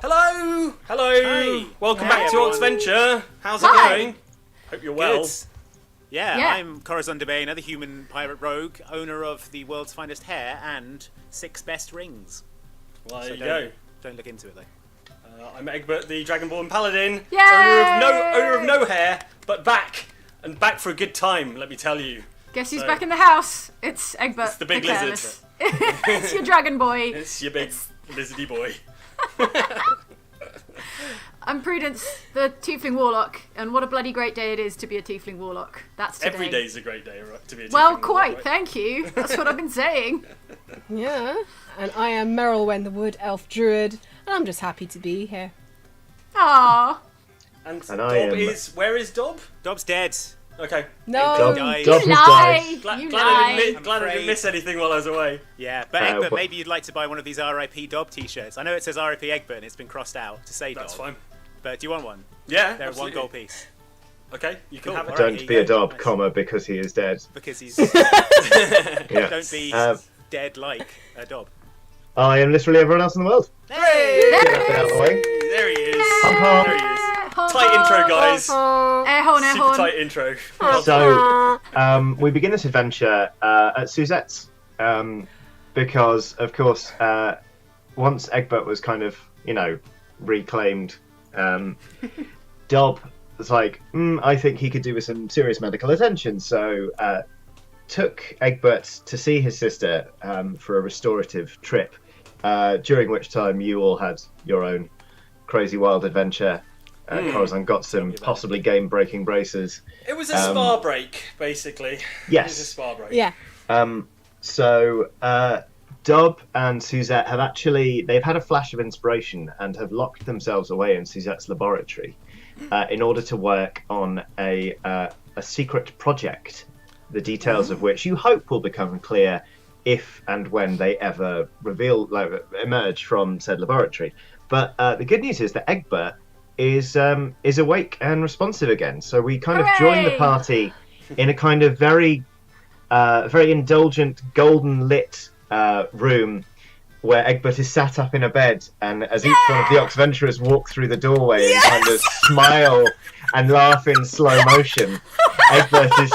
Hello! Hi. Welcome Hey, back to everyone. Oxventure. How's it Hi. going? Hope you're well. Good. Yeah, Yeah. I'm Corazon DeBay, another human pirate rogue, owner of the world's finest hair and 6 best rings. Well, there So you go. don't look into it though. I'm Egbert, the Dragonborn Paladin. Yay! Owner of no hair, but back for a good time, let me tell you. Guess who's So- back in the house? It's Egbert. It's the big careless. It's your dragon boy. It's your big lizardy boy. I'm Prudence, the Tiefling Warlock, and what a bloody great day it is to be a Tiefling Warlock. That's today. Every day's a great day to be a Well, Tiefling quite, warlock, right? thank you. That's what I've been saying. Yeah, and I am Merylwen the Wood Elf Druid, and I'm just happy to be here. Aww. And And Dob I am- is... Where is Dob? Dob's dead. Okay. No, Dob, died. Dob You has lie! died. You Glad lie! I didn't afraid. miss anything while I was away. Yeah, but Uh, Egbert, wh- maybe you'd like to buy one of these RIP Dob t-shirts. I know it says RIP Egbert and it's been crossed out to say Dob. That's fine. But do you want one? Yeah, They're absolutely. 1 gold piece. Okay, you can Cool, have it. alright. Here Don't you be a go. Dob, Nice. comma, because he is dead. Because he's... Yeah. Don't be Um, dead like a Dob. I am literally everyone else in the world. Hey! Get that bit out of the way. There he is. Honk, honk. There he is. Honk, Tight intro, honk. guys. Air horn, air Super horn. tight intro. So, we begin this adventure at Suzette's, because, of course, once Egbert was kind of, reclaimed, Dob was like, I think he could do with some serious medical attention, so took Egbert to see his sister for a restorative trip, during which time you all had your own crazy wild adventure. Corazon got some about it. possibly game-breaking braces. It was a spa break, basically. Yes. It was a spa break. yeah, So Dob and Suzette they've had a flash of inspiration and have locked themselves away in Suzette's laboratory in order to work on a secret project, the details of which you hope will become clear if and when they ever emerge from said laboratory. But the good news is that Egbert is awake and responsive again. So we kind of join the Hooray! party in a kind of very indulgent, golden lit room where Egbert is sat up in a bed, and as each one of the Oxventurers walk through the doorway and kind of smile and laugh in slow motion, Egbert is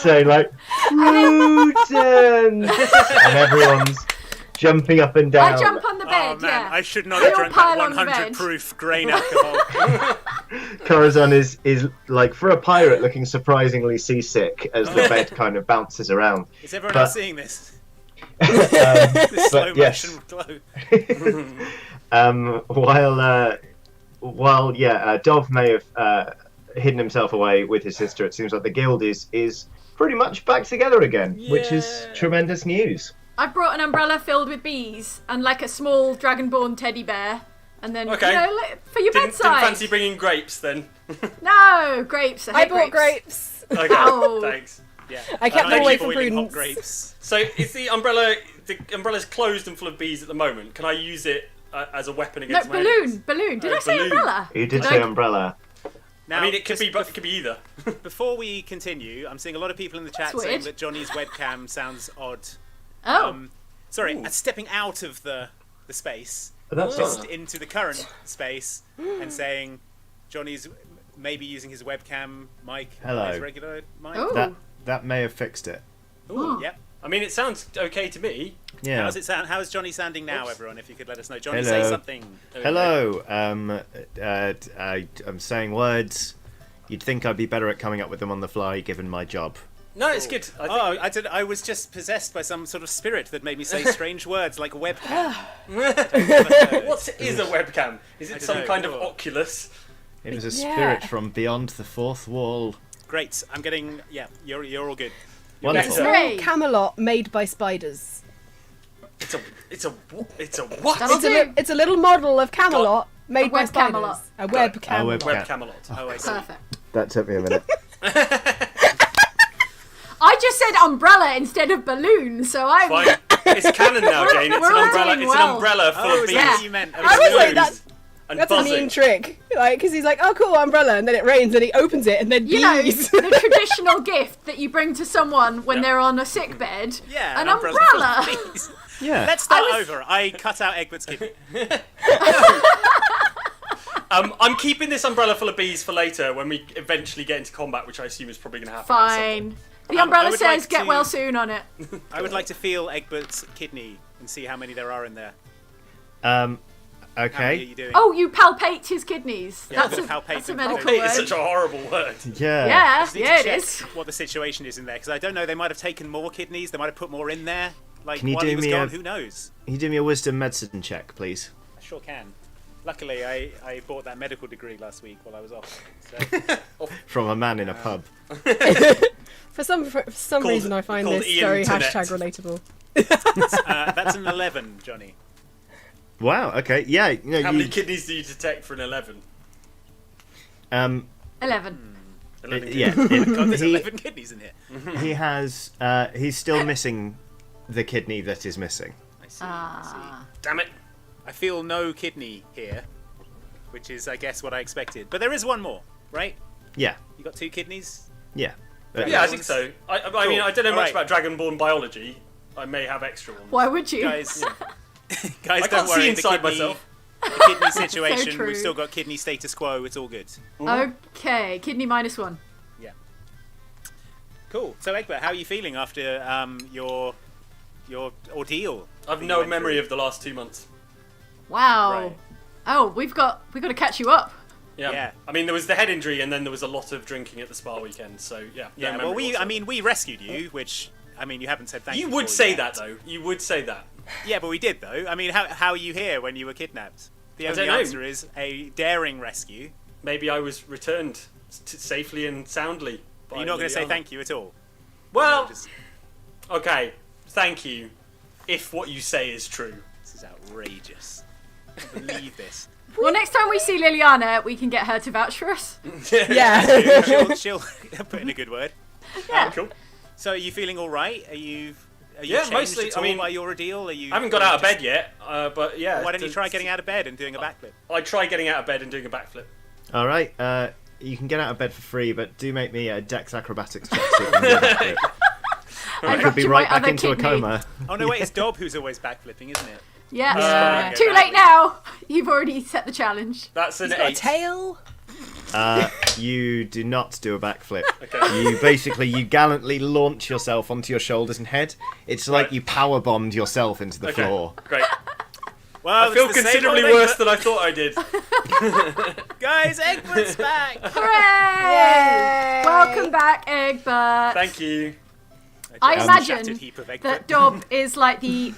saying like, Prudence! And everyone's jumping up and down. I jump on the bed, Oh man, yeah. I should not We have all drunk pile that on the 100 bed. proof grain alcohol. Corazon is like, for a pirate, looking surprisingly seasick as the bed kind of bounces around. Is everyone But- else seeing this? This Slow yes. motion glow. While Dov may have hidden himself away with his sister, it seems like the guild is pretty much back together again, which is Yeah. tremendous news. I brought an umbrella filled with bees and like a small dragonborn teddy bear. And then, Okay. for your Didn't bedside. fancy bringing grapes then. No, grapes. I I hate bought grapes. Okay, Ow. thanks. Yeah. I kept And them I'm away from boiling hot Prudence. grapes. So is the umbrella's closed and full of bees at the moment? Can I use it as a weapon No, against my enemies? balloon. Did I say balloon. umbrella? You did Did say I? umbrella. Now, I mean, it could just be either. Before we continue, I'm seeing a lot of people in the chat That's saying weird. that Johnny's webcam sounds odd. Oh. Sorry, stepping out of the space, That's just into the current space, and saying Johnny's maybe using his webcam mic, Hello. not his regular mic. Ooh. That may have fixed it. Ooh, yep. I mean, it sounds okay to me. Yeah. How's it sound? How is Johnny sounding now, everyone? If you could let us know. Johnny, Hello. say something. There we go. Hello. I'm saying words. You'd think I'd be better at coming up with them on the fly, given my job. No, it's good. I think Oh, I was just possessed by some sort of spirit that made me say strange words like webcam. What is a webcam? Is it don't some know. kind of Oh. Oculus? It was a Yeah. spirit from beyond the fourth wall. Great. I'm getting. Yeah, you're all good. Wonderful. better. Hooray. Camelot made by spiders. It's a what? That'll do. It's a little model of Camelot made by web spiders. Camelot. A web A Camelot. Web Camelot. Oh, I see. Perfect. That took me a minute. I just said umbrella instead of balloon, so I'm... Fine. It's canon now, Jane. It's we're an all umbrella. doing It's well. an umbrella full Oh, of is bees. that Yeah. what you meant? I was like, Balloons and that's a buzzing. mean trick. Like, because he's like, oh, cool, umbrella, and then it rains, and he opens it, and then You know, bees. the traditional gift that you bring to someone when Yeah. they're on a sick bed. Yeah, An umbrella. umbrella. Yeah. Let's start over. I cut out Egbert's kidney. I'm keeping this umbrella full of bees for later when we eventually get into combat, which I assume is probably going to happen. At some point. Fine. The I umbrella would says like get to- well soon on it. I would like to feel Egbert's kidney and see how many there are in there. How many are Okay. you doing? Oh, you palpate his kidneys. Yeah, That's a palpate them. medical Palpate word. is such a horrible word. Yeah. Yeah, Just need to yeah, it check is. what the situation is in there, because I don't know. They might have taken more kidneys. They might have put more in there. Like Can you while do he was me gone, a- who knows? Can you do me a wisdom medicine check, please? I sure can. Luckily, I bought that medical degree last week while I was off. So. From a man in a pub. For some reason, I find called this Ian very Internet. hashtag relatable. That's an 11, Johnny. Wow. Okay. Yeah. You know, How many kidneys do you detect for an 11? 11. 11 yeah. God, there's he, 11 kidneys in here. he has. He's still missing the kidney that is missing. I see. Ah. Damn it. I feel no kidney here, which is, I guess, what I expected. But there is one more, right? Yeah. You got 2 kidneys? Yeah. Yeah, I think so. I mean, I don't know much Alright. about dragonborn biology. I may have extra ones. Why would you? Guys, I guys, can't don't worry. see inside the kidney, myself. The kidney situation, true. we've still got kidney status quo. It's all good. Okay, kidney -1. Yeah. Cool. So, Egbert, how are you feeling after your ordeal? I've that you no went memory through? of the last 2 months. Wow. Right. Oh, we've got to catch you up. Yeah. I mean, there was the head injury, and then there was a lot of drinking at the spa weekend. So yeah. no Yeah. memory Well, whatsoever. we rescued you, which I mean, you haven't said thank you. You would for say yet. that though. You would say that. Yeah, but we did though. I mean, how are you here when you were kidnapped? The I only don't know. answer is a daring rescue. Maybe I was returned safely and soundly. Are you not going to say thank you at all? Well, No, just- okay. Thank you. If what you say is true. This is outrageous. I can't believe this. Well, next time we see Liliana, we can get her to vouch for us. Yeah. She'll put in a good word. Cool. So, are you feeling all right? Are you Yeah, changed mostly, at I all mean, by your ordeal? Are you? I haven't got out of bed yet, but yeah. Why don't you try getting out of bed and doing a backflip? I try getting out of bed and doing a backflip. All right. You can get out of bed for free, but do make me a Dex acrobatics check. So you can do that. I could be ruptured right my back other into a kidney. coma. Oh no, wait, it's Dob who's always backflipping, isn't it? Yes. Yeah. Too late now. You've already set the challenge. That's an Got a 8. tail. You do not do a backflip. Okay. You gallantly launch yourself onto your shoulders and head. It's like Right. you power bombed yourself into the Okay. floor. Great. Well, I feel it's the same considerably old worse Egbert. than I thought I did. Guys, Egbert's back. Hooray! Welcome back, Egbert. Thank you. I Just imagine shattered heap of Egbert. that Dob is like the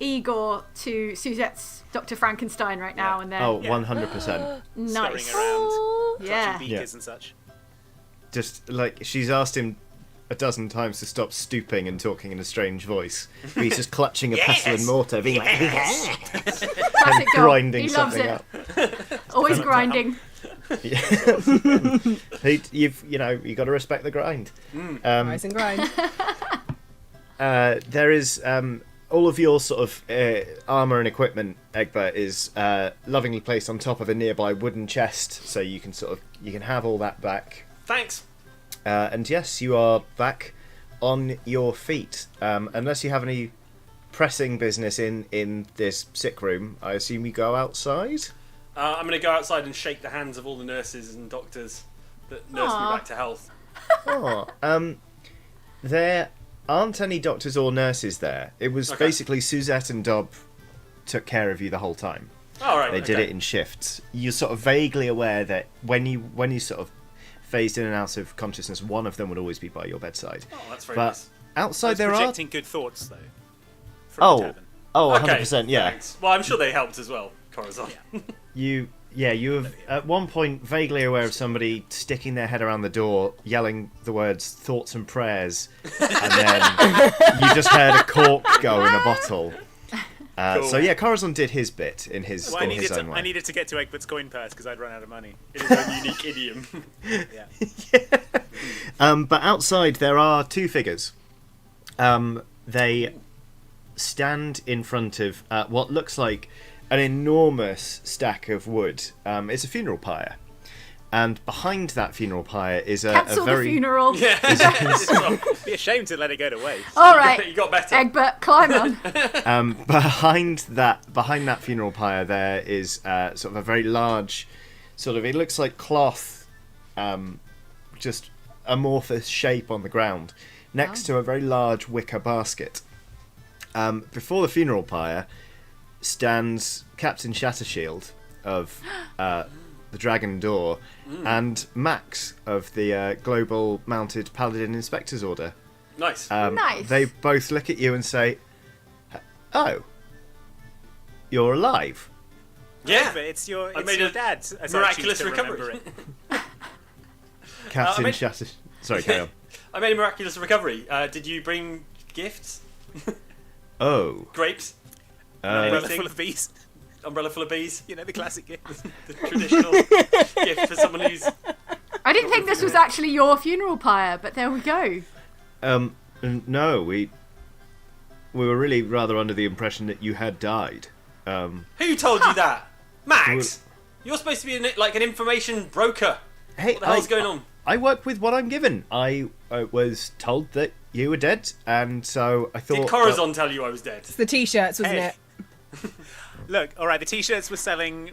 Igor to Suzette's Dr. Frankenstein right now, and they're Oh, Yeah. 100%. nice. Scurrying around, Yeah. clutching beakers and such. Just like she's asked him a dozen times to stop stooping and talking in a strange voice. But he's just clutching a pestle and mortar, being like Classic Dob. grinding He loves something it. up. Always grinding. You've got to respect the grind. Rise and grind. There is all of your sort of armor and equipment, Egbert, is lovingly placed on top of a nearby wooden chest, so you can have all that back. Thanks. And yes, you are back on your feet. Unless you have any pressing business in this sick room, I assume you go outside. I'm going to go outside and shake the hands of all the nurses and doctors that nurse me Aw. back to health. There aren't any doctors or nurses there. It was Okay. basically Suzette and Dob took care of you the whole time. All right. They did it in shifts. You're sort of vaguely aware that when you sort of phased in and out of consciousness, one of them would always be by your bedside. Oh, that's very But nice. outside It's there are projecting good thoughts though. From the tavern. 100%, yeah. Thanks. Well, I'm sure they helped as well, Corazon. You have at one point vaguely aware of somebody sticking their head around the door, yelling the words "thoughts and prayers," and then you just heard a cork go in a bottle. Cool. So yeah, Corazon did his bit in his Well, in his own way. I needed to get to Egbert's coin purse because I'd run out of money. It is a unique idiom. Yeah. But outside there are two figures. They stand in front of what looks like an enormous stack of wood. It's a funeral pyre, and behind that funeral pyre is a Cancel the very funeral. Yeah. Be ashamed to let it go to waste. All right, You got better. Egbert, climb on. behind that funeral pyre there is sort of a very large sort of, it looks like cloth, just amorphous shape on the ground, next to a very large wicker basket. Before the funeral pyre stands Captain Shattershield of the Dragon Door and Max of the Global Mounted Paladin Inspector's Order. Nice. Nice. They both look at you and say, "Oh, you're alive." Yeah. But it's your, I made your a dad. as I miraculous choose to recovery. remember it. Captain made- Shattershield. Sorry, carry on. I made a miraculous recovery. Did you bring gifts? Oh. Grapes? Umbrella Anything? full of bees. Umbrella full of bees? You know, the classic gift. The traditional gift for someone who's... I didn't think this was actually your funeral pyre, but there we go. No, we were really rather under the impression that you had died. Who told you that? Max? You're supposed to be an information broker. Hey, What the hell's going on? I work with what I'm given. I was told that you were dead, and so I thought... Did Corazon tell you I was dead? It's the t-shirts, wasn't Hey. it? Look, all right, the t-shirts were selling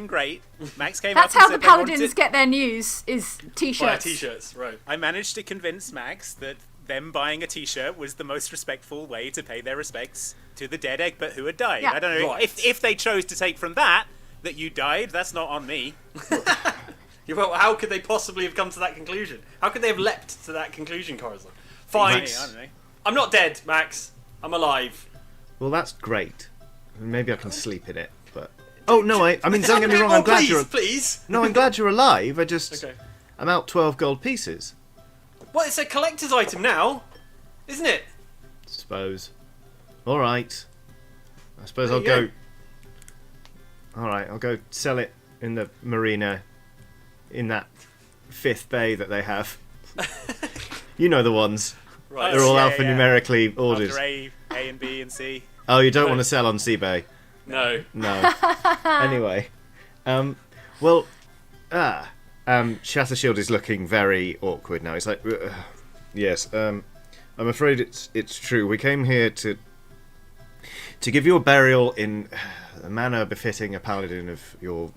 great. Max came That's up how and the said they wanted paladins to- get their news, is Buy t-shirts. t-shirts, right. I managed to convince Max that them buying a t-shirt was the most respectful way to pay their respects to the dead Egbert who had died. Yeah. I don't know Right. if they chose to take from that you died. That's not on me. Yeah, well, how could they possibly have come to that conclusion? How could they have leapt to that conclusion, Corazon? Fine. I don't know. I'm not dead, Max. I'm alive. Well, that's great. Maybe I can sleep in it, but... Oh, no, I mean, don't get me wrong, Oh, I'm glad please, you're... please. No, I'm glad you're alive, I just... Okay. I'm out 12 gold pieces, Well, it's a collector's item now, isn't it? suppose. Alright. I suppose There I'll you go... Alright, I'll go sell it in the marina in that 5th bay that they have. You know the ones. Right. They're all Yeah, alphanumerically ordered. After A and B and C. Oh, you don't want to sell on Seabay? No. No. Anyway, Shattershield is looking very awkward now. He's like, yes, I'm afraid it's true. We came here to give you a burial in a manner befitting a paladin of your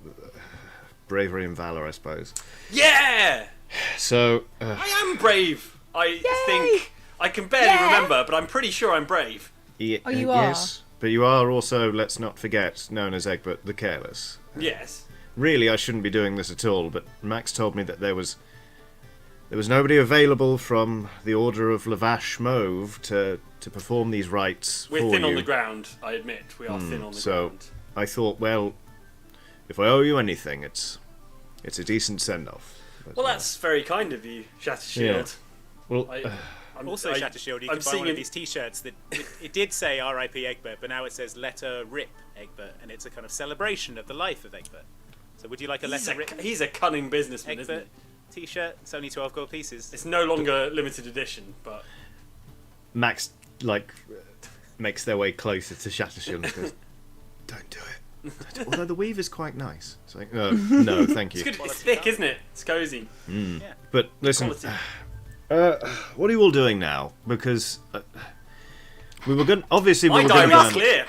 bravery and valor, I suppose. Yeah! So, I am brave. I think. I can barely remember, but I'm pretty sure I'm brave. Oh, you are? Yes, but you are also, let's not forget, known as Egbert the Careless. Yes. Really, I shouldn't be doing this at all, but Max told me that there was nobody available from the Order of Lavash Mauve to perform these rites We're for thin you. on the ground, I admit. We are thin on the so ground. I thought, well, if I owe you anything, it's a decent send-off. But, Well, that's very kind of you, Shattershield. well, Also, Shattershield, you I'm could buy seeing one of an- these t-shirts that it did say R.I.P. Egbert, but now it says Letter Rip Egbert, and it's a kind of celebration of the life of Egbert. So would you like a Letter Rip He's a cunning businessman, isn't Egbert he? t-shirt? It's only 12 gold pieces. It's no longer limited edition, but Max makes their way closer to Shattershield and goes, "Don't do it." Although the weave is quite nice. It's like, no, thank you. it's good. It's thick, isn't it? It's cozy. But listen, Quality. what are you all doing now? Because we were going. Obviously, we My were going diary to. is clear.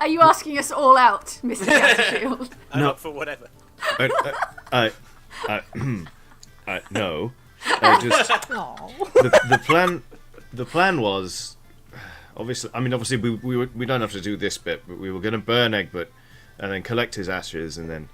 Are you asking us all out, Mr. Shattershield? I'm No. up for whatever. No. Just Aw. the plan was obviously we don't have to do this bit, but we were going to burn Egbert and then collect his ashes, and then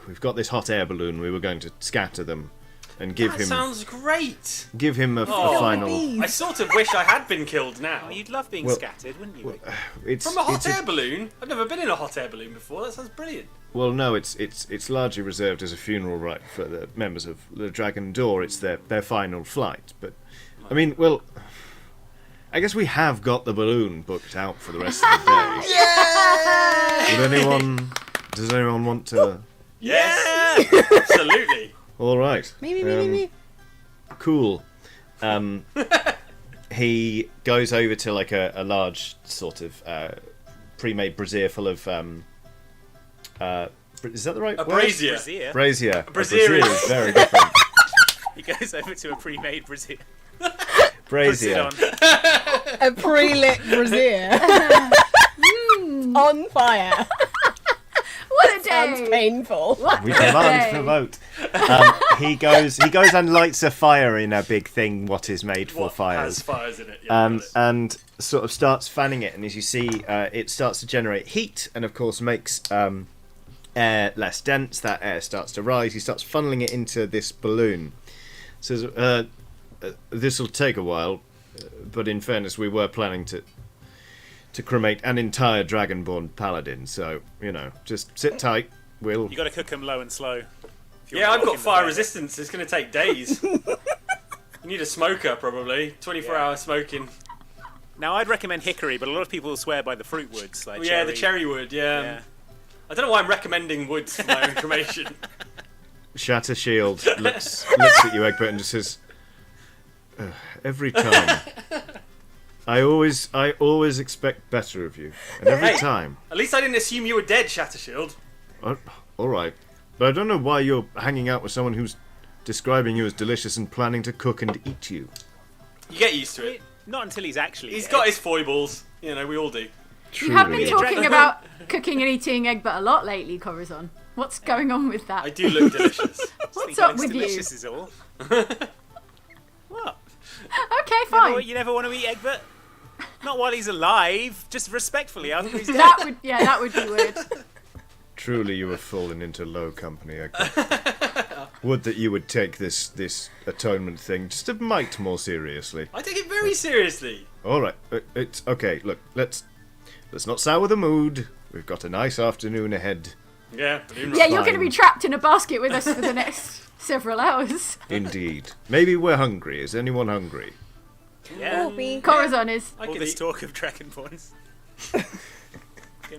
we've got this hot air balloon. We were going to scatter them and give That him sounds great. a Oh. final. I sort of wish I had been killed now. Oh, you'd love being Well- scattered, wouldn't you? It's From a hot it's air balloon? I've never been in a hot air balloon before. That sounds brilliant. Well, no, it's largely reserved as a funeral rite for the members of the Dragon Door. It's their final flight. But I mean, well, I guess we have got the balloon booked out for the rest of the day. Does anyone want to? Yes! Absolutely. All right. Me. Cool. He goes over to like a large sort of pre-made brazier full of is that the right A word? brazier. Brazier. Brazier. A brazier brazier is- is very different. He goes over to a pre-made brazier. Brazier. Puts it on. A pre-lit brazier. On fire. What a day sounds painful. We demand the vote. He goes and lights a fire in a big thing. What is made for What fires? has fires in it? Yeah, got it. And sort of starts fanning it, and as you see, it starts to generate heat, and of course makes air less dense. That air starts to rise. He starts funneling it into this balloon. Says, "This will take a while, but in fairness, we were planning to cremate an entire dragonborn paladin. So just sit tight. We'll." You got to cook them low and slow. if you Yeah, want I've to got walk in the fire fire. resistance. It's going to take days. You need a smoker, probably. 24-hour smoking. Now, I'd recommend hickory, but a lot of people swear by the fruit woods. Like Yeah, the cherry wood, yeah. I don't know why I'm recommending woods for my own cremation. Shatter Shield looks at you, Egbert, and just says, "Every time, I always expect better of you, and every Hey. time." At least I didn't assume you were dead, Shattershield. All right, but I don't know why you're hanging out with someone who's describing you as delicious and planning to cook and eat you. You get used to it. Not until he's actually He's dead. got his foibles. You know, we all do. You have been Truly. talking about cooking and eating Egbert a lot lately, Corazon. What's going on with that? I do look delicious. What's Think up it's with you? delicious is all. What? Okay, fine. You never want to eat Egbert? Not while he's alive, just respectfully after he's dead. That would be weird. Truly, you have fallen into low company, Egbert. Would that you would take this atonement thing just a mite more seriously. I take it very seriously. All right, it's okay. Look, let's not sour the mood. We've got a nice afternoon ahead. Yeah, balloon Yeah, rock. you're going to be trapped in a basket with us for the next several hours. Indeed. Maybe we're hungry. Is anyone hungry? Yeah. Me. Corazon is. I All could this eat. talk of dragonborns. Gonna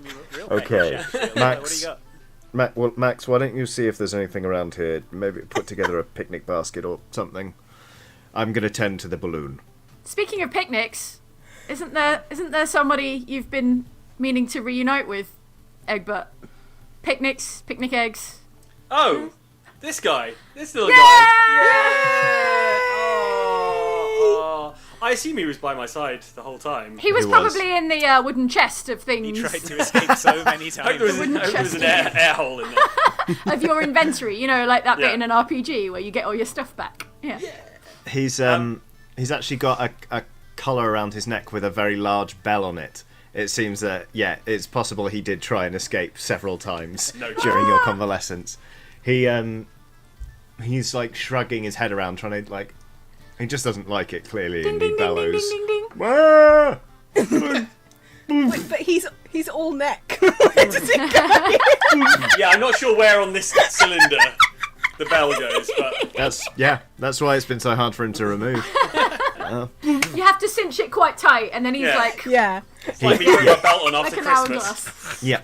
be real Okay, bad, yeah. What do Max. you got? Max, why don't you see if there's anything around here? Maybe put together a picnic basket or something. I'm going to tend to the balloon. Speaking of picnics, isn't there somebody you've been meaning to reunite with, Egbert? Picnics, picnic eggs. Oh, this guy. This little Yay! guy. Oh. I assume he was by my side the whole time. He was He was. probably in the wooden chest of He things tried to escape so many I hope times. there was, wooden I hope there was an chest. air hole in there. of your inventory. You know, like that bit Yeah. in an RPG where you get all your stuff back. Yeah. He's actually got a collar around his neck with a very large bell on it. It seems that it's possible he did try and escape several times No during your convalescence. He's like shrugging his head around, trying to like. He just doesn't like it clearly, Ding and ding he ding ding bellows. ding ding ding. "Ah!" Wait, but he's all neck. Where does it go? Yeah, I'm not sure where on this cylinder the bell goes, but That's why it's been so hard for him to remove. You have to cinch it quite tight, and then he's Yeah. like Yeah. it's like me putting my belt on after an Christmas. hourglass. Yeah.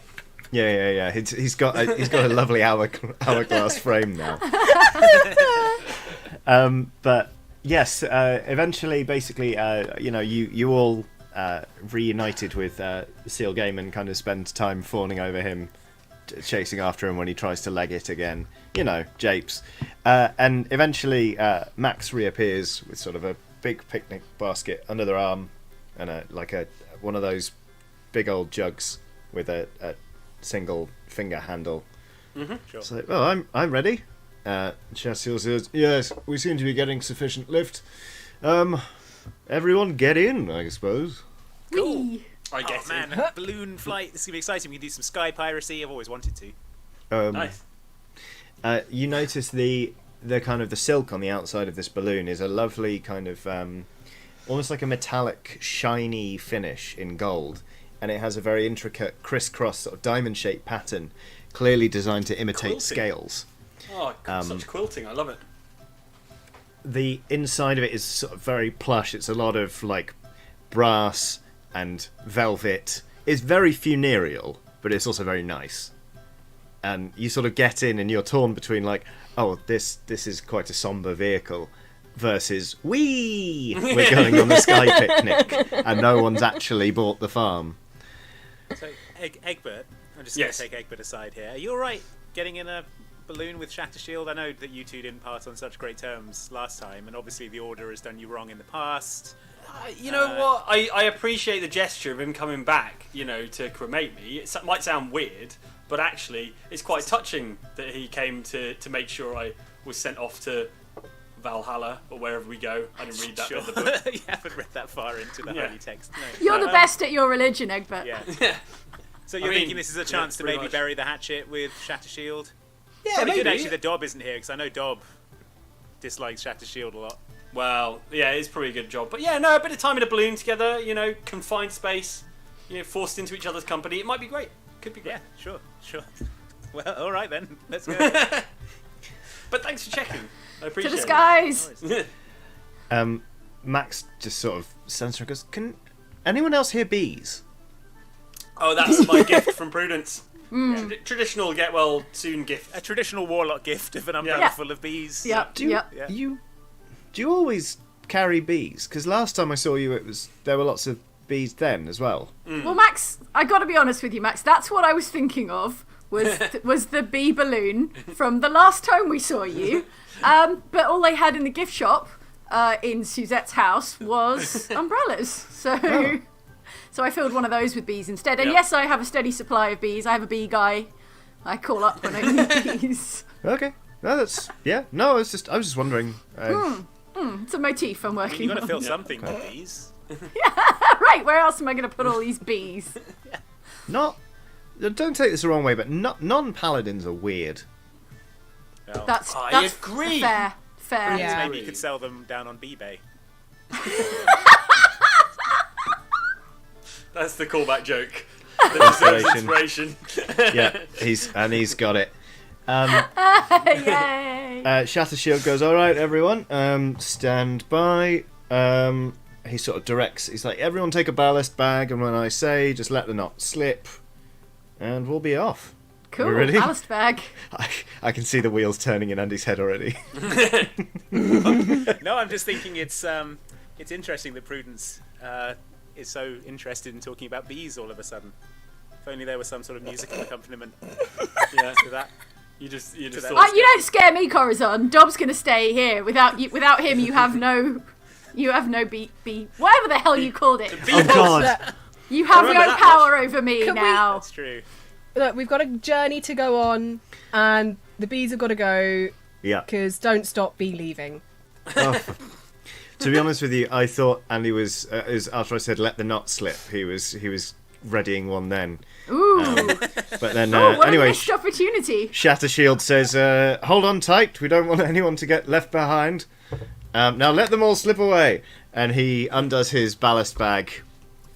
He's got a lovely hourglass frame now. But yes, eventually, basically, you all reunited with Seal Game and kind of spend time fawning over him, chasing after him when he tries to leg it again. You know, japes. And eventually, Max reappears with sort of a big picnic basket under their arm and one of those big old jugs with a single finger handle. Sure. So, well, I'm ready. Chassil says, "Yes, we seem to be getting sufficient lift. Everyone get in, I suppose." Whee! I get Oh man, it. balloon flight. This is gonna be exciting. We can do some sky piracy. I've always wanted to. Nice. You notice the kind of the silk on the outside of this balloon is a lovely kind of almost like a metallic, shiny finish in gold, and it has a very intricate crisscross sort of diamond-shaped pattern, clearly designed to imitate Quilting. scales. Oh, such quilting. I love it. The inside of it is sort of very plush. It's a lot of like brass and velvet. It's very funereal, but it's also very nice. And you sort of get in and you're torn between like, oh, this is quite a somber vehicle, versus we're going on the sky picnic and no one's actually bought the farm. So, Egbert, I'm just Yes. going to take Egbert aside here. Are you alright getting in a balloon with Shattershield? I know that you two didn't part on such great terms last time, and obviously the Order has done you wrong in the past. You know what? I appreciate the gesture of him coming back, to cremate me. It might sound weird, but actually, it's quite touching that he came to make sure I was sent off to Valhalla or wherever we go. I didn't read that bit of the book. You haven't read that far into the holy text. No. You're the best at your religion, Egbert. Yeah. Yeah. So you're thinking this is a chance to pretty maybe much. bury the hatchet with Shattershield? Yeah, Probably good maybe. actually that Dob isn't here, because I know Dob dislikes Shattershield a lot. Well, yeah, it's probably a good job. But yeah, no, a bit of time in a balloon together, confined space, forced into each other's company. It might be great. Could be great. Yeah, sure. Well, all right then. Let's go. But thanks for checking. I To appreciate the it. skies. Max just sort of stands there and goes, "Can anyone else hear bees?" Oh, that's my gift from Prudence. Mm. Traditional get well soon gift. A traditional warlock gift of an umbrella Yeah. full of bees. Yep. Do you, Yep. Yeah. do you always carry bees? Because last time I saw you, there were lots of bees then as well. Well, Max, I got to be honest with you, Max. That's what I was thinking of. Was the bee balloon from the last time we saw you? But all they had in the gift shop in Suzette's house was umbrellas. So, so I filled one of those with bees instead. And Yep. yes, I have a steady supply of bees. I have a bee guy. I call up when I need bees. Okay, no, that's No, I was just wondering. It's a motif I'm You're working going to on. fill something with bees. Right, where else am I going to put all these bees? Not. Don't take this the wrong way, but non-paladins are weird. Well, That's I agree. fair. Yeah. maybe you could sell them down on eBay. That's the callback joke. The deserves Inspiration. inspiration. Yeah, he's got it. Yay! Shattershield goes, "All right, everyone, stand by." He sort of directs. He's like, "Everyone take a ballast bag, and when I say, just let the knot slip, and we'll be off." Cool. We're ready? Ballast bag. I can see the wheels turning in Andy's head already. No, I'm just thinking it's interesting that Prudence is so interested in talking about bees all of a sudden. If only there was some sort of musical accompaniment Yeah. to that. You just that. thought. You don't scare me, Corazon. Dob's gonna stay here. Without him, you have no bee. Whatever the hell you called it. Oh God! You have remember no that power over me Can we- now. That's true. Look, we've got a journey to go on, and the bees have got to go, Yeah. because don't stop bee leaving. Oh. To be honest with you, I thought Andy was after I said let the knot slip. He was readying one then. Ooh. But then What a anyway, missed opportunity. Shattershield says, "Hold on tight. We don't want anyone to get left behind. Now let them all slip away." And he undoes his ballast bag,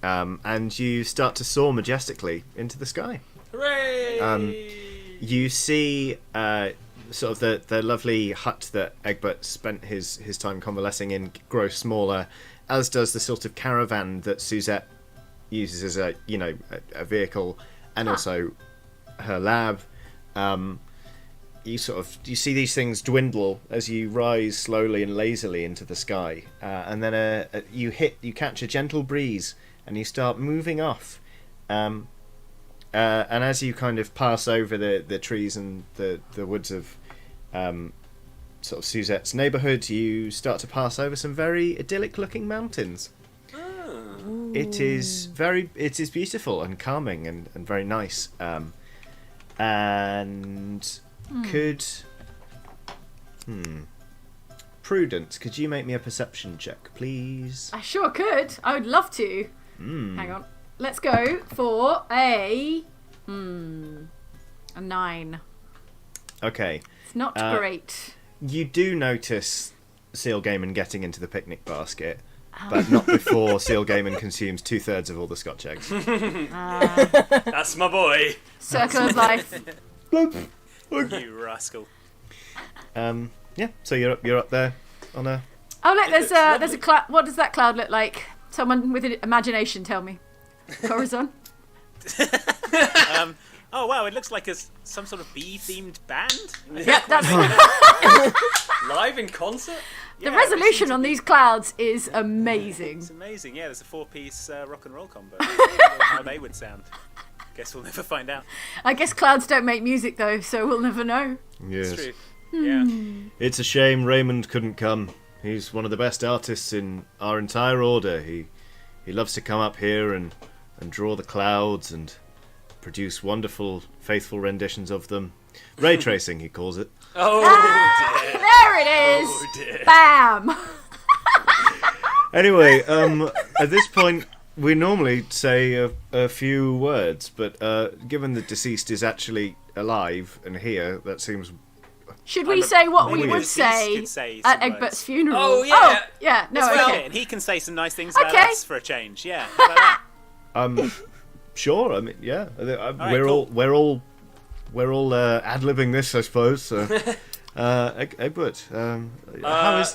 and you start to soar majestically into the sky. Hooray! You see sort of the lovely hut that Egbert spent his time convalescing in grow smaller, as does the sort of caravan that Suzette uses as a vehicle, and also her lab. You see these things dwindle as you rise slowly and lazily into the sky, and then you catch a gentle breeze and you start moving off. And as you kind of pass over the trees and the woods of sort of Suzette's neighbourhood, you start to pass over some very idyllic-looking mountains. It is beautiful and calming and very nice. Prudence, could you make me a perception check, please? I sure could. I would love to. Hang on. Let's go for a 9. Okay. It's not great. You do notice Seal Gaiman getting into the picnic basket, but not before Seal Gaiman consumes 2/3 of all the Scotch eggs. That's my boy. Circle of life. You rascal. Yeah, so you're up there on a... Oh look, there's a cloud. What does that cloud look like? Someone with an imagination, tell me. Corazon. Oh wow, it looks like some sort of bee-themed band. Yeah, that's Live in concert? the resolution on these clouds is amazing. It's amazing. Yeah, there's a 4-piece rock and roll combo. I don't know how they would sound. Guess we'll never find out. I guess clouds don't make music though, so we'll never know. Yes. It's true. Yeah. It's a shame Raymond couldn't come. He's one of the best artists in our entire order. He loves to come up here and draw the clouds and produce wonderful, faithful renditions of them. Ray tracing, he calls it. Oh, dear. There it is. Oh, dear. Bam. Anyway, at this point, we normally say a few words, but given the deceased is actually alive and here, that seems... Should we say what we maybe would the say deceased could say some at Egbert's words. funeral? Oh, yeah. yeah. No, Well, okay. and he can say some nice things about Okay. us for a change. Yeah. How about that? Sure, I mean, yeah. right, We're cool. we're all ad-libbing this, I suppose. So. Egbert, how are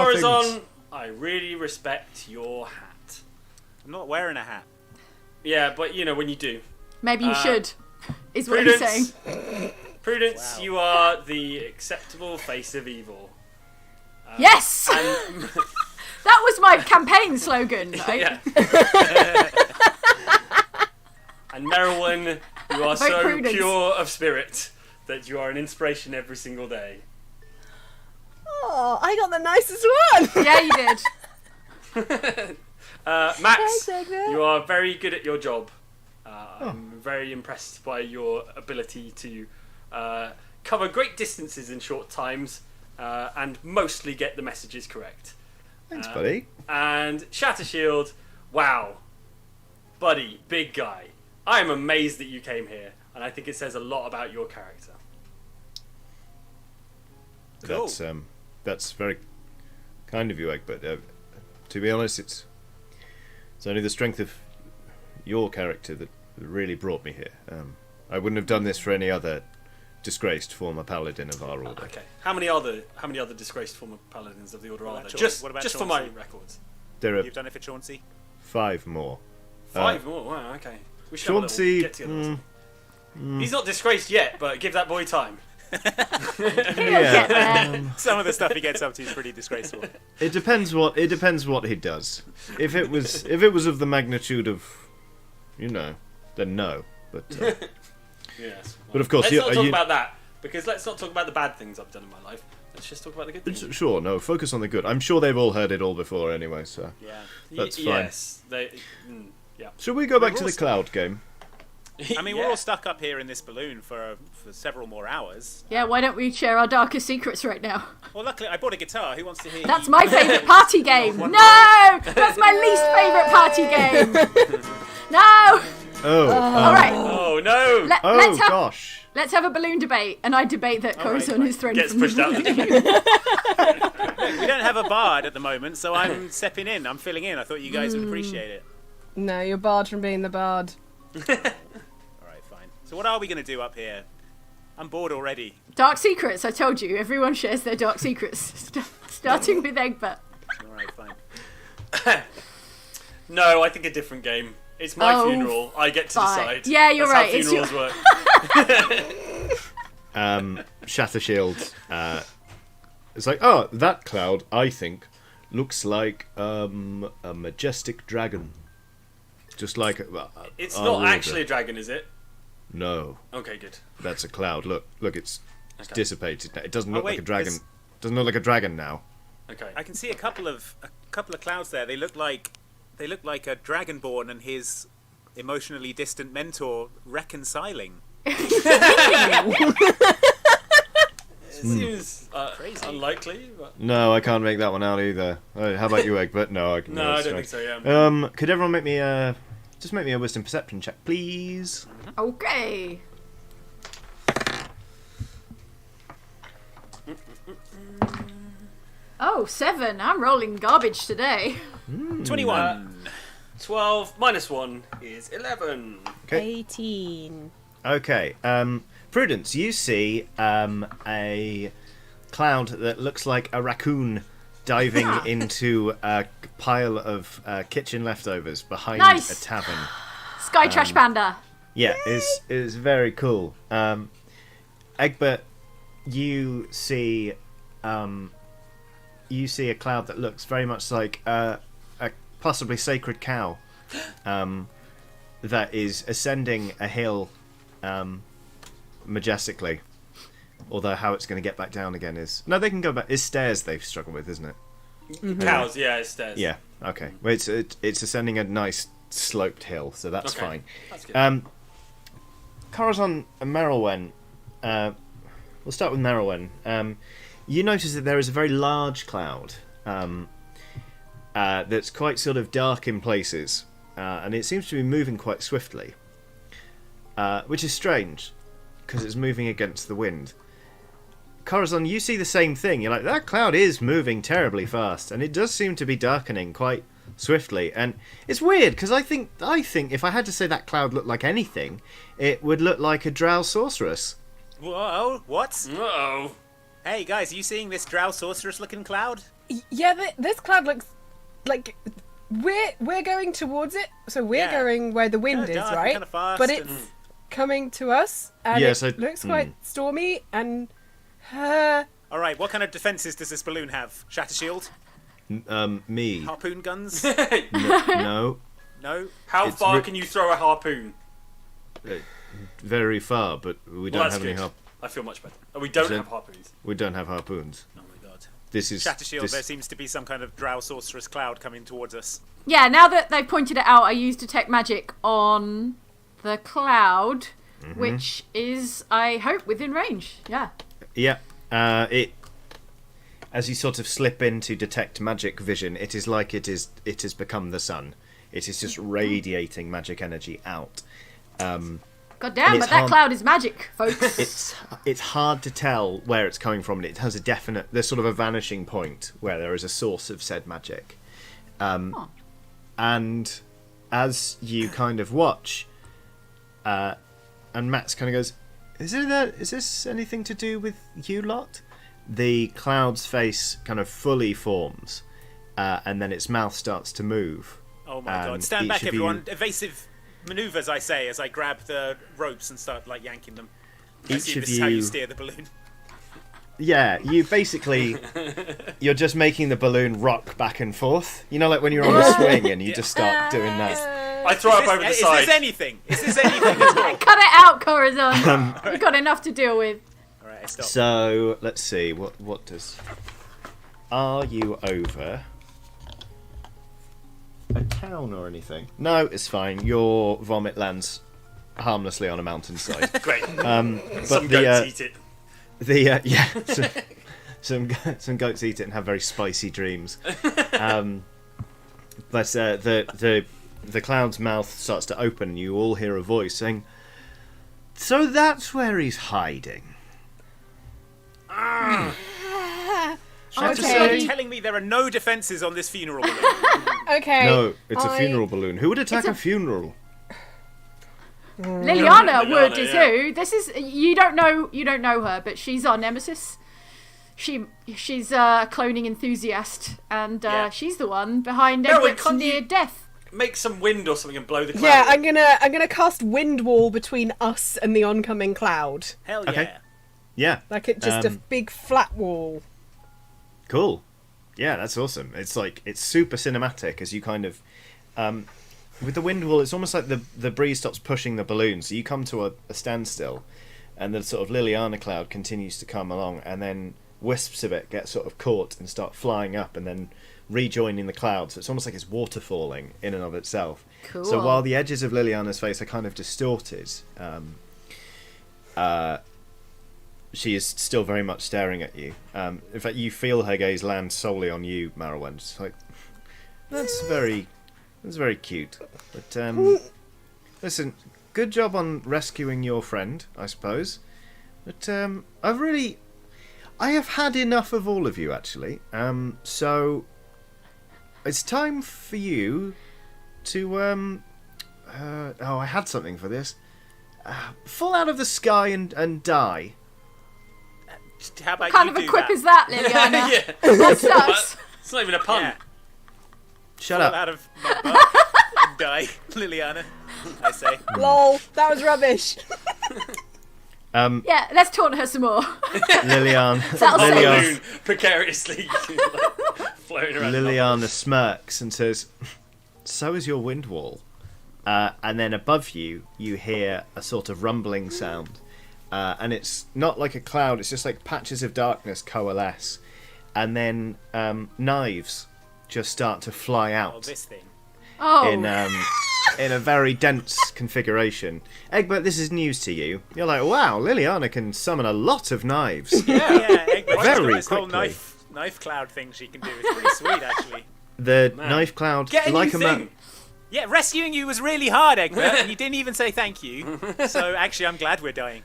Corazon, things? I really respect your hat. I'm not wearing a hat. Yeah, but you know when you do. Maybe you should, is what he's saying. Prudence, Wow. you are the acceptable face of evil. Yes! And That was my campaign slogan. yeah. And Merylwyn, you are Vote so Prudence. pure of spirit that you are an inspiration every single day. Oh, I got the nicest one. Yeah, you did. Max, Thanks, Egbert. you are very good at your job. I'm very impressed by your ability to cover great distances in short times and mostly get the messages correct. Thanks, buddy. And Shattershield, wow. Buddy, big guy. I am amazed that you came here, and I think it says a lot about your character. Cool. That's very kind of you, Egbert. To be honest, it's only the strength of your character that really brought me here. I wouldn't have done this for any other disgraced former paladin of our order. Okay. How many other disgraced former paladins of the order What are about there? Chauncey? What about Just for my Chauncey? records. There are You've done it for Chauncey? 5 more. 5 more. Wow. Okay. We should have a Chauncey, little get together. or something. He's not disgraced yet, but give that boy time. He'll get there. Some of the stuff he gets up to is pretty disgraceful. It depends what he does. If it was of the magnitude of, then no. But Yes. But of course, let's you- not are talk you- about that because let's not talk about the bad things I've done in my life. Let's just talk about the good things. sure, no, focus on the good. I'm sure they've all heard it all before anyway. So Yeah. that's fine. Yes. Yeah. Should we go back We're to all the cloud game? I mean, Yeah. we're all stuck up here in this balloon for several more hours. Yeah, why don't we share our darkest secrets right now? Well, luckily, I bought a guitar. Who wants to hear That's you? my favourite party game. No! That's my least favourite party game. No! Oh, All right. Oh no! Gosh. Let's have a balloon debate, and I debate that Corazon is thrown Gets from the pushed out the balloon. We don't have a bard at the moment, so I'm stepping in. I'm filling in. I thought you guys would appreciate it. No, you're barred from being the bard. All right, fine. So what are we going to do up here? I'm bored already. Dark secrets, I told you. Everyone shares their dark secrets. Starting with Egbert. All right, fine. No, I think a different game. It's my Oh, funeral. I get to fine. decide. Yeah, you're That's right, How it's funerals work. Shattershield. It's like, oh, that cloud, I think, looks like a majestic dragon. Just like It's our not order. actually a dragon, is it? No, Okay, good. that's a cloud. Look, it's Okay. dissipated now. It doesn't look wait, like a dragon. there's- Doesn't look like a dragon now. Okay. I can see a couple of clouds there. They look like a dragonborn and his emotionally distant mentor reconciling. It seems Crazy. unlikely, but No, I can't make that one out either. How about you, Egbert? No, I can. no, I don't think so. Yeah. Could everyone make me a wisdom perception check, please? Okay. Oh, 7. I'm rolling garbage today. 21. 12 minus 1 is 11. Okay. 18. Okay. Prudence, you see a cloud that looks like a raccoon diving into a pile of kitchen leftovers behind Nice. a tavern. Sky Trash Panda. Yeah, is very cool. Egbert, you see a cloud that looks very much like a possibly sacred cow that is ascending a hill majestically. Although how it's going to get back down again is... No, they can go back. It's stairs they've struggled with, isn't it? Cows, yeah, it's stairs. Yeah. Okay. Well, it's ascending a nice sloped hill, so that's Okay. fine. That's good. Corazon and Merylwen. We'll start with Merylwen. You notice that there is a very large cloud that's quite sort of dark in places, and it seems to be moving quite swiftly, which is strange because it's moving against the wind. Corazon, you see the same thing. You're like, that cloud is moving terribly fast, and it does seem to be darkening quite swiftly. And it's weird because I think if I had to say that cloud looked like anything, it would look like a drow sorceress. Whoa, what? Uh-oh. Hey guys, are you seeing this drow sorceress looking cloud? Yeah, this cloud looks like we're going towards it, so we're Yeah. going where the wind is, Dark and right? kinda fast But and- it's coming to us, and Yeah, it so- looks quite stormy. And Alright, what kind of defences does this balloon have? Shatter shield? Me. Harpoon guns? No. No? How It's far ri- can you throw a harpoon? Very far, but we Well, don't that's have any good. I feel much better. Oh, we don't So- have harpoons. We don't have harpoons. Oh my god. This is Shatter shield, this- there seems to be some kind of drow sorceress cloud coming towards us. Yeah, now that they've pointed it out, I used detect magic on the cloud, which is, I hope, within range. Yeah. Yeah. It. As you sort of slip into detect magic vision, it is like it has become the sun. It is just radiating magic energy out. God damn, it's but that hard- cloud is magic, folks. It's hard to tell where it's coming from, and it has there's sort of a vanishing point where there is a source of said magic. And as you kind of watch, and Max kind of goes, is this anything to do with you lot? The cloud's face kind of fully forms, and then its mouth starts to move. Oh my god. And Stand each back, of everyone. Evasive manoeuvres, I say, as I grab the ropes and start, like, yanking them. I Each see of this is how you you- steer the balloon. Yeah, you basically, you're just making the balloon rock back and forth. You know, like when you're on a swing and you just start doing that. I throw up over the Is side. this anything? Is this anything at all? Cut it out, Corazon. You've got enough to deal with. Alright, I stop. So, let's see, what does... Are you over a town or anything? No, it's fine. Your vomit lands harmlessly on a mountainside. Great. But Some goats eat it. some goats eat it and have very spicy dreams. But the cloud's mouth starts to open, and you all hear a voice saying, "So that's where he's hiding." So Okay. you're telling me there are no defences on this funeral balloon? Okay. No, it's a funeral balloon. Who would attack a funeral? Liliana would Liliana, is yeah. who. This is you don't know her, but she's our nemesis. She's a cloning enthusiast, and Yeah. she's the one behind Merylwen, Egbert's can't near you- death. Make some wind or something and blow the cloud. Yeah, I'm gonna cast wind wall between us and the oncoming cloud, Hell yeah. Okay. Yeah. like it just a big flat wall. Cool. Yeah, that's awesome. It's like it's super cinematic as you kind of with the wind wall. It's almost like the breeze stops pushing the balloon, so you come to a standstill, and the sort of Liliana cloud continues to come along, and then wisps of it get sort of caught and start flying up, and then rejoining the cloud. So it's almost like it's waterfalling in and of itself. Cool. So while the edges of Liliana's face are kind of distorted, she is still very much staring at you. In fact, you feel her gaze land solely on you, Merylwen. It's like, that's very cute. But listen, good job on rescuing your friend, I suppose. But I have had enough of all of you, actually. So it's time for you to I had something for this. Fall out of the sky and die. How about What kind you of a do quip that? is that, Liliana? Yeah. That sucks. It's not even a pun. Yeah. Shut Fall up. out of my butt and die, Liliana, I say. Lol, that was rubbish. Yeah, let's taunt her some more. Liliana. That'll save us. Balloon precariously floating around. Liliana smirks and says, "So is your wind wall." And then above you, you hear a sort of rumbling sound. And it's not like a cloud, it's just like patches of darkness coalesce. and then knives just start to fly Oh, out this thing. Oh. in a very dense configuration. Egbert, this is news to you. You're like, wow, Liliana can summon a lot of knives. Yeah, Egbert's got Very this whole quickly. knife cloud thing she can do. It's pretty sweet, actually. The Man. knife cloud, Get a like new a thing. Yeah, rescuing you was really hard, Egbert, and you didn't even say thank you. So actually, I'm glad we're dying.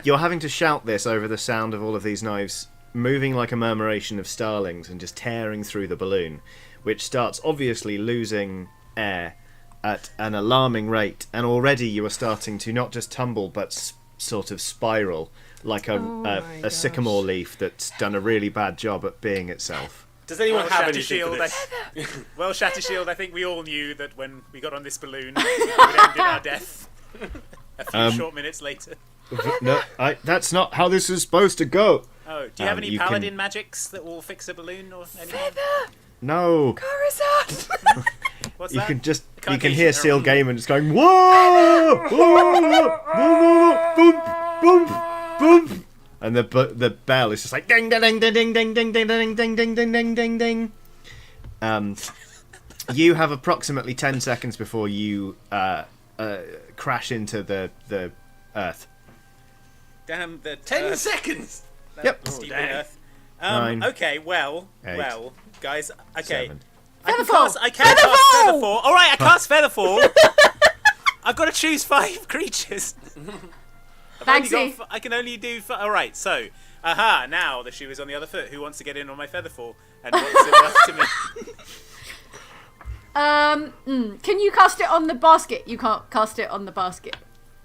you're having to shout this over the sound of all of these knives moving like a murmuration of starlings and just tearing through the balloon, which starts obviously losing air at an alarming rate, and already you are starting to not just tumble but sort of spiral like my a gosh. sycamore leaf that's done a really bad job at being itself. Does anyone Well, have Shatter anything Shield, for this? Well, Shatter Shield, I think we all knew that when we got on this balloon, it would end in our death. A few short minutes later. No, that's not how this is supposed to go. Oh, do you have any you Paladin can- magics that will fix a balloon or anything? No, Corazon! What's you that? can just Can't you can get hear you. Seal Gaiman just going whoa, whoa, whoa, boom, boom, boom, and the bell is just like ding, ding, ding, ding, ding, ding, ding, ding, ding, ding, ding, ding, ding, ding. You have approximately 10 seconds before you crash into the earth. Damn, the 10 seconds. Yep. Stupid dang. Earth. 9, Okay, well, 8, guys. Okay, 7. I can Featherfall! cast Featherfall. All right, I cast Featherfall. I've got to choose 5 creatures. Bagsy. I can only do. All right, so now the shoe is on the other foot. Who wants to get in on my Featherfall? And what's it worth to me? Can you cast it on the basket? You can't cast it on the basket.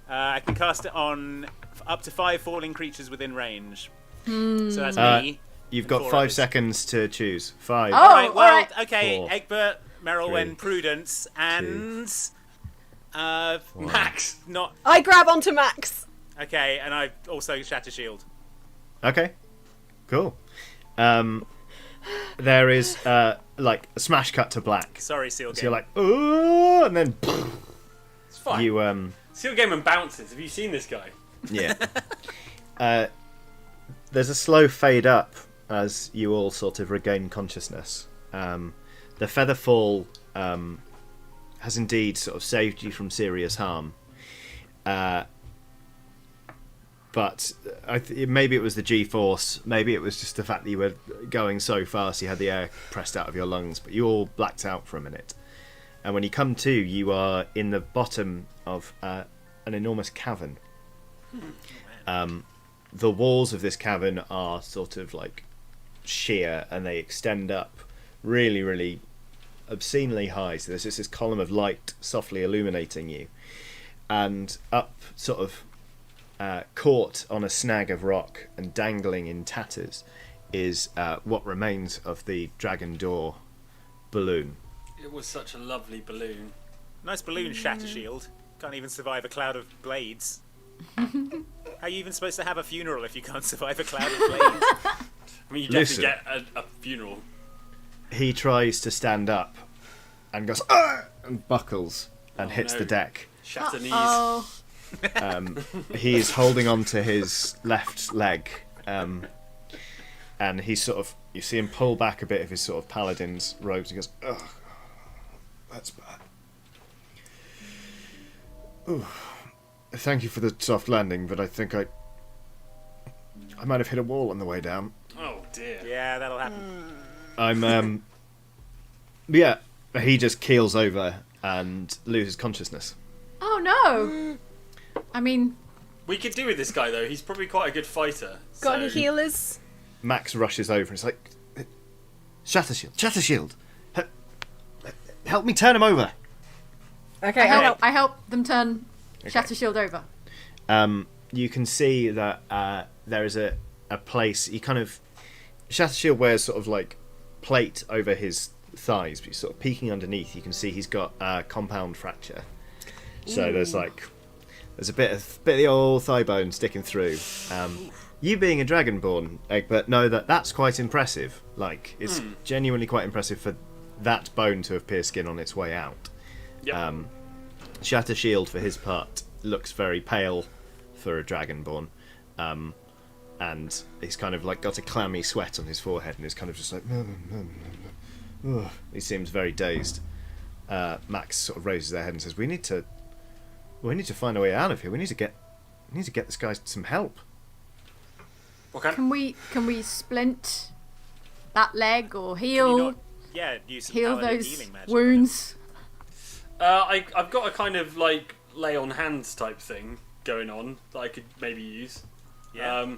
I can cast it on up to 5 falling creatures within range. So that's me. You've got 4 5 others. seconds to choose. 5. Oh. All right, well, alright. okay, 4, Egbert, Merylwen, 3, Prudence, and Max. not I grab onto Max. okay, and I also Shatter Shield. Okay, cool. There is like a smash cut to black. Sorry, Seal So you're Game. like, oh, and then It's fine. you Seal Gaiman bounces. Have you seen this guy? yeah. There's a slow fade up as you all sort of regain consciousness. The Featherfall has indeed sort of saved you from serious harm. But maybe it was the G-force, maybe it was just the fact that you were going so fast you had the air pressed out of your lungs, but you all blacked out for a minute. And when you come to, you are in the bottom of an enormous cavern. The walls of this cavern are sort of like sheer and they extend up really, really obscenely high. So there's just this column of light softly illuminating you. And up sort of caught on a snag of rock and dangling in tatters is what remains of the Dragon Door balloon. It was such a lovely balloon. Nice balloon, Shatter Shield. Can't even survive a cloud of blades. How are you even supposed to have a funeral if you can't survive a cloud of blades? I mean, you definitely Listen. get a funeral. He tries to stand up and goes "Arr!" and buckles and Oh, hits no. the deck. Shatter knees. Oh. He is holding on to his left leg, and he sort of, you see him pull back a bit of his sort of paladin's robes and goes, "Ugh, that's bad. Ooh, thank you for the soft landing, but I think I might have hit a wall on the way down. Oh dear. Yeah, that'll happen. I'm yeah." He just keels over and loses consciousness. Oh no. I mean, We could do with this guy though. He's probably quite a good fighter. Got any so- healers? Max rushes over and is like, Shatter Shield, help me turn him over. Okay, I'll help. I help them turn Shatter Shield over. You can see that there is a place, he kind of, Shatter Shield wears sort of like plate over his thighs, but sort of peeking underneath you can see he's got a compound fracture. So there's a bit of the old thigh bone sticking through. You being a Dragonborn, Egbert, know that that's quite impressive. Like, it's genuinely quite impressive for that bone to have pierced skin on its way out. Yep. Shatter Shield, for his part, looks very pale for a Dragonborn. and he's kind of like got a clammy sweat on his forehead, and is kind of just like. Ugh. He seems very dazed. Max sort of raises their head and says, "We need to find a way out of here. We need to get this guy some help." Okay. Can we splint that leg or Can you heal not, use some heal Paladin those healing magic. wounds? I've got a kind of like lay on hands type thing going on that I could maybe use. Yeah.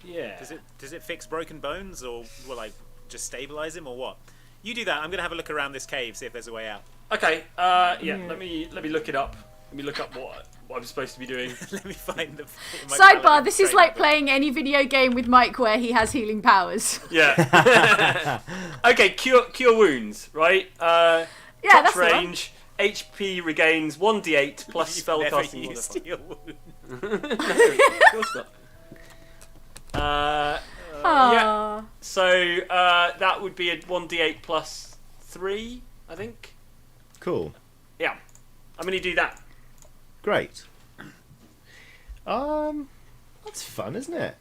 Yeah. Does it fix broken bones, or will I just stabilize him, or what? You do that. I'm gonna have a look around this cave, see if there's a way out. Okay. Yeah. Let me look it up. Let me look up what I'm supposed to be doing. Let me find the. my Sidebar, Paladin this is training like book. playing any video game with Mike where he has healing powers. Yeah. Okay. Cure wounds. Right. Yeah, Touch that's the one. range. HP regains 1d8 plus You've spell never casting used modifier. heal wound. No, of course not. Aww. So that would be a 1d8 plus 3, I think. Cool. Yeah. I'm going to do that. Great. That's fun, isn't it?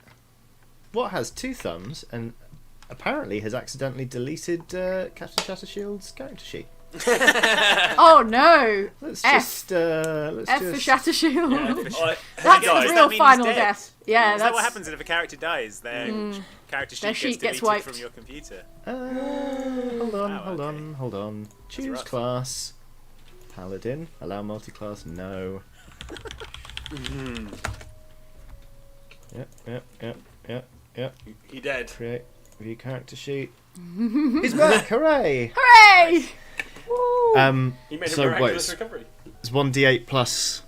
What has 2 thumbs and apparently has accidentally deleted Captain Shattershield's character sheet. Oh no! Let's F. just let's F for just Shattershield. Yeah, That's guys, the that real mean he's final dead? death. Yeah, Is that's that what happens if a character dies? Their character Their sheet sheet gets gets deleted wiped. from your computer. hold on, Wow, hold okay. on, hold on. Choose rough. class. Paladin. Allow multi-class. No. Yep. He dead. Create view character sheet. He's back! Hooray! Hooray! He made a So wait, miraculous recovery. it's 1d8 plus.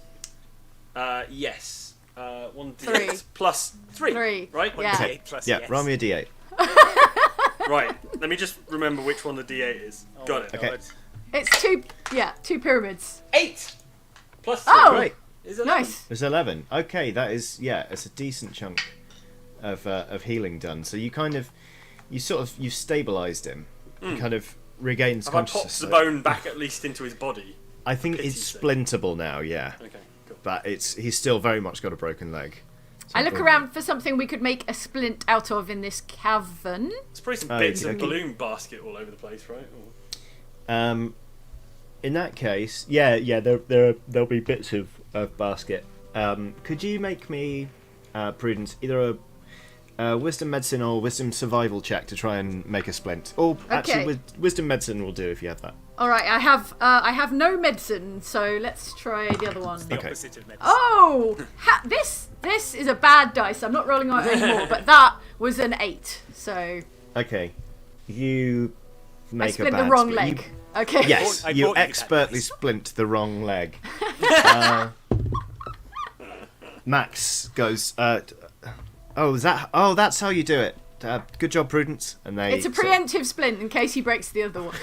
Yes. 1d8 Three. plus 3. 3. Right? Yeah. D8 plus Yeah, yes. roll me a d8. Right. Let me just remember which one the d8 is. Oh Got my it. Okay. God. It's 2 pyramids. 8 plus 3 Oh! Great. is 11. Nice. It's 11. Okay, that is it's a decent chunk of healing done. So you you've stabilised him. He kind of regains Have I consciousness. popped the bone back at least into his body? I think Pity it's sake. splintable now, yeah. Okay, cool. But he's still very much got a broken leg. I look around for something we could make a splint out of in this cavern. There's probably some Oh, bits okey of dokey. balloon basket all over the place, right? In that case, there'll be bits of basket. Could you make me Prudence either a wisdom medicine or wisdom survival check to try and make a splint? Or actually, Okay. wisdom medicine will do if you have that. All right, I have no medicine, so let's try the other one. The Okay. opposite of medicine. Oh, this is a bad dice. I'm not rolling on it anymore, but that was an 8. So Okay, you I make a split bad the wrong splint. leg. Okay. Yes, I you bought you that expertly dice. splint the wrong leg. Max goes, that's how you do it. Good job, Prudence. And they It's a preemptive splint in case he breaks the other one.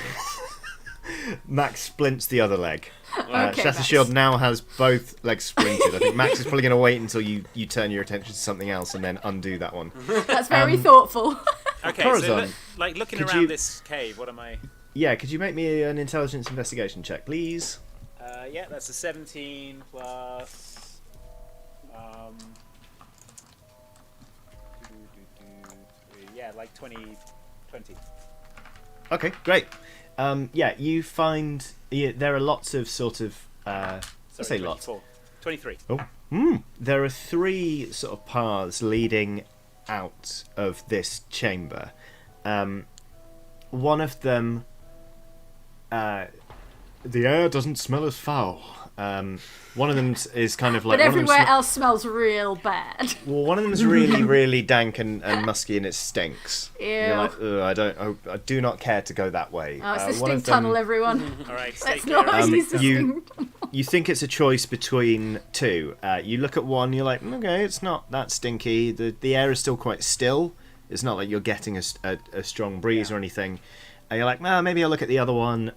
Max splints the other leg. Okay, Shattershield Max. now has both legs splinted. I think Max is probably going to wait until you turn your attention to something else and then undo that one. That's very thoughtful. Okay, Corazon, so looking could around you- this cave, what am I? Yeah, could you make me an intelligence investigation check, please? Yeah, that's a 17 plus. Yeah, like 20. Okay, great. You find there are lots of sort of. Let's say lots. 23. There are 3 sort of paths leading out of this chamber. One of them, the air doesn't smell as foul. One of them is kind of like. But one of them everywhere else smells real bad. Well, one of them is really, really dank and musky, and it stinks. Ew. You're like, ugh, I do not care to go that way. Oh, it's the one stink of them- tunnel, everyone. All right, stay Let's clear not of use this. the you- stink. You think it's a choice between 2. You look at one, you're like, okay, it's not that stinky. The air is still quite still. It's not like you're getting a strong breeze or anything. And you're like, maybe I'll look at the other one.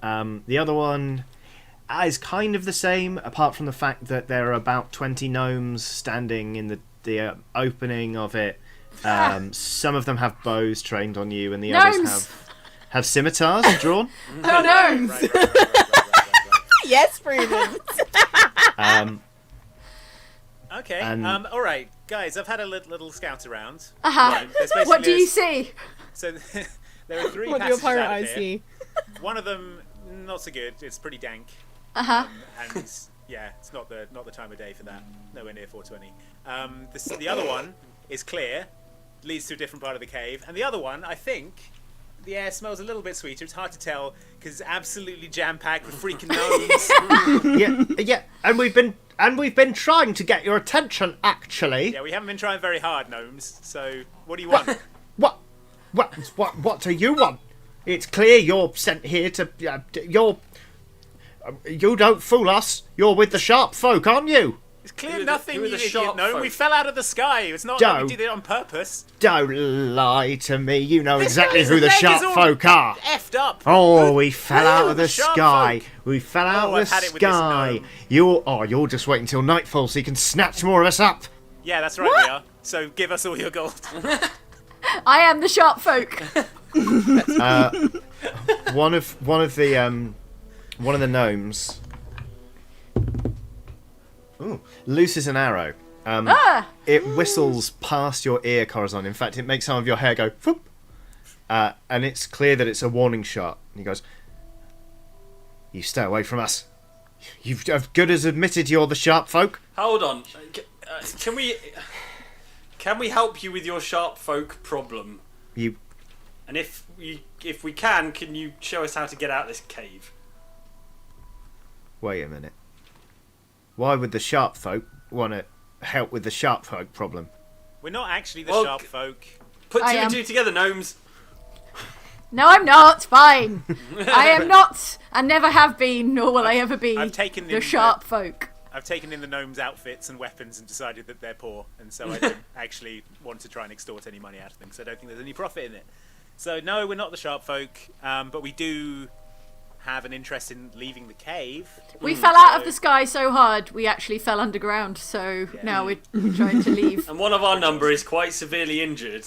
The other one is kind of the same, apart from the fact that there are about 20 gnomes standing in the opening of it. Some of them have bows trained on you, and the Gnomes! others have scimitars drawn. Oh no! Yes, Prudence. Okay. And- All right, guys. I've had a little scout around. Uh-huh. There's What do basically you see? So there are 3 What do your passages pirate out of eyes here. see? One of them not so good. It's pretty dank. Uh-huh. And yeah, it's not the time of day for that. Nowhere near 420. The other one is clear, leads to a different part of the cave, and the other one, I think, the air smells a little bit sweeter. It's hard to tell because it's absolutely jam packed with freaking gnomes. Yeah, and we've been trying to get your attention. Actually, Yeah, we haven't been trying very hard, gnomes. So what do you want? what do you want? It's clear you're sent here to. You don't fool us. You're with the sharp folk, aren't you? It's clear Who are nothing, the you idiot sharp gnome. folk? We fell out of the sky. It's not like we Don't. did it on purpose. Don't lie to me. You know This exactly guy's who the leg is sharp all folk are. Effed up. Oh, we fell out of the sharp sky. folk. We fell out Oh, of I've the had it with this sky. gnome. You'll just wait until nightfall so you can snatch more of us up. Yeah, that's right, we are. So give us all your gold. I am the sharp folk. One of the gnomes looses an arrow. It whistles past your ear, Corazon. In fact, it makes some of your hair go whoop. And it's clear that it's a warning shot. And he goes, "You stay away from us. You've as good as admitted you're the sharp folk." Hold on. Can we help you with your sharp folk problem? You And if we can you show us how to get out of this cave? wait a minute. Why would the sharp folk want to help with the sharp folk problem? We're not actually the Well, sharp folk. Put I two and am. two together, gnomes. No, I'm not. Fine. I am not, and never have been, nor will I ever be, I've taken the in sharp folk. I've taken in the gnomes' outfits and weapons and decided that they're poor, and so I don't actually want to try and extort any money out of them because I don't think there's any profit in it. So no, we're not the sharp folk, but we do have an interest in leaving the cave. We fell out of the sky so hard, we actually fell underground, so now we're trying to leave. And one of our number is quite severely injured.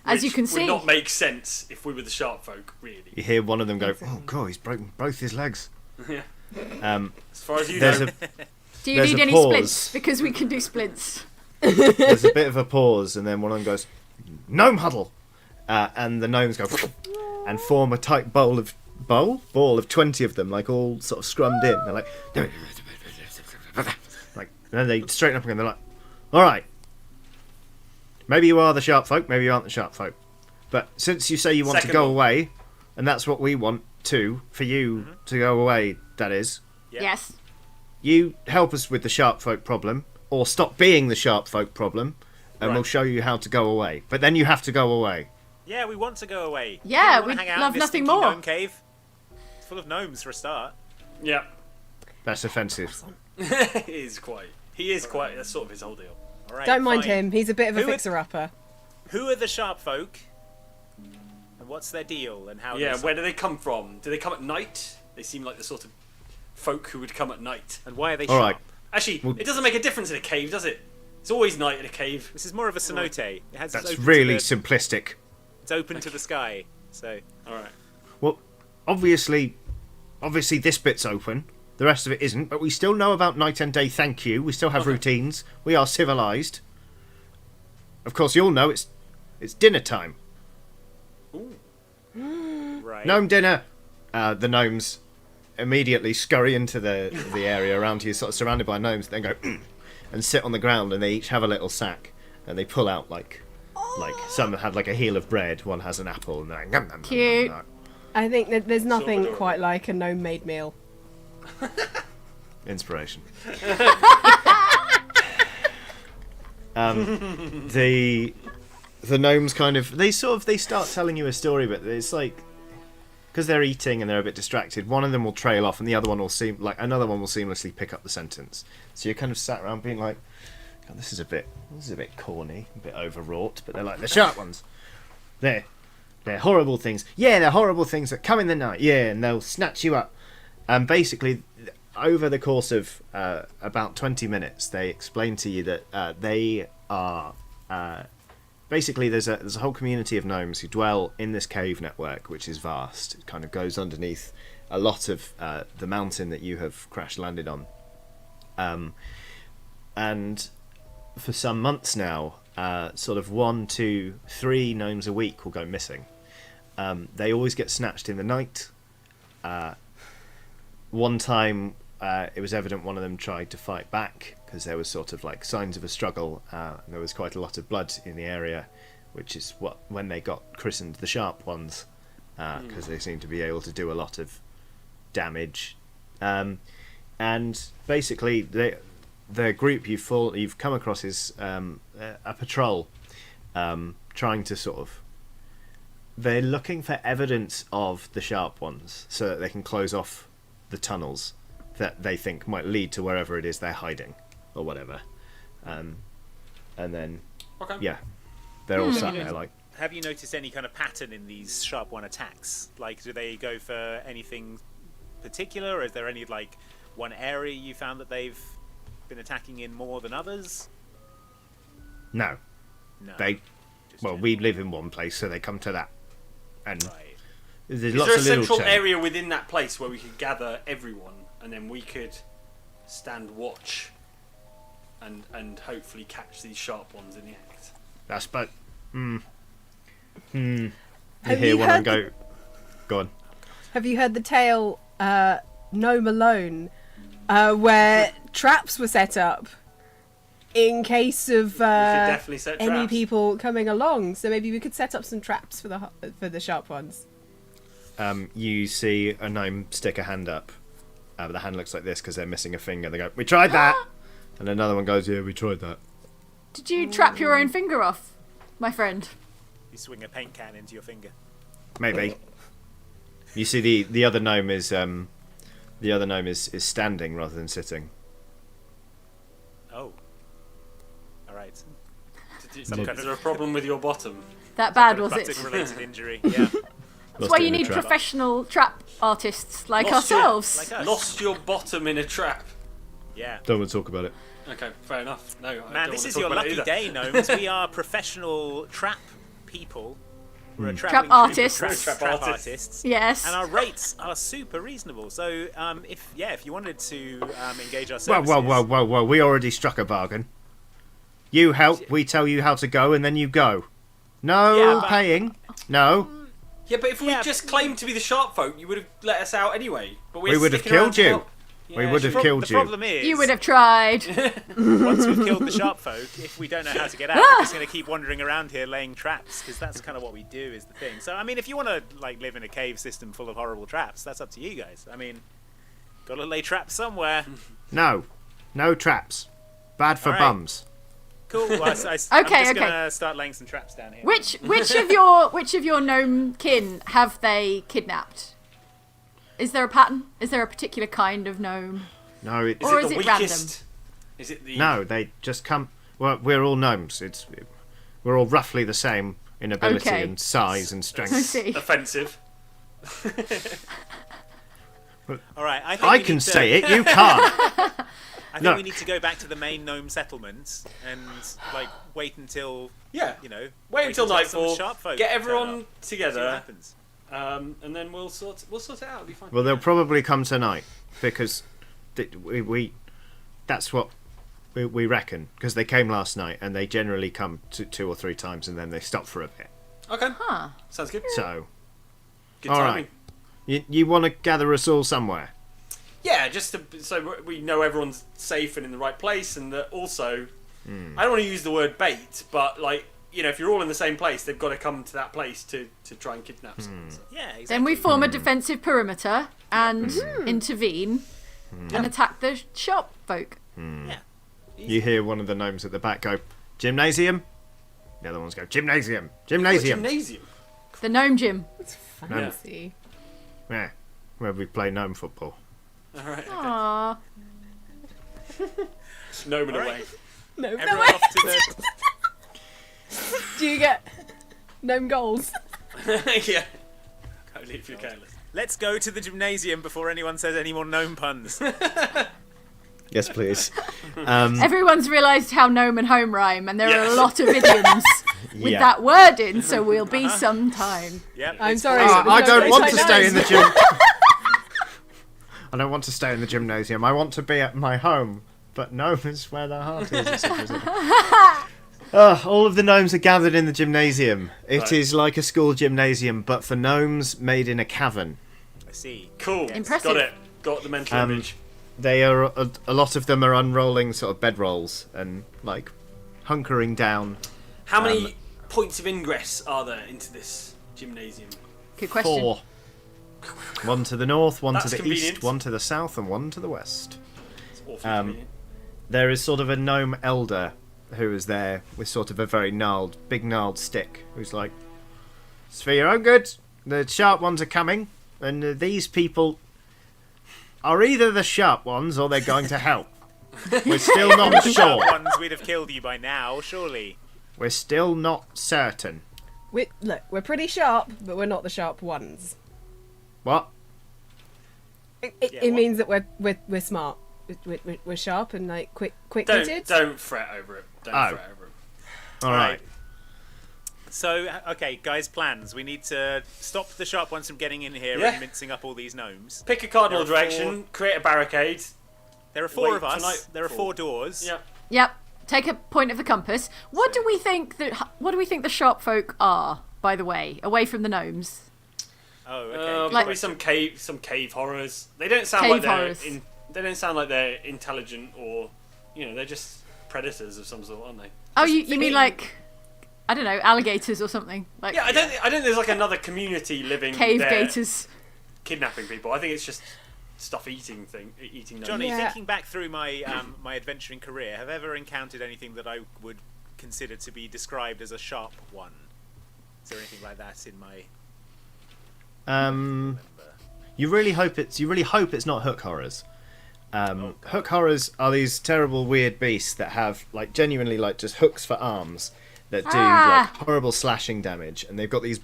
As you which can would see. not make sense if we were the sharp folk, really. You hear one of them go, "Oh God, he's broken both his legs." Yeah. Um, As far as you there's know. Do you There's need a any pause. splints? Because we can do splints. there's a bit of a pause, and then one of them goes, "Gnome huddle," and the gnomes go and form a tight ball of 20 of them, like all sort of scrummed in. They're like, and then they straighten up again. They're like, "All right, maybe you are the sharp folk, maybe you aren't the sharp folk, but since you say you want to Second go one. away, and that's what we want too, for you to go away, that is, Yeah. Yes. you help us with the sharp folk problem, or stop being the sharp folk problem, and Right. we'll show you how to go away. But then you have to go away." Yeah, we want to go away. Yeah, we wanna we'd hang out love in this nothing stinky more. Gnome cave. It's full of gnomes for a start. Yeah. That's offensive. He is quite. That's sort of his whole deal. All right, Don't mind fine. him. He's a bit of a Who would- fixer-upper. Who are the sharp folk? And what's their deal? And how? Yeah, they- where do they come from? Do they come at night? They seem like the sort of folk who would come at night. And why are they All sharp? right. Actually, Well- it doesn't make a difference in a cave, does it? It's always night in a cave. This is more of a cenote. It has it's That's open really To simplistic. it's open to the sky. So All right. Well, obviously this bit's open. The rest of it isn't. But we still know about night and day. Thank you. We still have routines. We are civilized. Of course, you'll know it's dinner time. right. Gnome dinner. The gnomes immediately scurry into the area around you, sort of surrounded by gnomes. Then go and sit on the ground, and they each have a little sack, and they pull out like some have like a heel of bread, one has an apple, and they're like, "Nom, nom, nom, Cute. nom, nom." I think that there's nothing adorable. quite like a gnome-made meal. Inspiration. The gnomes kind of they start telling you a story, but it's like because they're eating and they're a bit distracted. One of them will trail off, and the other one will another one will seamlessly pick up the sentence. So you're kind of sat around being like, God, this is a bit corny, a bit overwrought. But they're like the sharp ones. They're horrible things. Yeah, they're horrible things that come in the night. Yeah, and they'll snatch you up. And basically, over the course of about 20 minutes, they explain to you that they are basically there's a whole community of gnomes who dwell in this cave network, which is vast. It kind of goes underneath a lot of the mountain that you have crash landed on, and for some months now, sort of 1, 2, 3 gnomes a week will go missing. They always get snatched in the night. One time, it was evident one of them tried to fight back because there was sort of like signs of a struggle. And there was quite a lot of blood in the area, which is when they got christened the Sharp Ones, because they seem to be able to do a lot of damage. And basically, the group you've come across is a patrol, trying to sort of. They're looking for evidence of the Sharp Ones so that they can close off the tunnels that they think might lead to wherever it is they're hiding or whatever. And then, yeah, they're all sat there like. Have you noticed any kind of pattern in these Sharp One attacks? Like, do they go for anything particular, or is there any like one area you found that they've been attacking in more than others? No. We live in one place, so they come to that. And Right. there's Is lots there a of little central chain. area within that place where we could gather everyone, and then we could stand watch and hopefully catch these Sharp Ones in the act? That's but. You Have hear you one and heard go. Go on. Have you heard the tale, Gnome Alone, where traps were set up in case of we could definitely set any traps. people coming along? So maybe we could set up some traps for the Sharp Ones. You see a gnome stick a hand up. But the hand looks like this because they're missing a finger. They go, "We tried that," and another one goes, "Yeah, we tried that." Did you trap your own finger off, my friend? You swing a paint can into your finger. Maybe. You see the other gnome is standing rather than sitting. Oh. All right. Is there a problem with your bottom? That bad, was it? Buttock-related injury. Yeah. That's why you need professional trap artists like Lost your- ourselves. Like us. Lost your bottom in a trap. Yeah. Don't want to talk about it. Okay, fair enough. No, I Man, don't this want is to your talk about it lucky either. day, gnomes. We are professional trap people. We're a Trap travelling troupe of artists. Trap artists. Yes. And our rates are super reasonable. So, if you wanted to engage our services, Whoa! We already struck a bargain. You help, we tell you how to go, and then you go. No Yeah, but- paying. No. Yeah, but if we Yeah, just claimed to be the Sharp Folk, you would have let us out anyway. But We would have sticking around killed to you. help. We Yeah, would have sure. killed the you. problem is, You would have tried. once we've killed the sharp folk, if we don't know how to get out, we're just going to keep wandering around here laying traps, because that's kind of what we do is the thing. So, I mean, if you want to like live in a cave system full of horrible traps, that's up to you guys. I mean, got to lay traps somewhere. No traps. Bad for All right. bums. Cool. Well, I'm just Okay. going to start laying some traps down here. Which of your gnome kin have they kidnapped? Is there a pattern? Is there a particular kind of gnome? No, it's Or Is is it it the weakest? Is it the no. They just come. Well, we're all gnomes. We're all roughly the same in ability Okay. and size and I strength. see. offensive? All right. I think I we can need to- say it. You can't. I think Look. we need to go back to the main gnome settlement and like wait until Yeah. wait until some nightfall. sharp folk Get turn everyone up, see what together, happens. and then we'll sort it out. It'll be fine. Well, they'll probably come tonight because we that's what we reckon, because they came last night and they generally come 2 or 3 times and then they stop for a bit. Okay. Huh. Sounds good. So, Good all timing. right. You want to gather us all somewhere? Yeah, just so we know everyone's safe and in the right place, and that also, I don't want to use the word bait, but like, if you're all in the same place, they've got to come to that place to try and kidnap someone. So. Yeah. Exactly. Then we form a defensive perimeter and intervene and attack the shop folk. Yeah. You hear one of the gnomes at the back go, "Gymnasium." The other ones go, "Gymnasium, gymnasium." Gymnasium. The gnome gym. Fancy. Yeah, where we play gnome football. All right. Aww. Gnoming All away. right. No, Everyone wait. off to the. Do you get gnome goals? Yeah. Only if you're careless. Let's go to the gymnasium before anyone says any more gnome puns. Yes, please. Everyone's realised how gnome and home rhyme, and there are a Yes. lot of idioms with Yeah. that word in, so we'll be some time. Yep. I'm it's sorry, fine. but I no, don't it's want like to that. stay in the gym. I don't want to stay in the gymnasium. I want to be at my home but gnome is where the heart is. etc. All of the gnomes are gathered in the gymnasium. It is like a school gymnasium, but for gnomes made in a cavern. I see. Cool. Impressive. Got it. Got the mental image. They are a lot of them are unrolling sort of bedrolls and like hunkering down. How many points of ingress are there into this gymnasium? Good question. 4. One to the north, one to That's the convenient. east, one to the south, and one to the west. It's awfully convenient. There is sort of a gnome elder who is there with sort of a very big gnarled stick, who's like, "It's for your own good. The sharp ones are coming, and these people are either the sharp ones or they're going to help. We're still not Sharp sure. ones, we'd have killed you by now, surely. We're still not certain." Look, we're pretty sharp, but we're not the sharp ones. What? It means that we're smart. We're sharp and like quick-witted. Don't fret over it. Don't fret over it. All right. So, okay, guys, plans. We need to stop the sharp ones from getting in here Yeah. and mincing up all these gnomes. Pick a cardinal There are direction. Create a barricade. There are 4 Wait of us. tonight There are for- 4 doors. Yeah. Yep. Take a point of the compass. What do we think the sharp folk are, by the way, away from the gnomes? Oh, okay. Like- Probably some cave horrors. They don't sound Cave like they're horrors. they don't sound like they're intelligent or they're just predators of some sort, aren't they? Oh, you mean like, I don't know, alligators or something? Like Yeah, I don't think there's like another community living cave there gators. kidnapping people. I think it's just stuff eating gnomes. Johnny, Yeah. thinking back through my my adventuring career, have I ever encountered anything that I would consider to be described as a sharp one? Is there anything like that in my... You really hope it's not hook horrors. Hook horrors are these terrible weird beasts that have like genuinely like just hooks for arms that do like horrible slashing damage, and they've got these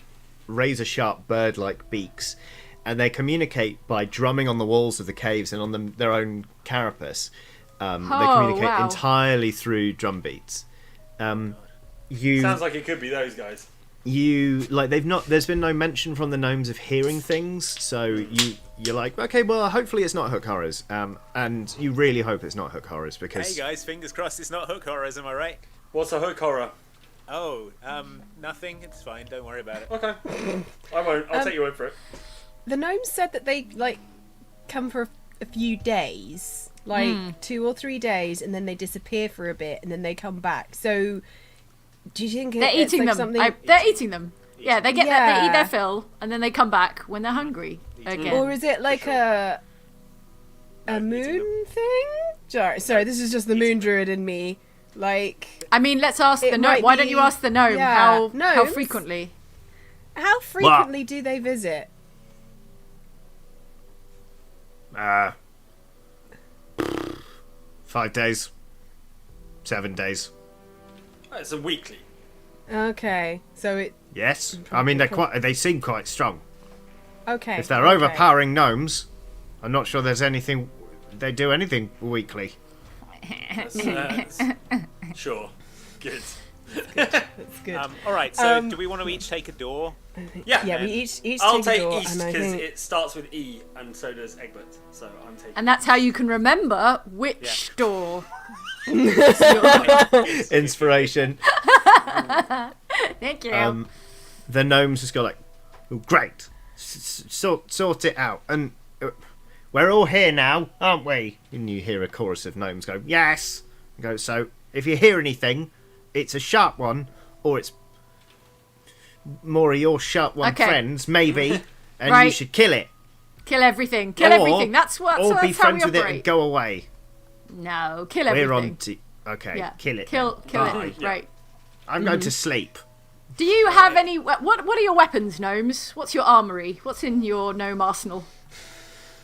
razor sharp bird like beaks, and they communicate by drumming on the walls of the caves and on their own carapace. They communicate wow. entirely through drum beats. Sounds like it could be those guys. There's been no mention from the gnomes of hearing things, so you're like, okay, well hopefully it's not hook horrors, and you really hope it's not hook horrors because Hey guys, fingers crossed it's not hook horrors, am I right? What's a hook horror? Oh, nothing. It's fine. Don't worry about it. Okay. I won't. I'll take your word for it. The gnomes said that they like come for a few days, like 2 or 3 days, and then they disappear for a bit, and then they come back. So, do you think They're it's eating like them. something? They're eating them. Yeah, they get Yeah. they eat their fill, and then they come back when they're hungry again. Or is it like a moon thing? Sorry, this is just the moon druid in me. Like, I mean, let's ask It the gnome. might Why don't you be- ask the gnome yeah, how gnomes. frequently? how frequently do they visit? 5 days, 7 days. It's a weekly. Okay, so it. Yes, I mean they seem quite strong. Okay. If they're okay. overpowering gnomes, I'm not sure there's anything they do anything weekly. Sure. Good. That's good. All right. So, do we want to each take a door? Yeah. Yeah, we each I'll take a take door, East and I because think it starts with E, and so does Egbert. So I'm taking. And that's how you can remember which door. Inspiration. Thank you. The gnomes just go like, oh, great, sort it out, and we're all here now, aren't we? And you hear a chorus of gnomes go, yes. And go, so if you hear anything, it's a sharp one, or it's more of your sharp one Okay. friends, maybe, and you Right. should kill it. Kill everything. Kill Or- everything. That's what. Or That's be how we friends with it operate. and go away. No, kill We're everything. on to... Okay, Yeah. kill it. Kill then. it. Bye. Right. I'm going to sleep. Do you have any? What are your weapons, gnomes? What's your armory? What's in your gnome arsenal?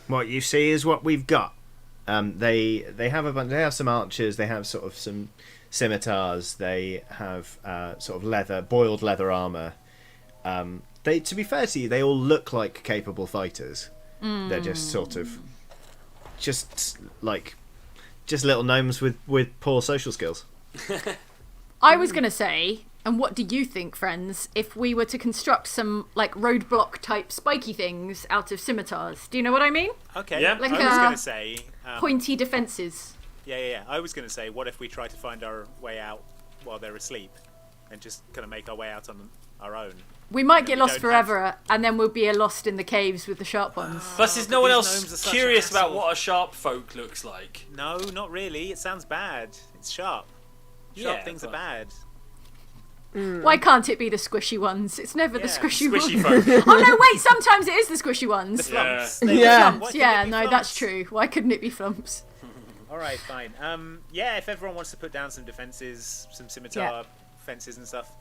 What you see is what we've got. They have a bunch. They have some archers. They have sort of some scimitars. They have sort of boiled leather armor. They, to be fair to you, they all look like capable fighters. They're just sort of, just little gnomes with poor social skills. I was gonna say, and what do you think, friends, if we were to construct some like roadblock type spiky things out of scimitars? Do you know what I mean? Okay. Yeah. Like I was a- going to say. Pointy defences. Yeah. I was going to say, what if we try to find our way out while they're asleep, and just kind of make our way out on our own? We might get we lost don't forever, and then we'll be lost in the caves with the sharp ones. Plus, there's no but one these else gnomes are such curious an about hassle. what a sharp folk looks like. No, not really. It sounds bad. It's sharp. Sharp things are bad. Why can't it be the squishy ones? It's never the Yeah, squishy Squishy ones. folk. Oh no, wait, sometimes it is the squishy ones. The flumps. Yeah. They- Yeah. Why Flumps, couldn't yeah, it be no, flumps? that's true. Why couldn't it be flumps? All right, fine. Yeah, if everyone wants to put down some defenses, some scimitar fences and stuff.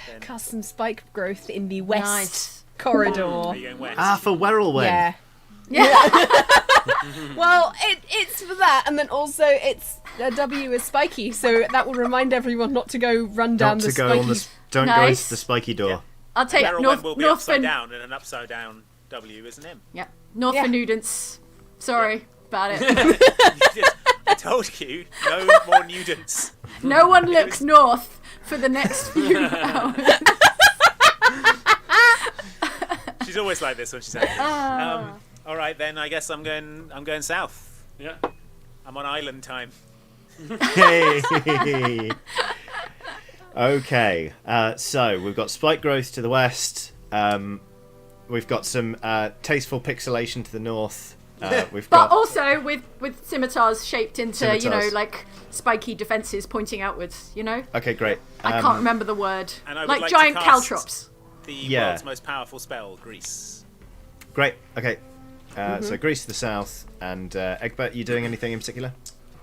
Then Cast some spike growth in the west Nice. corridor. are you going west? Ah, for Werrelwen. Yeah. Yeah. Well, it's for that, and then also it's W is spiky, so that will remind everyone not to go run down Not the to go spiky. on the. Don't go Nice. into the spiky door. Yeah. I'll take Barrel North, will be North upside for down, and an upside down W is an M. yeah, North Yeah. for Nudents. Sorry about it. I told you, no more nudents. No one looks north for the next few hours. She's always like this when she's out. All right, then I guess I'm going south. Yeah. I'm on island time. Hey. Okay, so we've got spike growth to the west. We've got some tasteful pixelation to the north. We've But got also with scimitars shaped into, you know, Scimitars. like spiky defences pointing outwards, you know? okay, great. I can't remember the word. And I would Like like to giant cast- caltrops. The Yeah. world's most powerful spell, Grease. Great. Okay. So Greece to the south, and Egbert, you doing anything in particular?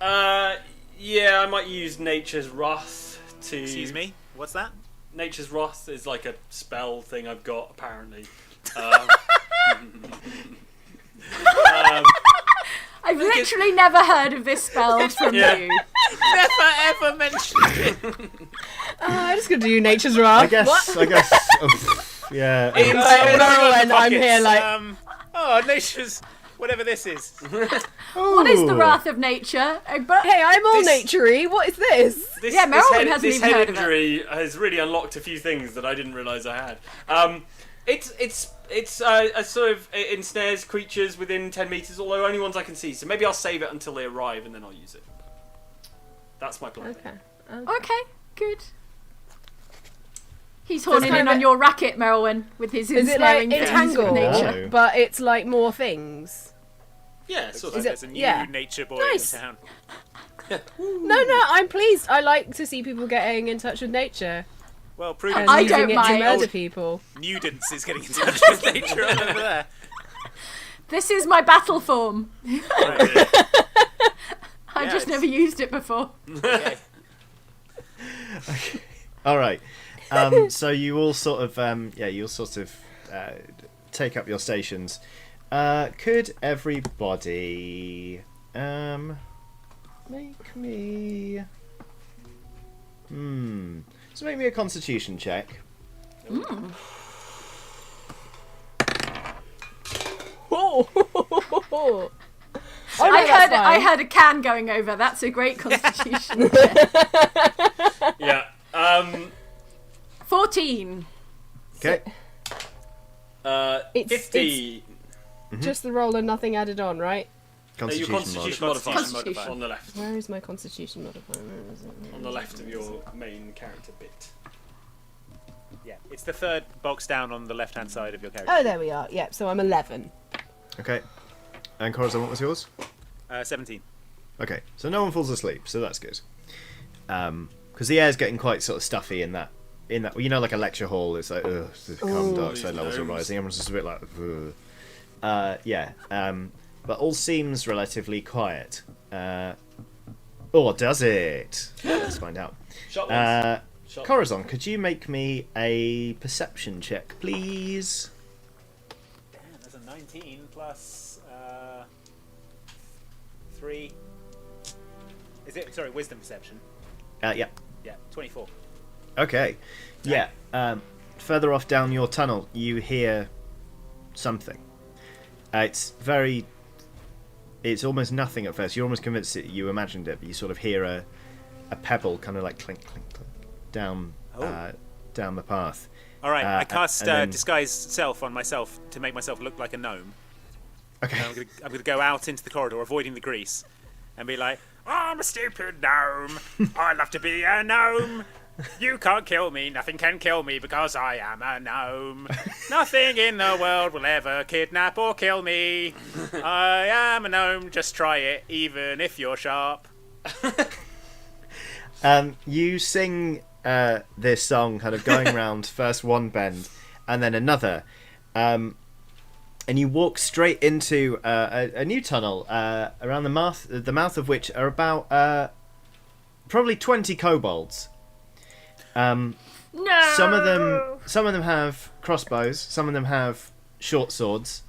Yeah, I might use Nature's Wrath to. Excuse me, what's that? Nature's Wrath is like a spell thing I've got apparently. I've literally never heard of this spell from Yeah. you. Never ever mentioned it. I'm just gonna do Nature's Wrath. I guess. Yeah. And I'm here like, Nature's whatever this is. What is the wrath of nature, Egbert? hey, I'm all This- naturey. What is this? This, Yeah, this Merylwyn head, hasn't this even head heard of it. injury has really unlocked a few things that I didn't realise I had. It's a sort of it ensnares creatures within 10 meters, although only ones I can see. So maybe I'll save it until they arrive and then I'll use it. That's my plan. Okay. Okay, good. He's horning kind in of on your racket, Merylwyn, with his Is it like ensnaring entangle, of nature. No. but it's like more things? Yeah, sort Like of. there's a new yeah. nature boy Nice. in town. No, I'm pleased. I like to see people getting in touch with nature Well, and Prudence I using don't it to mind. murder people. Nudence is getting in touch with nature over there. This is my battle form. Right. I've Yeah, just it's- never used it before. Okay. All right. So you all sort of, take up your stations. Could everybody make me? So make me a Constitution check. Oh. I heard a can going over. That's a great constitution. Yeah. 14. Okay. It's 50. just the roll and nothing added on, right? Your Constitution mod. Constitution modifier Constitution. on the left. Where is my Constitution modifier? Where is it? On the left of your main character bit. Yeah, it's the third box down on the left-hand side of your character. Oh, there we are. Yep. So I'm 11. Okay. And Corazon, what was yours? 17. Okay, so no one falls asleep, so that's good. Because the air's getting quite sort of stuffy in that, you know, like a lecture hall. It's like, ugh, the carbon dioxide levels are rising. Everyone's just a bit like, ugh. Yeah. But all seems relatively quiet. Or does it? Let's find out. Shot once. Shot. Corazon, could you make me a perception check, please? Damn, that's a 19 plus 3. Is it? Sorry, wisdom perception. Yeah. Yeah, 24. Okay. Yeah. Further off down your tunnel, you hear something. It's almost nothing at first. You're almost convinced that you imagined it, but you sort of hear a pebble kind of like clink, clink, clink down down the path. All right, I cast and then- disguise self on myself to make myself look like a gnome. Okay. And I'm gonna go out into the corridor, avoiding the grease, and be like, I'm a stupid gnome. I love to be a gnome. You can't kill me. Nothing can kill me because I am a gnome. Nothing in the world will ever kidnap or kill me. I am a gnome. Just try it, even if you're sharp. You sing this song kind of going around first one bend and then another. And you walk straight into a new tunnel around the mouth of which are about probably 20 kobolds. No. Some of them have crossbows. Some of them have short swords,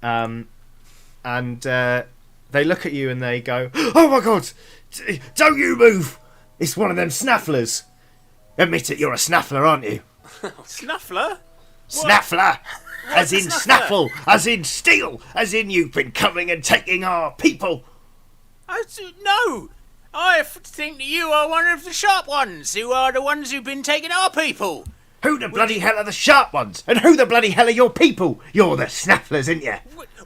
and they look at you and they go, "Oh my god! Don't you move! It's one of them snafflers. Admit it, you're a snaffler, aren't you?" Snuffler? Snaffler, as in Snaffler? snaffle, as in steal, as in you've been coming and taking our people. No! I think that you are one of the sharp ones, who are the ones who've been taking our people. Who the bloody hell are the sharp ones? And who the bloody hell are your people? You're the snafflers, ain't you?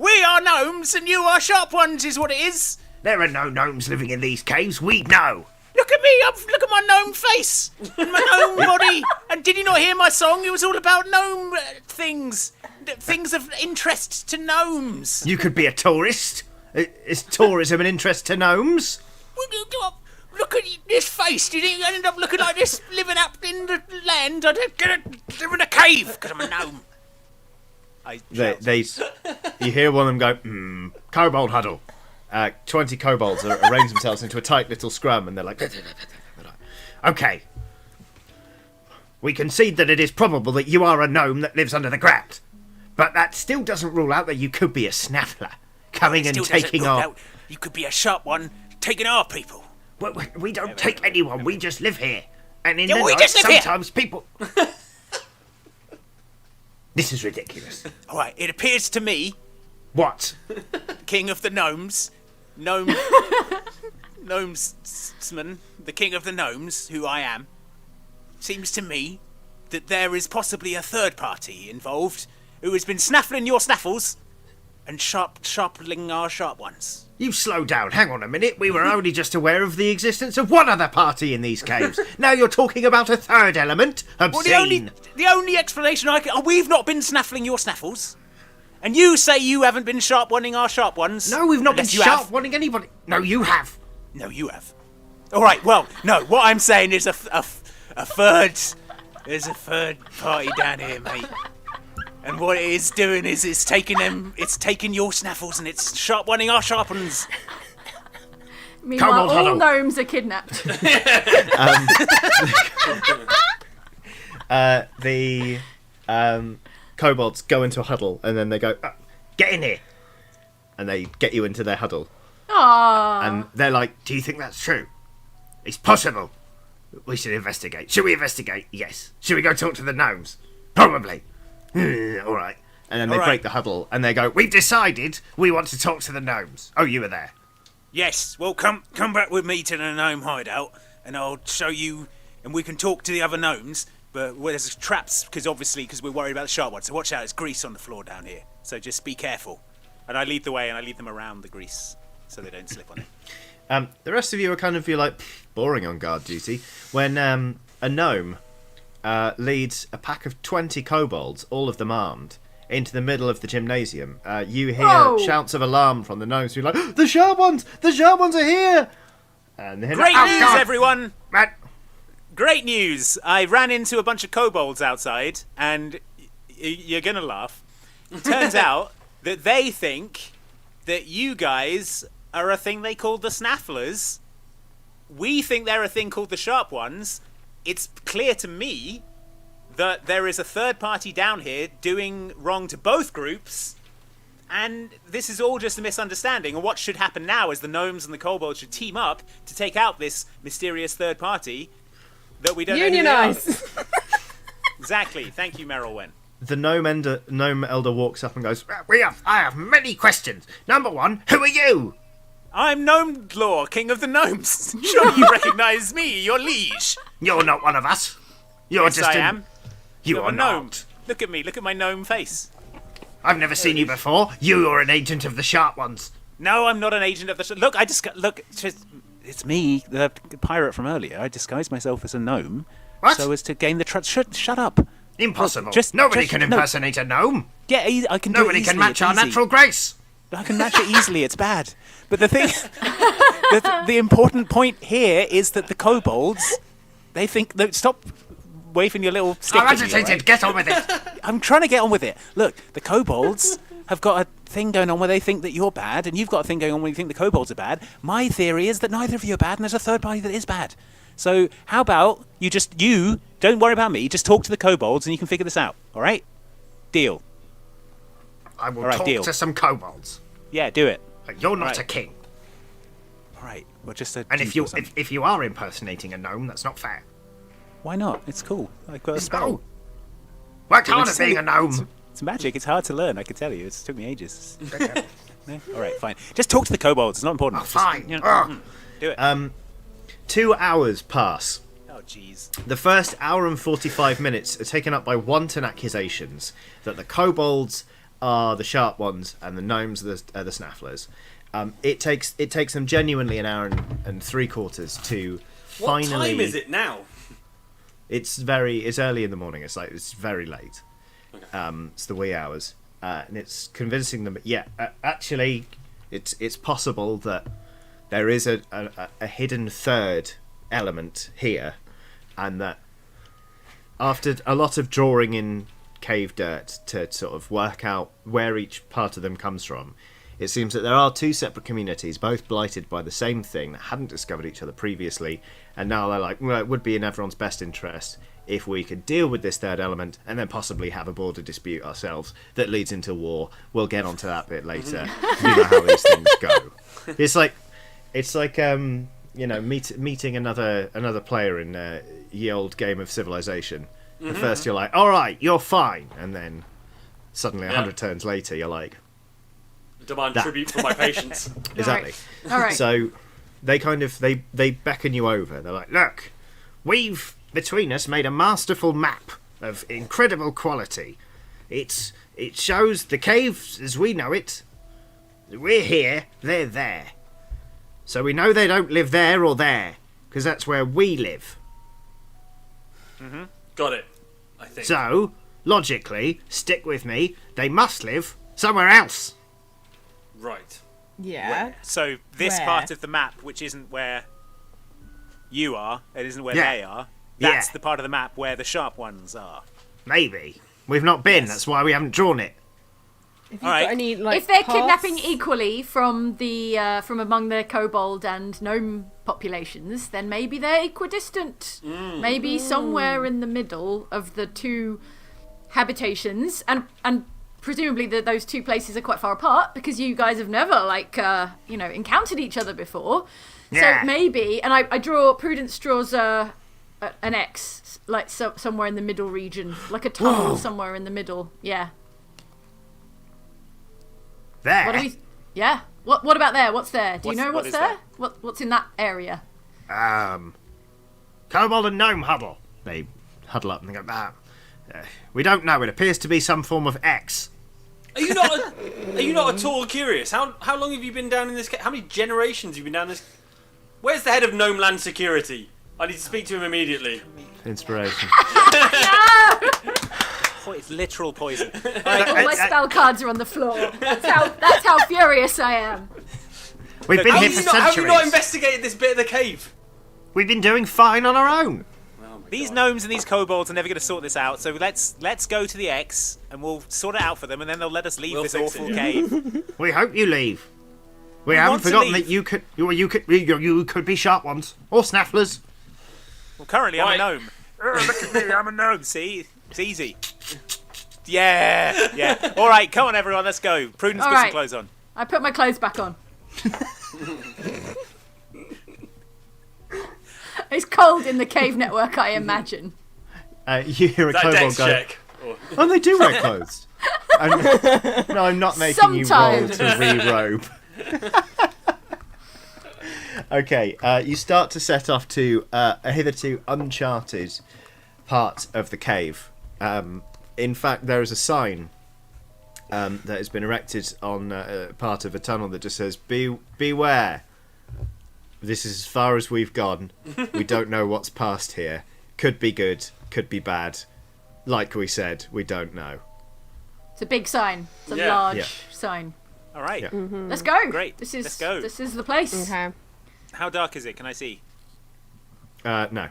We are gnomes, and you are sharp ones, is what it is. There are no gnomes living in these caves, we know. Look at me, look at my gnome face, and my gnome body. And did you not hear my song? It was all about gnome things of interest to gnomes. You could be a tourist. Is tourism an interest to gnomes? Look at this face. Did you end up looking like this, living up in the land? I don't live in a cave because I'm a gnome. You hear one of them go, kobold huddle. 20 kobolds arrange themselves into a tight little scrum, and they're like, okay. We concede that it is probable that you are a gnome that lives under the ground, but that still doesn't rule out that you could be a snaffler, coming and taking our... You could be a sharp one, taking our people. Well, we don't take anyone, we just live here. And in Yeah, the we night, just live here. sometimes people... This is ridiculous. All right, it appears to me, What? king of the gnomesman, the king of the gnomes, who I am, seems to me that there is possibly a third party involved who has been snaffling your snaffles and sharpening our sharp ones. You slow down, hang on a minute. We were only just aware of the existence of one other party in these caves. Now you're talking about a third element? Obscene. Well, the only explanation I can... Oh, we've not been snaffling your snaffles. And you say you haven't been sharp-oneing our sharp ones. No, we've not Unless been you have. sharp-wanting anybody. No, you have. No, you have. All right, well, no, what I'm saying is a third... There's a third party down here, mate. And what it is doing is it's taking your snaffles and it's sharp-oneing our sharp ones. Meanwhile, Kobold all huddle. gnomes are kidnapped. The kobolds go into a huddle, and then they go, get in here. And they get you into their huddle. Aww. And they're like, do you think that's true? It's possible. We should investigate. Should we investigate? Yes. Should we go talk to the gnomes? Probably. All right. And then they All right. break the huddle, and they go, we've decided we want to talk to the gnomes. Oh, you were there. Yes, well, come back with me to the gnome hideout, and I'll show you, and we can talk to the other gnomes. But there's traps, because we're worried about the sharp ones. So watch out, there's grease on the floor down here. So just be careful. And I lead the way, and I lead them around the grease, so they don't slip on it. The rest of you are kind of, you're like, boring on guard duty. When a gnome leads a pack of 20 kobolds, all of them armed, into the middle of the gymnasium. You hear Whoa. shouts of alarm from the gnomes who are like, the sharp ones! The sharp ones are here! And they're Great like, news, God, everyone! man." Great news! I ran into a bunch of kobolds outside, and you're gonna laugh. Turns out that they think that you guys are a thing they call the snafflers. We think they're a thing called the sharp ones. It's clear to me that there is a third party down here doing wrong to both groups, and this is all just a misunderstanding. And what should happen now is the gnomes and the kobolds should team up to take out this mysterious third party that we don't know who they are. Unionize. Exactly. Thank you, Merylwen. The gnome elder walks up and goes, I have many questions. Number one, who are you? I'm Gnome Law, King of the Gnomes. Surely you recognise me, your liege. You're not one of us. You're Yes, just I am. You You're are a gnome. not. Look at me. Look at my gnome face. I've never seen you before. You are an agent of the sharp ones. No, I'm not an agent of the... Look, it's me, the pirate from earlier. I disguised myself as a gnome. What? So as to gain the trust... Shut up. Impossible. Look, Nobody can impersonate a gnome. Yeah, I can do it Nobody easily. can match It's our easy. natural grace. I can match it easily. It's bad. But the thing... the important point here is that the kobolds, they think... Stop waving your little stick I'm at me, agitated. all right? Get on with it. I'm trying to get on with it. Look, the kobolds have got a thing going on where they think that you're bad, and you've got a thing going on where you think the kobolds are bad. My theory is that neither of you are bad, and there's a third party that is bad. So how about you don't worry about me, just talk to the kobolds, and you can figure this out, all right? Deal. I will All right, talk deal. to some kobolds. Yeah, do it. You're not Right. a king. All right, well, just a And dupe if you or something. if you are impersonating a gnome, that's not fair. Why not? It's cool. I've got a spell. No. Worked hard at It's- being a gnome. It's magic. It's hard to learn, I can tell you. It took me ages. No? All right, fine. Just talk to the kobolds. It's not important. Oh, Just, fine. you know, Ugh. do it. 2 hours pass. Oh, jeez. The first hour and 45 minutes are taken up by wanton accusations that the kobolds are the sharp ones and the gnomes are the snafflers. It takes them genuinely an hour and 3/4 to What finally. time is it now? It's early in the morning. It's very late. It's the wee hours, and it's convincing them. Yeah, actually, it's possible that there is a hidden third element here, and that after a lot of drawing in cave dirt to sort of work out where each part of them comes from, it seems that there are two separate communities, both blighted by the same thing, that hadn't discovered each other previously, and now they're like, well, it would be in everyone's best interest if we could deal with this third element and then possibly have a border dispute ourselves that leads into war. We'll get onto that bit later. You know how these things go. It's like meeting another player in ye old game of Civilization. At first you're like, all right, you're fine, and then suddenly 100 turns later you're like, Demand That. tribute for my patience. exactly. All right. So they kind of they beckon you over. They're like, look, we've between us made a masterful map of incredible quality. It shows the cave as we know it. We're here, they're there. So we know they don't live there or there, because that's where we live. Got it, I think. So, logically, stick with me, they must live somewhere else. Right. Yeah. So this Where? part of the map, which isn't where you are, it isn't where Yeah. they are, that's Yeah. the part of the map where the sharp ones are. Maybe. We've not been, Yes. that's why we haven't drawn it. If you've All right. got any, like, If they're paths- kidnapping equally from from among the kobold and gnome populations, then maybe they're equidistant. Maybe somewhere in the middle of the two habitations, and presumably those two places are quite far apart because you guys have never encountered each other before. Yeah. So maybe, and I draw Prudence draws an X, like somewhere in the middle region, like a tunnel somewhere in the middle. Yeah. There. What do we? Yeah. What about there? What's there? Do you know What what's is there? that? What's in that area? Kobold and Gnome huddle. They huddle up and they go, we don't know. It appears to be some form of X. Are you not at all curious? How long have you been down in this? How many generations have you been down this? Where's the head of Gnome Land Security? I need to speak to him immediately. Inspiration. It's literal poison. All my spell cards are on the floor. That's how furious I am. We've been Have here you, for not, have you not centuries. investigated this bit of the cave? We've been doing fine on our own. Oh my These God. gnomes and these kobolds are never going to sort this out, so let's go to the X and we'll sort it out for them, and then they'll let us leave We'll this fix it, awful yeah. cave. We hope you leave. We want haven't to forgotten leave. that you could be sharp ones or snafflers. Well, currently I'm Right. a gnome. Look at me, I'm a gnome. See, it's easy. Yeah. All right, come on, everyone, let's go. Prudence, All put some right. clothes on. I put my clothes back on. It's cold in the cave network, I imagine. You hear a Is that kobold Dex go, check? Or- oh, they do wear clothes. No, I'm not making you roll Sometimes. to re-robe. Okay, you start to set off to a hitherto uncharted part of the cave. In fact, there is a sign that has been erected on part of a tunnel that just says, beware. This is as far as we've gone. We don't know what's past here. Could be good, could be bad. Like we said, we don't know. It's a big sign. It's a Yeah. large sign. All right. Yeah. Let's go. Great. This is Let's go. This is the place. Okay. How dark is it? Can I see? No.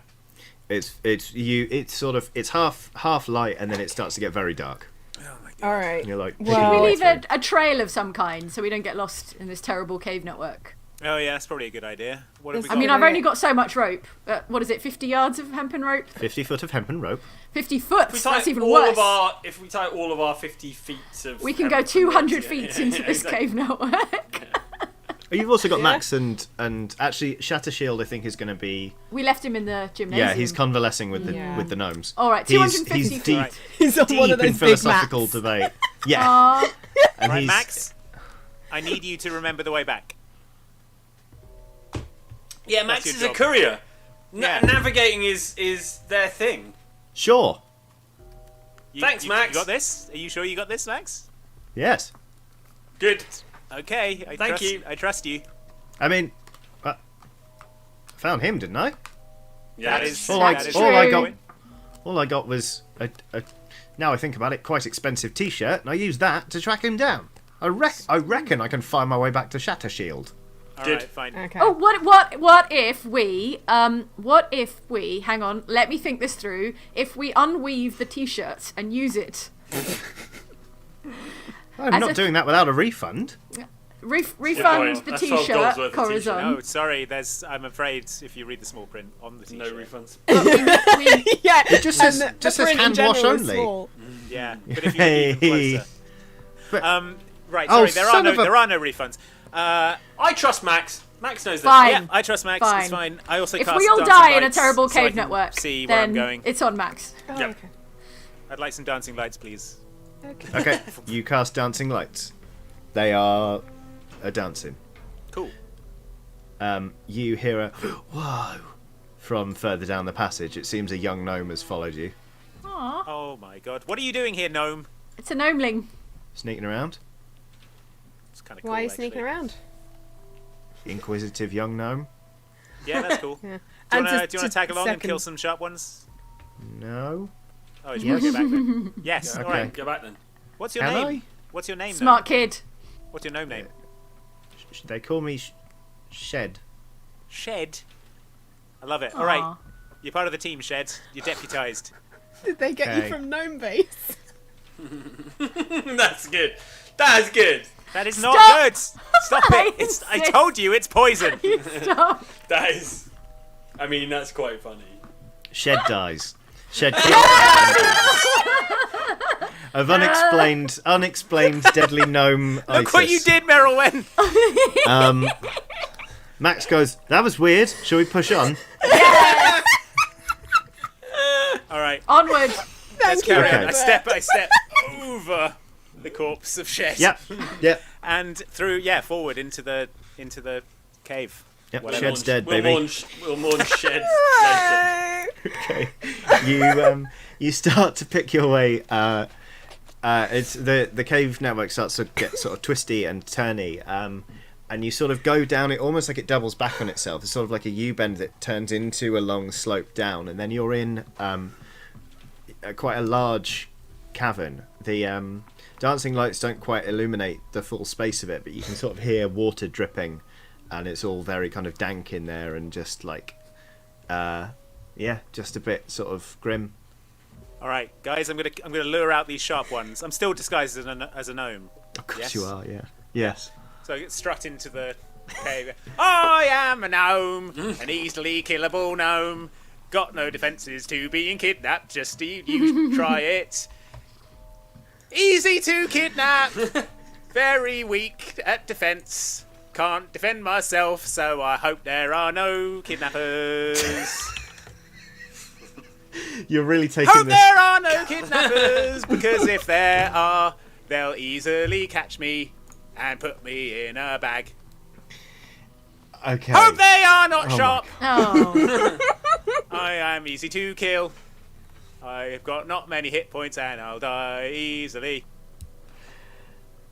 It's half light and then it starts to get very dark. Oh my god. All right. And you're like, Well- We "Shit." leave a trail of some kind so we don't get lost in this terrible cave network. Oh yeah, that's probably a good idea. What have we got? I mean, Oh, I've yeah. only got so much rope. What is it, 50 yards of hempen rope? 50 foot of hempen rope. 50 foot. If we tie That's even all worse. of our, if we tie all of our 50 feet of, We can go hemp- 200 yeah, feet yeah, into yeah, this exactly. cave network. You've also got Yeah. Max and actually Shattershield. I think is going to be. We left him in the gymnasium. Yeah, he's convalescing with the Yeah. with the gnomes. All right, He's 250 he's feet. deep, Right. He's on deep one of in those big philosophical maps. debate. Yeah, Aw. and Right, he's Max. I need you to remember the way back. Yeah, Max That's is your a job. courier. Yeah. Navigating is their thing. sure. Thanks, Max. You got this? Are you sure you got this, Max? Yes, Good. Okay. Thank you. I trust you. I mean, I found him, didn't I? Yeah, That is. All I- that is all I true. got- All I got was a now I think about it, quite expensive T-shirt, and I used that to track him down. I reckon I can find my way back to Shattershield. All Good. right, fine. Okay. Oh, what if we hang on, let me think this through. If we unweave the t-shirt and use it, I'm As not if- doing that without a refund. refund point. the That's 12 dollars t-shirt, worth of Corazon. No, sorry. I'm afraid if you read the small print on the no t-shirt. refunds. Yeah. It just says- and the just says print in hand wash general is only. small. Yeah, but if you look even closer. But- Right. Oh, Sorry, son of a- there are no refunds. I trust Max. Max knows this. Fine. Yeah, I trust Max. Fine. It's fine. I also If cast we all dancing die in a lights terrible so I cave can network, see where I'm then going. it's on Max. Oh, Yep. okay. I'd like some dancing lights, please. Okay. Okay, you cast dancing lights. They are a dancing. Cool. You hear a whoa from further down the passage. It seems a young gnome has followed you, Aw, Oh my god. What are you doing here, gnome? it's a gnomeling. sneaking around. It's kind of cool. Why are you actually. sneaking around? Inquisitive young gnome. Yeah, that's cool. Yeah. Do you And want to tag along and second- kill some sharp ones? No. Oh, you want to go back then? Yes. Okay. All right. Go back then. What's your Can name? I? What's your name? Smart Gnome? kid. What's your gnome name? They call me Shed. Shed. I love it. All right. Aw. You're part of the team, Shed. You're deputized. Did they get Okay. you from Gnome Base? That's good. That's good. That is not Stop! good. Stop it. It's, I told you it's poison. Stop. That is. I mean, that's quite funny. Shed dies. Shed kills of unexplained deadly gnome Look itis. what you did, Merylwen. Max goes, that was weird. Shall we push on? All right. Onward. Let's Thank you. carry Okay. on. I step over the corpse of Shed. Yep. Yep. And through, forward into the cave. Yep. Whatever. Shed's dead, we'll baby. We'll mourn Shed later. Okay. You start to pick your way. It's the cave network starts to get sort of twisty and turny. And you sort of go down it almost like it doubles back on itself. It's sort of like a U-bend that turns into a long slope down, and then you're in quite a large cavern. The dancing lights don't quite illuminate the full space of it, but you can sort of hear water dripping, and it's all very kind of dank in there and just like, just a bit sort of grim. All right, guys, I'm gonna lure out these sharp ones. I'm still disguised as a gnome. Of course Yes? you are, yeah. Yes. So I get strut into the cave. I am a gnome, an easily killable gnome. Got no defences to being kidnapped. Just you try it. Easy to kidnap. Very weak at defence. Can't defend myself, so I hope there are no kidnappers. You're really taking Hope this. there are no kidnappers, because if there are, they'll easily catch me and put me in a bag. Okay. Hope they are not my sharp. Oh. I am easy to kill. I've got not many hit points and I'll die easily.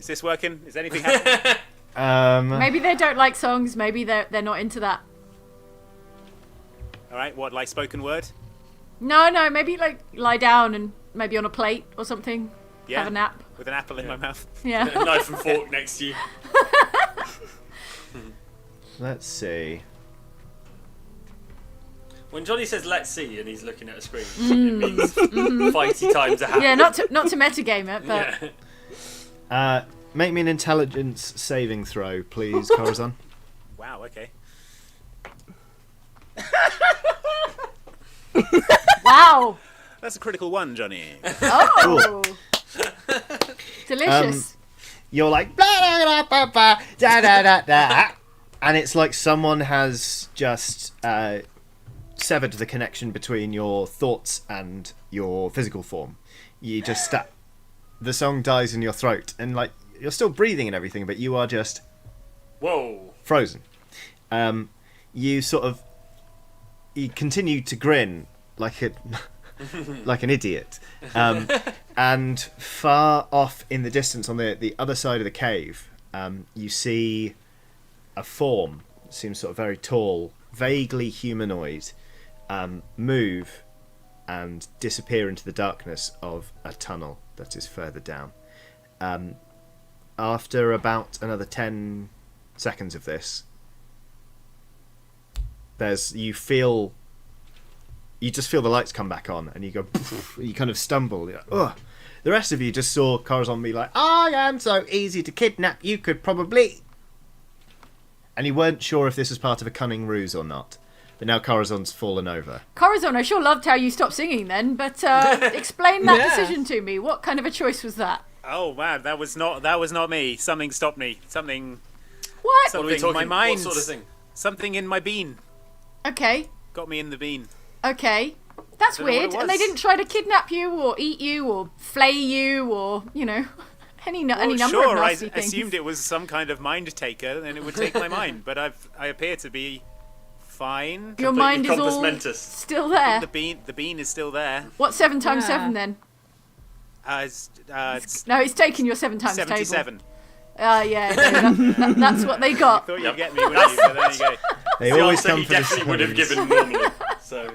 Is this working? Is anything happening? Maybe they don't like songs. Maybe they're not into that. All right, what, like spoken word? No, maybe like lie down and maybe on a plate or something. Yeah. Have a nap. With an apple in my mouth. Yeah. A knife and fork next to you. Let's see. When Johnny says "let's see" and he's looking at a screen, it means fighty times are happening. Yeah, not to metagame it, but Yeah. Make me an intelligence saving throw, please, Corazon. Wow, okay. wow. That's a critical one, Johnny. Oh. Delicious. You're like blah, blah, blah, blah, da, da, da, da. And it's like someone has just severed the connection between your thoughts and your physical form. You just the song dies in your throat, and like you're still breathing and everything, but you are just frozen. You continue to grin like like an idiot. And far off in the distance on the other side of the cave, you see a form, seems sort of very tall, vaguely humanoid, move and disappear into the darkness of a tunnel that is further down. After about another 10 seconds of this, you just feel the lights come back on, and you go, you kind of stumble. You're like, ugh. The rest of you just saw Corazon be like, I am so easy to kidnap, you could probably... And you weren't sure if this was part of a cunning ruse or not. But now Corazon's fallen over. Corazon, I sure loved how you stopped singing then, but explain that decision to me. What kind of a choice was that? Oh man, that was not me. Something stopped me. Something. What? Something. What are we talking? My mind. What sort of thing? Something in my bean Okay. got me in the bean. Okay. That's I don't know what weird. it And they was. didn't try to kidnap you or eat you or flay you or, any number Sure, of I nasty things. assumed it was some kind of mind taker, and it would take my mind. But I appear to be fine. Your mind is Compos all mentis. still there. The bean is still there. What's 7 times Yeah. 7 then? It's No, it's taken your 7 times 77. table. Yeah, no, that's what they got. Thought you'd get me, wouldn't you? But there you go. They The always answer come he for the definitely would have stones. given normally. So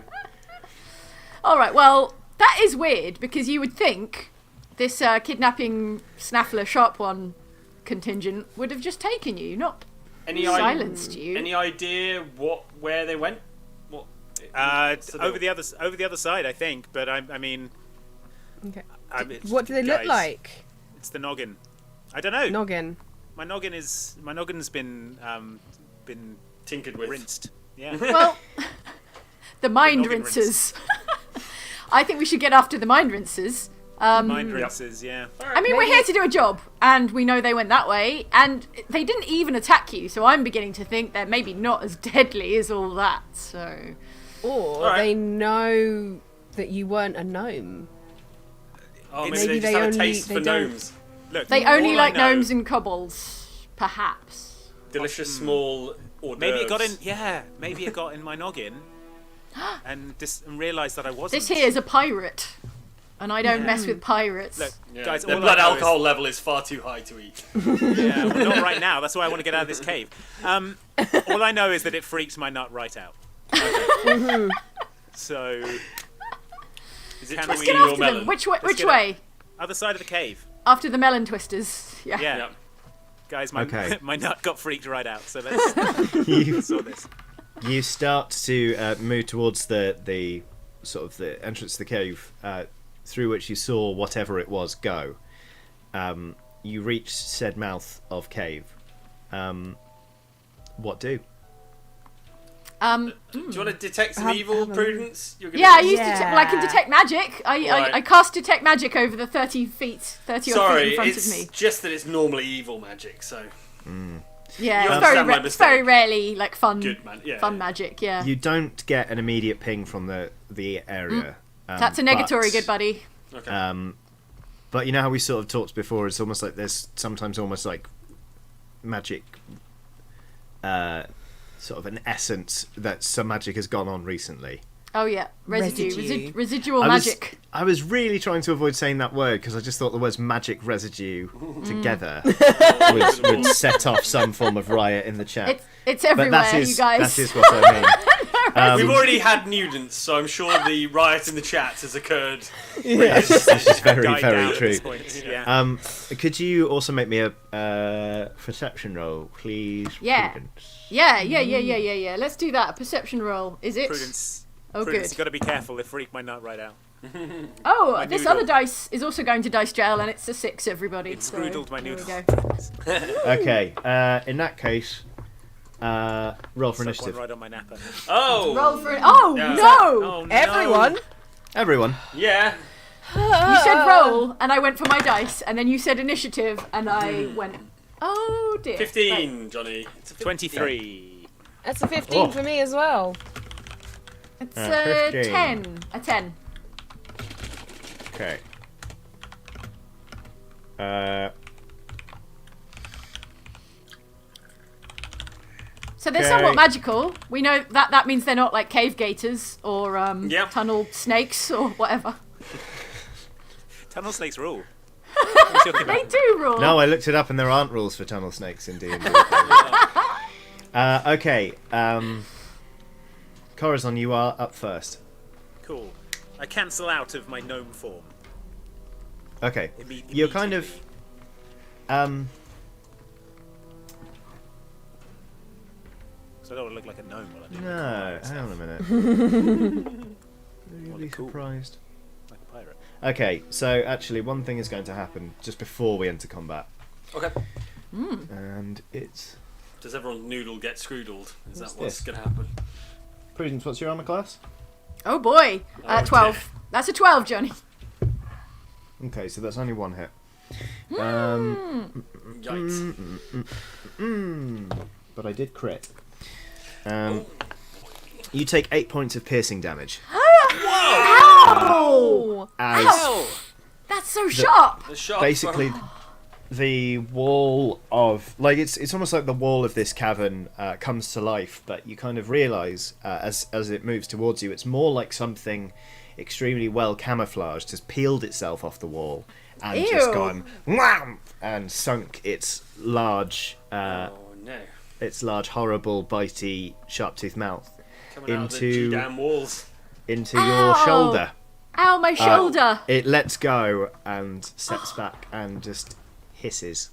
Alright, well, that is weird because you would think this kidnapping snaffler sharp one contingent would have just taken you, not silenced you. Any idea where they went? What? Over the other side, I think. But I mean, Okay. what do they look like? It's the noggin. I don't know. Noggin. My noggin's been Tinkered with. rinsed. Yeah. Well, the mind noggin rinsers. I think we should get after the mind rinsers. Mind rinses. Yeah. I mean, we're here to do a job, and we know they went that way, and they didn't even attack you, so I'm beginning to think they're maybe not as deadly as all that, so... Or Alright. they know that you weren't a gnome. Oh, maybe, Maybe they just they have a only- taste they for don't- gnomes. Look. They only all I like know- gnomes and kobolds, perhaps. Delicious small hors Maybe it got in. d'oeuvres. Yeah. Maybe it got in my noggin, and realised that I wasn't. This here is a pirate, and I don't mess with pirates. Look, Yeah, guys. their all blood I know alcohol level is far too high to eat. Yeah, well, not right now. That's why I want to get out of this cave. All I know is that it freaks my nut right out. So, Is it Let's twisting Get your after melon? them. Which way? Let's Which get way? other side of the cave. After the melon twisters. Yeah. Yeah, Yeah. guys, my Okay. my nut got freaked right out. So let's You, sort this. you start to move towards the sort of the entrance to the cave through which you saw whatever it was go. You reach said mouth of cave. What do? Do you want to detect some evil, have a- Prudence? You're gonna Yeah, I do- used to. Well, I can detect magic. Right. I cast detect magic over the 30 odd feet Sorry, in front it's of me. just that it's normally evil magic, so Yeah, You it's understand my it's very mistake. rarely like fun, good man. Yeah. fun yeah. magic. Yeah, You don't get an immediate ping from the area. that's a negatory, but, good buddy. Okay. But you know how we sort of talked before? It's almost like there's sometimes almost like magic, sort of an essence that some magic has gone on recently. Oh yeah, Residue. residual I was- magic. I was really trying to avoid saying that word because I just thought the words magic residue together would set off some form of riot in the chat. It's but everywhere, that is you guys. that is what I mean. We've already had nudents, so I'm sure the riot in the chat has occurred. This is very, Died down very at true. this point, yeah. Could you also make me a perception roll, please? Yeah. Prudence? Yeah. Let's do that. A perception roll. Is it? Prudence. Oh, Prudence, good. you've got to be careful. It freak my nut right out. Oh, this noodle. other dice is also going to dice jail, and it's a 6, everybody. It so scroodled my there we noodle. go. Okay. In that case, roll for Someone initiative. right on my napper. Oh! Roll for it. Oh, Yeah. no! Oh, no. Everyone. Everyone. Yeah. You said roll, and I went for my dice, and then you said initiative, and I went, oh dear. 15, Johnny. It's a 23. That's a 15 Oh. for me as well. It's 15. 10. A 10. Okay. So they're Okay. somewhat magical. We know that means they're not like cave gators or Yep. tunnel snakes or whatever. Tunnel snakes rule. They do rule. No, I looked it up, and there aren't rules for tunnel snakes in D&D. Okay. Corazon, you are up first. Cool. I cancel out of my gnome form. Okay. You're kind of. So I don't want to look like a gnome while I do No, it. hang on a minute. Really Cool. surprised. Like a pirate. Okay, so actually, one thing is going to happen just before we enter combat, Okay. and it's Does everyone's noodle get scroodled? Is that what's this? going to happen? Prudence. What's your armor class? Oh boy. Oh, 12. dear. That's a 12, Johnny. Okay, so that's only one hit. Yikes. But I did crit. You take 8 points of piercing damage. Ow! As That's so sharp. The sharp basically the wall of it's almost like the wall of this cavern comes to life, but you kind of realise as it moves towards you, it's more like something extremely well camouflaged has peeled itself off the wall and just Ew. gone wham, and sunk its large Oh no. horrible bitey sharp toothed mouth Coming out of the into G-damn walls. into Ow. your shoulder. Ow, my shoulder. It lets go and steps back and just hisses.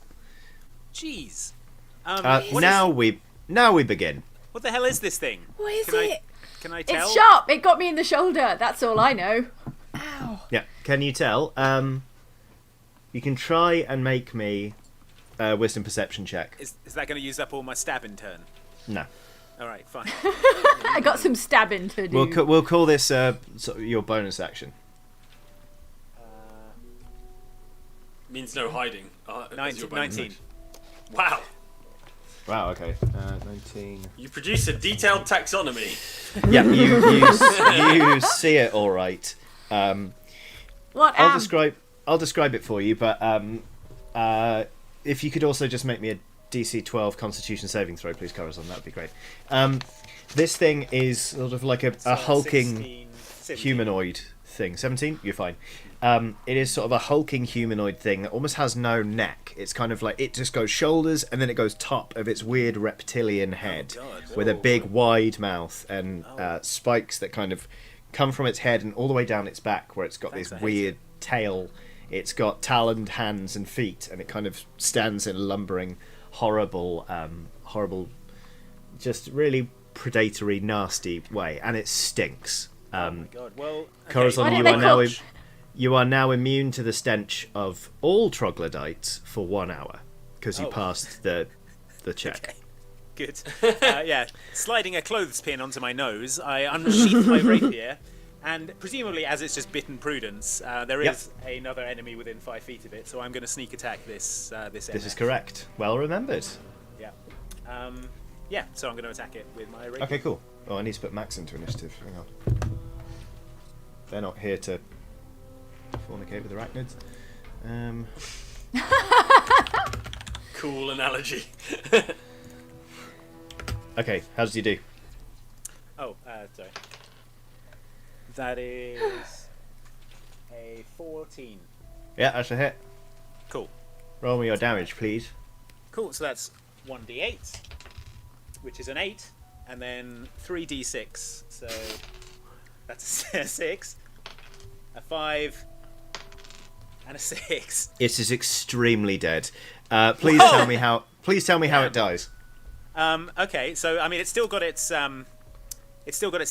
Jeez. Now we begin. What the hell is this thing? What is Can it? Can I tell? It's sharp. It got me in the shoulder. That's all I know. Ow. Yeah. Can you tell? You can try and make me a wisdom perception check. Is that going to use up all my stabbing turn? No. All right, fine. I got some stabbing to do. We'll call this sort of your bonus action. Means no hiding. As 19. your bonus 19. action. Wow. Wow. Okay. 19. You produce a detailed taxonomy. Yeah. You see it all right. What? I'll describe it for you, but if you could also just make me a DC 12 Constitution saving throw, please, Corazon, that would be great. This thing is sort of like a hulking 16, 17. humanoid thing. 17? You're fine. It is sort of a hulking humanoid thing that almost has no neck. It's kind of like it just goes shoulders and then it goes top of its weird reptilian head with a big wide mouth and spikes that kind of come from its head and all the way down its back where it's got Thanks, this I hate weird tail. It's got taloned hands and feet and it kind of stands in a lumbering, horrible, just really predatory, nasty way, and it stinks. Oh my god. Well, okay. Corazon, Why don't you they are now call- you are now immune to the stench of all troglodytes for 1 hour because you Oh. passed the check. Okay. Good. Yeah, sliding a clothespin onto my nose, I unsheath my rapier, and presumably, as it's just bitten Prudence, there Yep. is another enemy within 5 feet of it. So I'm going to sneak attack this. This This is MF. correct. Well remembered. Yeah. Yeah. So I'm going to attack it with my rapier. Okay, cool. Oh, I need to put Max into initiative. Hang on. They're not here to fornicate with arachnids. Cool analogy. Okay, how did you do? Oh, sorry. That is a 14. Yeah, that's a hit. Cool. Roll me your damage, please. Cool. So that's 1d8, which is an 8, and then 3d6. So that's a 6, a 5, and a 6. It is extremely dead. Please Whoa! tell me how. Please tell me how it dies. Okay. So I mean, it's still got its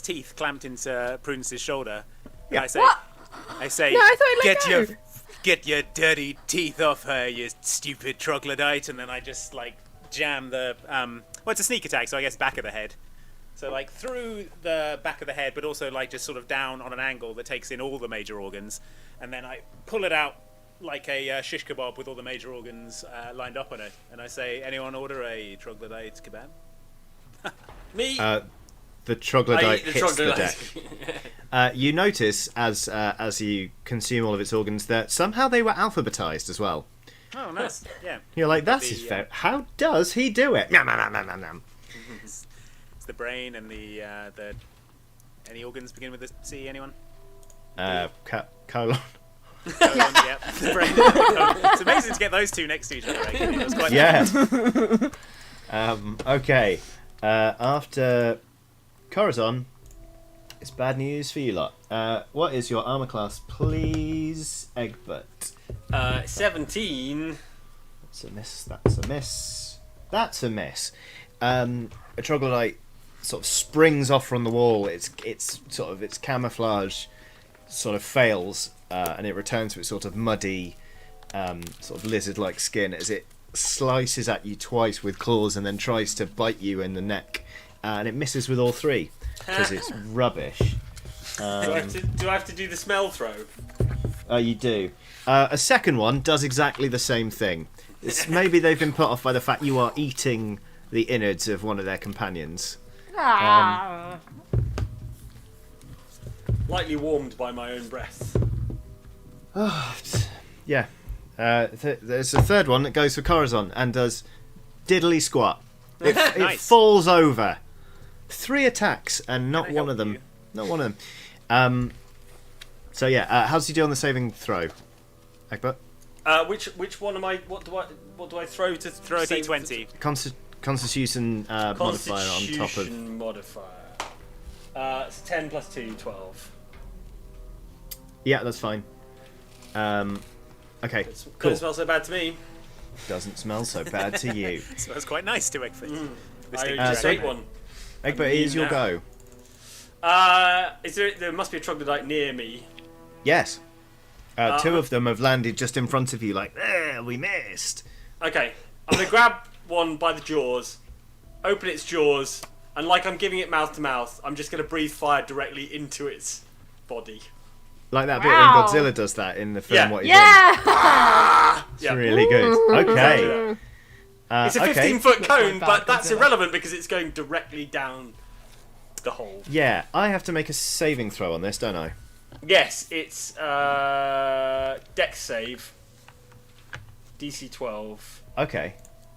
teeth clamped into Prudence's shoulder. And I say, What? I say, No, I thought he let go. Get your dirty teeth off her, you stupid troglodyte, and then I just like jam the well, it's a sneak attack, so I guess back of the head. So like through the back of the head, but also like just sort of down on an angle that takes in all the major organs, and then I pull it out like a shish kebab with all the major organs lined up on it, and I say, anyone order a troglodyte kebab? Me. The troglodyte I eat the hits the troglodyte. deck. You notice as you consume all of its organs that somehow they were alphabetized as well. Oh, nice. Yeah. You're like, that's The, his fair. How does he do it? Nom, nom, nom, nom, nom, nom. It's the brain and the any organs begin with a C? Anyone? Colon. Colon, yeah. The brain and the colon. It's amazing to get those two next to each other. Actually. It was quite Yeah. Okay. After Corazon, it's bad news for you lot. What is your armor class, please, Egbert? 17. That's a miss. That's a miss. That's a miss. A troglodyte sort of springs off from the wall. It's sort of its camouflage sort of fails, and it returns to its sort of muddy, sort of lizard-like skin as it slices at you twice with claws and then tries to bite you in the neck, and it misses with all three because it's rubbish. Do I have to do the smell throw? You do. A second one does exactly the same thing. Maybe they've been put off by the fact you are eating the innards of one of their companions. Ah. Lightly warmed by my own breath. Yeah. There's a third one that goes for Corazon and does diddly squat. It Nice. falls over. 3 attacks and not Can I one of help them. you? Not one of them. So yeah, how does he do on the saving throw, Egbert? Which one am I? What do I throw to Throw a save d20. Constitution modifier on top of. Constitution modifier. It's 10 plus 2, 12. Yeah, that's fine. Okay, Doesn't cool. smell so bad to me. Doesn't smell so bad to you. Smells quite nice to Egbert. The I stinky just so- ate dragon. one. Egbert, it is your now. go. There must be a troglodyte near me. Yes. 2 of them have landed just in front of you, like, we missed. Okay, I'm gonna grab one by the jaws, open its jaws, and like I'm giving it mouth to mouth, I'm just gonna breathe fire directly into its body. Like that Wow. bit when Godzilla does that in the film Yeah. What He's Yeah. In. It's really good. Okay. It's a okay. 15-foot cone, bad but that's Godzilla. irrelevant because it's going directly down the hole. Yeah, I have to make a saving throw on this, don't I? Yes, it's Dex save, DC 12. Okay.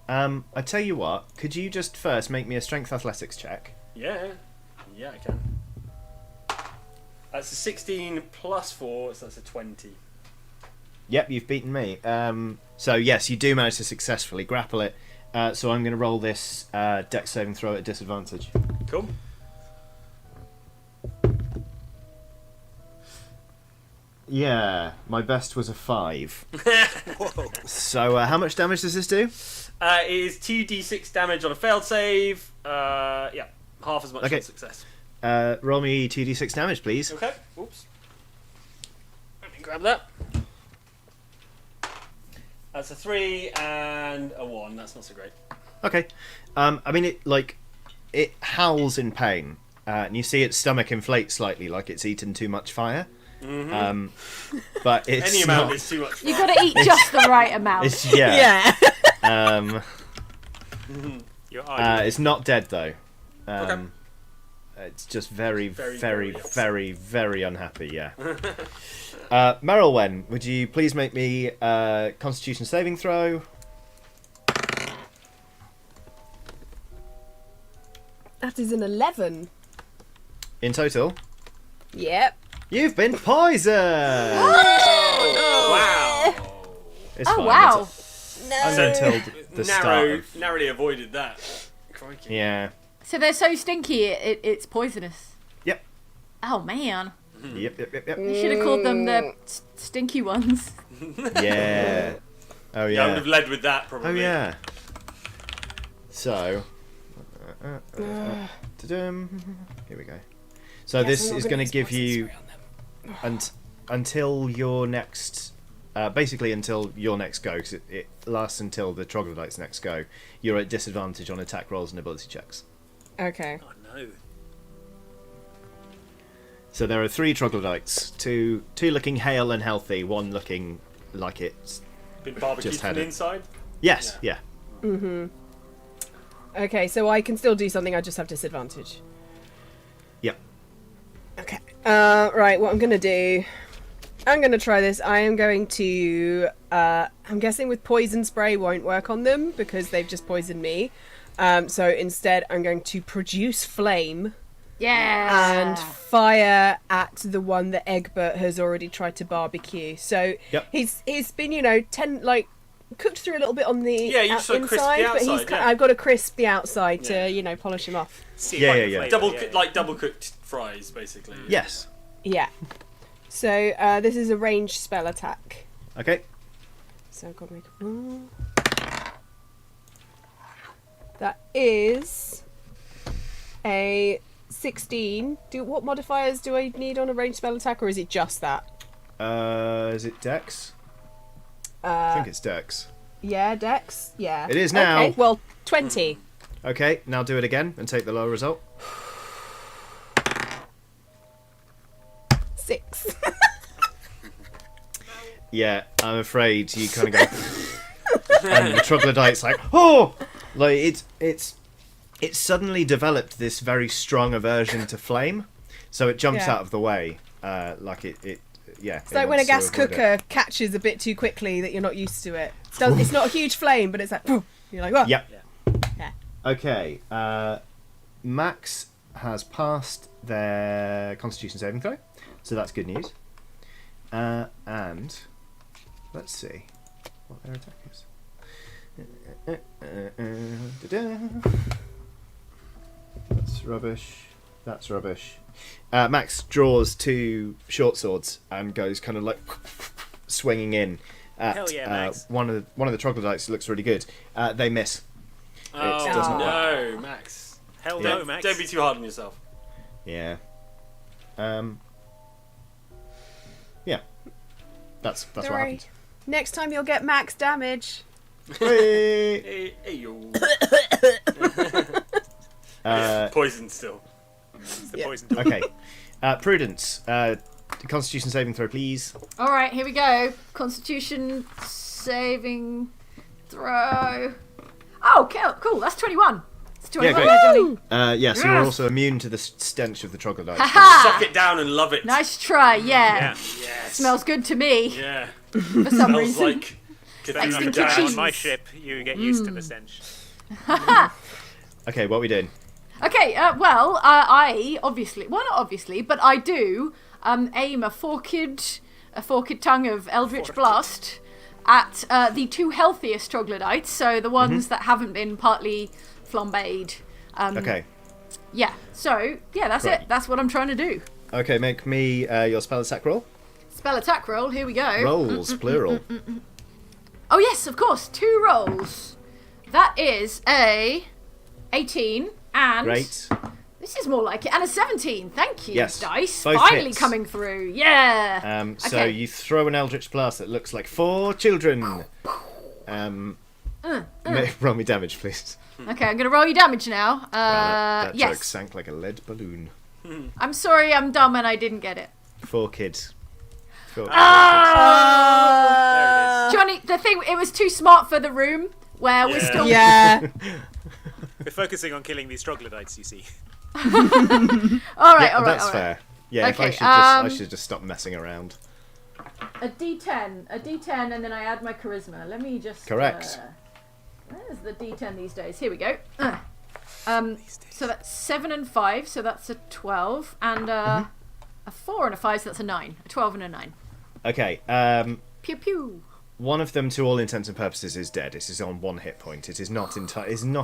I tell you what, could you just first make me a strength athletics check? Yeah, I can. That's a 16 plus 4, so that's a 20. Yep, you've beaten me. So yes, you do manage to successfully grapple it. So I'm going to roll this dex saving throw at disadvantage. Cool. Yeah, my best was a 5. Whoa. So how much damage does this do? It is 2d6 damage on a failed save. Yeah, half as much Okay. on success. Roll me 2d6 damage, please. Okay. Oops. Let me grab that. That's a 3 and a 1. That's not so great. Okay. I mean, it howls in pain, and you see its stomach inflate slightly, like it's eaten too much fire. But it's Any amount not. is too much. You got to eat just the right amount. It's, yeah. Yeah. You're arguing. It's not dead though. Okay. It's just very, Very, very, very very, very unhappy. Yeah. Merylwen, would you please make me a Constitution saving throw? That is an 11. In total. Yep. You've been poisoned! Wow. It's Oh, fine. wow. It's until the start of... Narrowly avoided that. Crikey. Yeah. So they're so stinky, it's poisonous. Yep. Oh, man. Yep. You should have called them the stinky ones. Yeah. Oh, Yeah, I would have yeah. led with that probably. Oh, yeah. So... ta-dum. Here we go. So this is going to give you... until your next... basically until your next go, because it lasts until the Troglodyte's next go, you're at disadvantage on attack rolls and ability checks. Okay. Oh no. So there are 3 Troglodytes, two looking hale and healthy, one looking like it's... Been barbecued Just from had the it. inside? Yes, yeah. Okay, so I can still do something, I just have disadvantage. Yep. Okay. Right, what I'm going to do... I'm going to try this. I am going to... I'm guessing with poison spray won't work on them because they've just poisoned me. So instead I'm going to produce flame Yeah. and fire at the one that Egbert has already tried to barbecue. So Yep. he's been, cooked through a little bit on the Yeah, you just sort of crisp the inside, but outside, yeah. I've got to crisp the outside Yeah. to, polish him off. See Yeah, if I yeah, can yeah. flavour, Double cooked fries, basically. Yes. Yeah. So this is a ranged spell attack. Okay. So I've got to make a roll. That is a 16. What modifiers do I need on a ranged spell attack, or is it just that? Is it Dex? I think it's Dex. Yeah, Dex. Yeah. It is now. Okay, well, 20. Okay, now do it again and take the lower result. 6. Yeah, I'm afraid you kind of go... and the Troglodyte's like, oh! Like, it's suddenly developed this very strong aversion to flame, so it jumps Yeah. out of the way. Like, yeah. It's like when a gas cooker catches a bit too quickly that you're not used to it. It's not a huge flame, but it's like, you're like, what? Yep. Yeah. Okay, Max has passed their Constitution saving throw, so that's good news. And let's see what their attack is. That's rubbish. That's rubbish. Max draws 2 short swords and goes kind of like swinging in at Hell yeah, Max. one of the Troglodytes. Looks really good. They miss. Oh, It does not no, Max. Hell Yeah. no, Max. Don't be too hard on yourself. Yeah. Yeah. That's what Don't worry. happened. Next time you'll get max damage. Hey. Hey, yo. Uh, Poison still. It's the Yeah. poison dog. okay. Prudence. Constitution saving throw, please. All right, here we go. Constitution saving throw. Oh, cool. That's 21. It's 21, great. Johnny. Yeah, so you're Yes. also immune to the stench of the Troglodyte. Ha Suck it down and love it. Nice try. Yeah. Yeah. Yes. Smells good to me Yeah. for some Smells reason. like Thanks Cthulhu for Extra dying Down. cheese. on my ship, you get used to the stench. Okay, what are we doing? Okay, I obviously, well, not obviously, but I do aim a forked tongue of Eldritch Blast at the 2 healthiest Troglodytes, so the ones that haven't been partly flambéed. Okay. Yeah, so, yeah, that's Right. it. That's what I'm trying to do. Okay, make me your spell attack roll. Spell attack roll, here we go. Rolls, plural. Oh, yes, of course, 2 rolls. That is a 18 and... Great. This is more like it. And a 17. Thank you, Yes, dice. both Finally hits. coming through. Yeah. So Okay. you throw an Eldritch Blast that looks like 4 children. Roll me damage, please. Okay, I'm going to roll you damage now. That joke Yes. sank like a lead balloon. I'm sorry I'm dumb and I didn't get it. 4 kids. 4 kids. Johnny, the thing, it was too smart for the room where we're Yeah. still... Yeah. We're focusing on killing these Troglodytes, you see. All right, Yeah, all right, that's all right. fair. Yeah, if Okay, I should just stop messing around. A D10, and then I add my charisma. Let me just... Correct. Where's the D10 these days? Here we go. So that's 7 and 5, so that's a 12. And A 4 and a 5, so that's a 9. A 12 and a 9. Okay. Pew pew. One of them, to all intents and purposes, is dead. It is on 1 hit point. It is not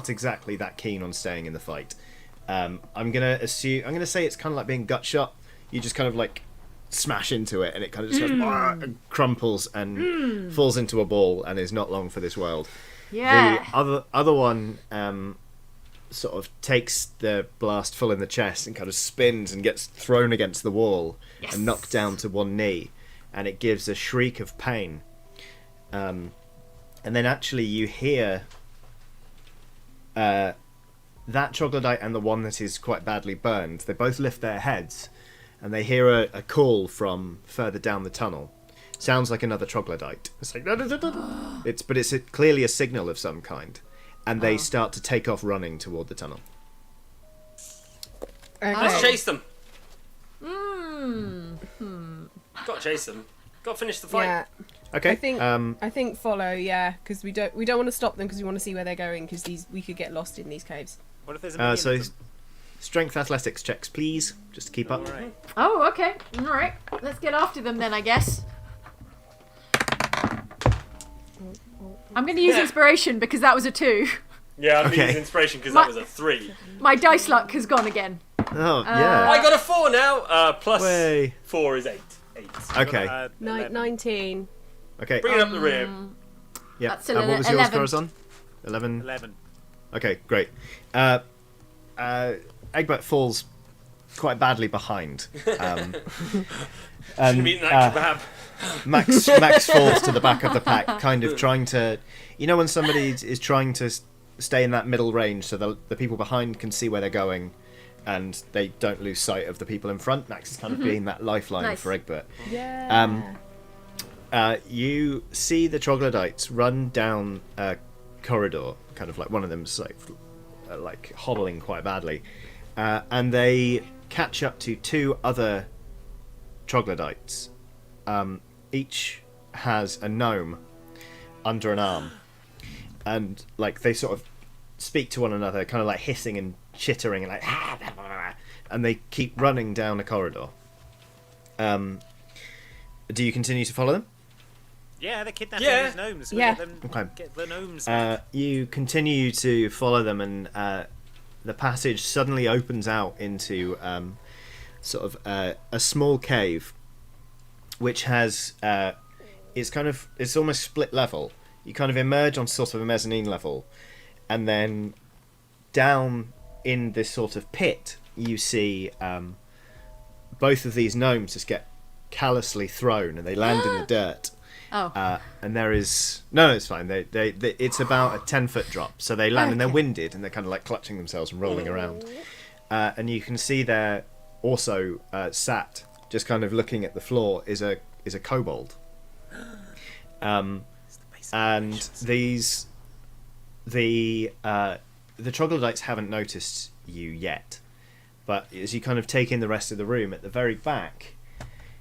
exactly that keen on staying in the fight. I'm gonna say it's kind of like being gut shot. You just kind of like smash into it, and it kind of just goes, and crumples and falls into a ball, and is not long for this world. Yeah. The other one sort of takes the blast full in the chest and kind of spins and gets thrown against the wall and knocked down to one knee, and it gives a shriek of pain. And then actually you hear that troglodyte and the one that is quite badly burned, they both lift their heads and they hear a call from further down the tunnel. Sounds like another troglodyte. It's like it's clearly a signal of some kind, and they start to take off running toward the tunnel. Okay. Let's chase them. Mm. Got to chase them. Got to finish the fight. Yeah. Okay. I think follow, yeah, because we don't want to stop them because we want to see where they're going because we could get lost in these caves. What if there's a million So of them? strength athletics checks, please, just to keep up. All right. Oh, okay. All right. Let's get after them then, I guess. I'm going to use inspiration because that was a 2. Yeah, I'm Okay. using inspiration because My- that was a 3. My dice luck has gone again. Oh yeah. I got a 4 now. Plus Way. 4 is 8. 8. Okay. 19. Okay. Bring it up the rear. Yeah. That's What was yours, 11. Corazon? 11. 11. Okay, great. Egbert falls quite badly behind. Should And have eaten that kebab. Max falls to the back of the pack, kind of trying to... You know when somebody is trying to stay in that middle range so the people behind can see where they're going and they don't lose sight of the people in front? Max is kind of being that lifeline Nice. for Egbert. Yeah. You see the troglodytes run down a corridor, kind of like one of them's like hobbling quite badly, and they catch up to 2 other troglodytes. Each has a gnome under an arm, and like they sort of speak to one another, kind of like hissing and chittering, and like, and they keep running down a corridor. Do you continue to follow them? Yeah, they're kidnapping Yeah. these gnomes. Yeah. Get them, Okay. get the gnomes back. You continue to follow them, and the passage suddenly opens out into sort of a small cave, which has it's almost split level. You kind of emerge on sort of a mezzanine level, and then down in this sort of pit, you see both of these gnomes just get callously thrown, and they land in the dirt. Oh. And there is no, it's fine. They it's about a 10-foot drop, so they land and they're winded and they're kind of like clutching themselves and rolling around. And you can see there also sat, just kind of looking at the floor, is a kobold. And the troglodytes haven't noticed you yet, but as you kind of take in the rest of the room, at the very back,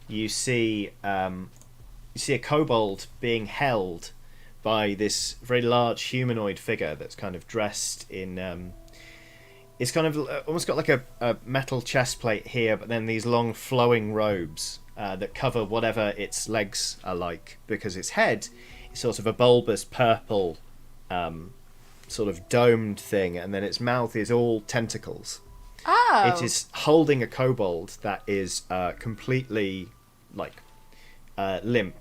you see a kobold being held by this very large humanoid figure that's kind of dressed in it's kind of almost got like a metal chest plate here, but then these long flowing robes that cover whatever its legs are like, because its head is sort of a bulbous purple sort of domed thing, and then its mouth is all tentacles. Oh. It is holding a kobold that is completely like limp,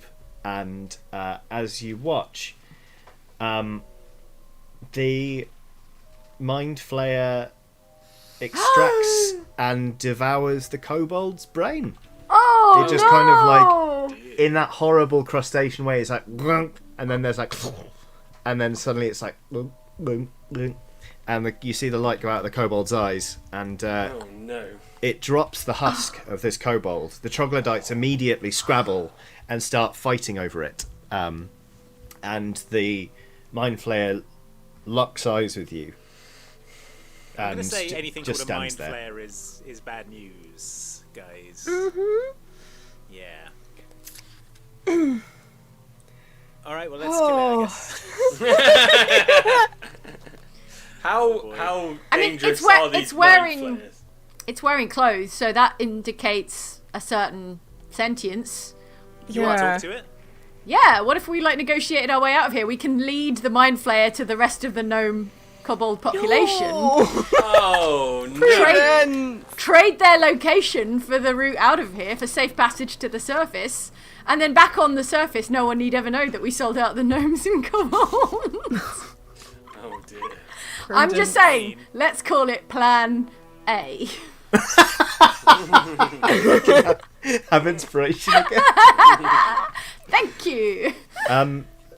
and as you watch, the mind flayer extracts and devours the kobold's brain. Oh, It just kind of like, in that horrible crustacean way, it's like, "Grunk," and then there's like, and then suddenly it's like, "Grunk, grunk, grunk," and you see the light go out of the kobold's eyes, and Oh no. it drops the husk of this kobold. The troglodytes immediately scrabble and start fighting over it. And the mind flayer locks eyes with you. I'm going And to say anything just called a mind stands there. flayer is bad news, guys. Yeah. All right, well, let's kill it, I guess. How I mean, dangerous it's are these wearing- mind flayers? it's wearing clothes, so that indicates a certain sentience. You want to talk to it? Yeah, what if we negotiated our way out of here? We can lead the mind flayer to the rest of the gnome kobold population. Oh no! Trade their location for the route out of here for safe passage to the surface, and then back on the surface, no one need ever know that we sold out the gnomes and kobolds. Oh dear. I'm just saying, let's call it Plan A. Have inspiration again. Thank you.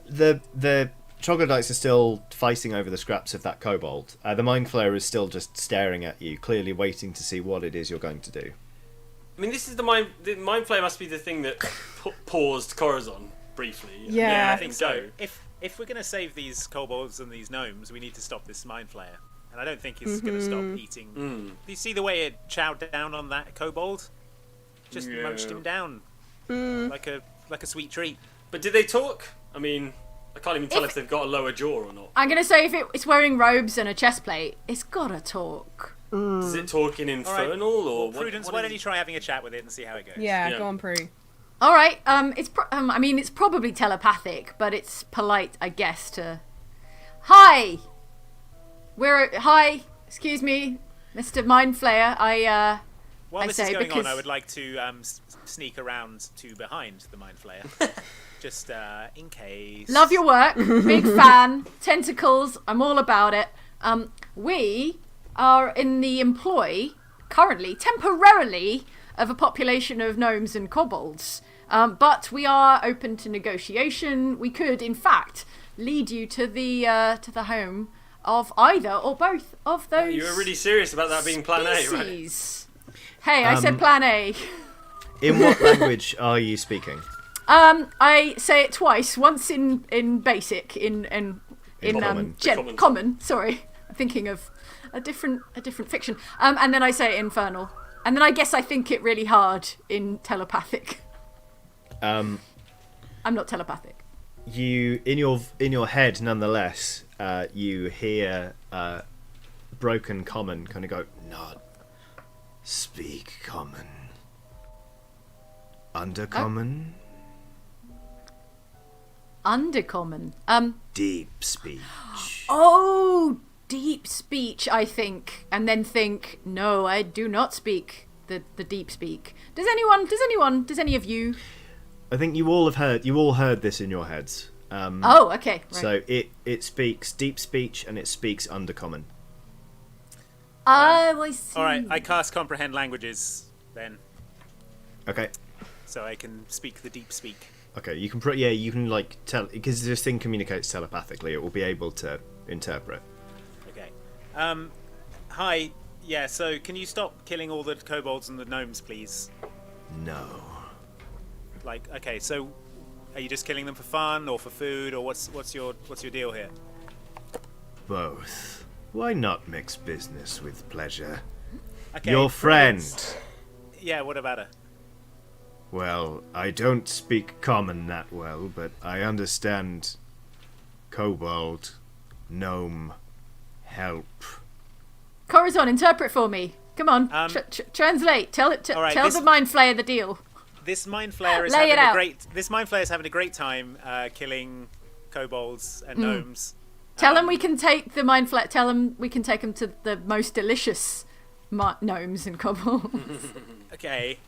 The troglodytes are still fighting over the scraps of that kobold. The mind flayer is still just staring at you, clearly waiting to see what it is you're going to do. I mean, this is the mind flayer must be the thing that paused Corazon briefly. Yeah. I think so. If we're going to save these kobolds and these gnomes, we need to stop this mind flayer. And I don't think it's going to stop eating. Do you see the way it chowed down on that kobold? Just munched him down like a sweet treat. But did they talk? I mean, I can't even tell if they've got a lower jaw or not. I'm going to say if it's wearing robes and a chest plate, it's got to talk. Does it talk in infernal or what? Prudence, why don't you try having a chat with it and see how it goes? Yeah, Yeah. go on, Prue. All right. It's probably telepathic, but it's polite, I guess. To hi. Hi. Excuse me, Mr. Mind Flayer. While this is going on, I would like to sneak around to behind the mind flayer, just in case. Love your work. Big fan. Tentacles. I'm all about it. We are in the employ currently, temporarily, of a population of gnomes and kobolds. But we are open to negotiation. We could, in fact, lead you to the home of either or both of those. You were really serious about that being Plan A, right? species. Hey, I said Plan A. In what language are you speaking? I say it twice. Once in basic, in common. Common. Sorry, I'm thinking of a different fiction. And then I say it infernal. And then I guess I think it really hard in telepathic. I'm not telepathic. You in your head, nonetheless, you hear broken common kind of go, "Not speak common, undercommon, Undercommon. deep speech." Oh, deep speech, I think. And then think, no, I do not speak the deep speak. Does any of you? I think you all heard this in your heads. Oh, okay. Right. So it speaks deep speech and it speaks undercommon. I see. All right, I cast comprehend languages then, Okay. so I can speak the deep speak. Okay, you can you can like tell, because this thing communicates telepathically. It will be able to interpret. Okay. Hi. Yeah. So can you stop killing all the kobolds and the gnomes, please? No. Like, okay. So, are you just killing them for fun or for food, or what's your deal here? Both. Why not mix business with pleasure? Okay. Your friend. Yeah. What about her? Well, I don't speak common that well, but I understand kobold, gnome, help. Corazon, interpret for me. Come on, translate. Tell right, tell the mind flayer the deal. This mind flayer is Lay it out. This mind flayer is having a great time killing kobolds and gnomes. Tell him we can take the mind flayer. Tell him we can take him to the most delicious gnomes and kobolds. Okay.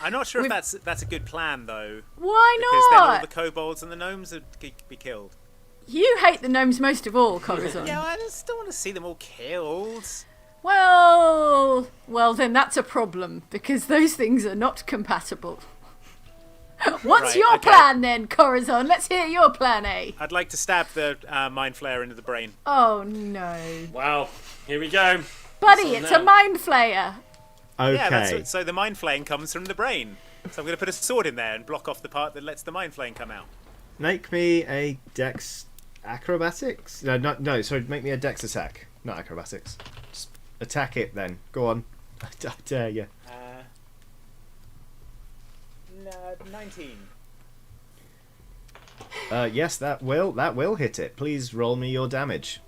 I'm not sure if that's a good plan though. Why Because then all not? the kobolds and the gnomes would be killed. You hate the gnomes most of all, Corazon. Yeah, I just don't want to see them all killed. Well, then that's a problem because those things are not compatible. What's Right, your okay. plan then, Corazon? Let's hear your plan A. I'd like to stab the mind flayer into the brain. Oh no, Wow, here we go. buddy, So it's now- a mind flayer. Okay. Yeah, so the mind flaying comes from the brain. So I'm going to put a sword in there and block off the part that lets the mind flaying come out. Make me a dex acrobatics. No. Sorry, make me a dex attack, not acrobatics. Just attack it then. Go on. I dare you. 19. Yes, that will hit it. Please roll me your damage.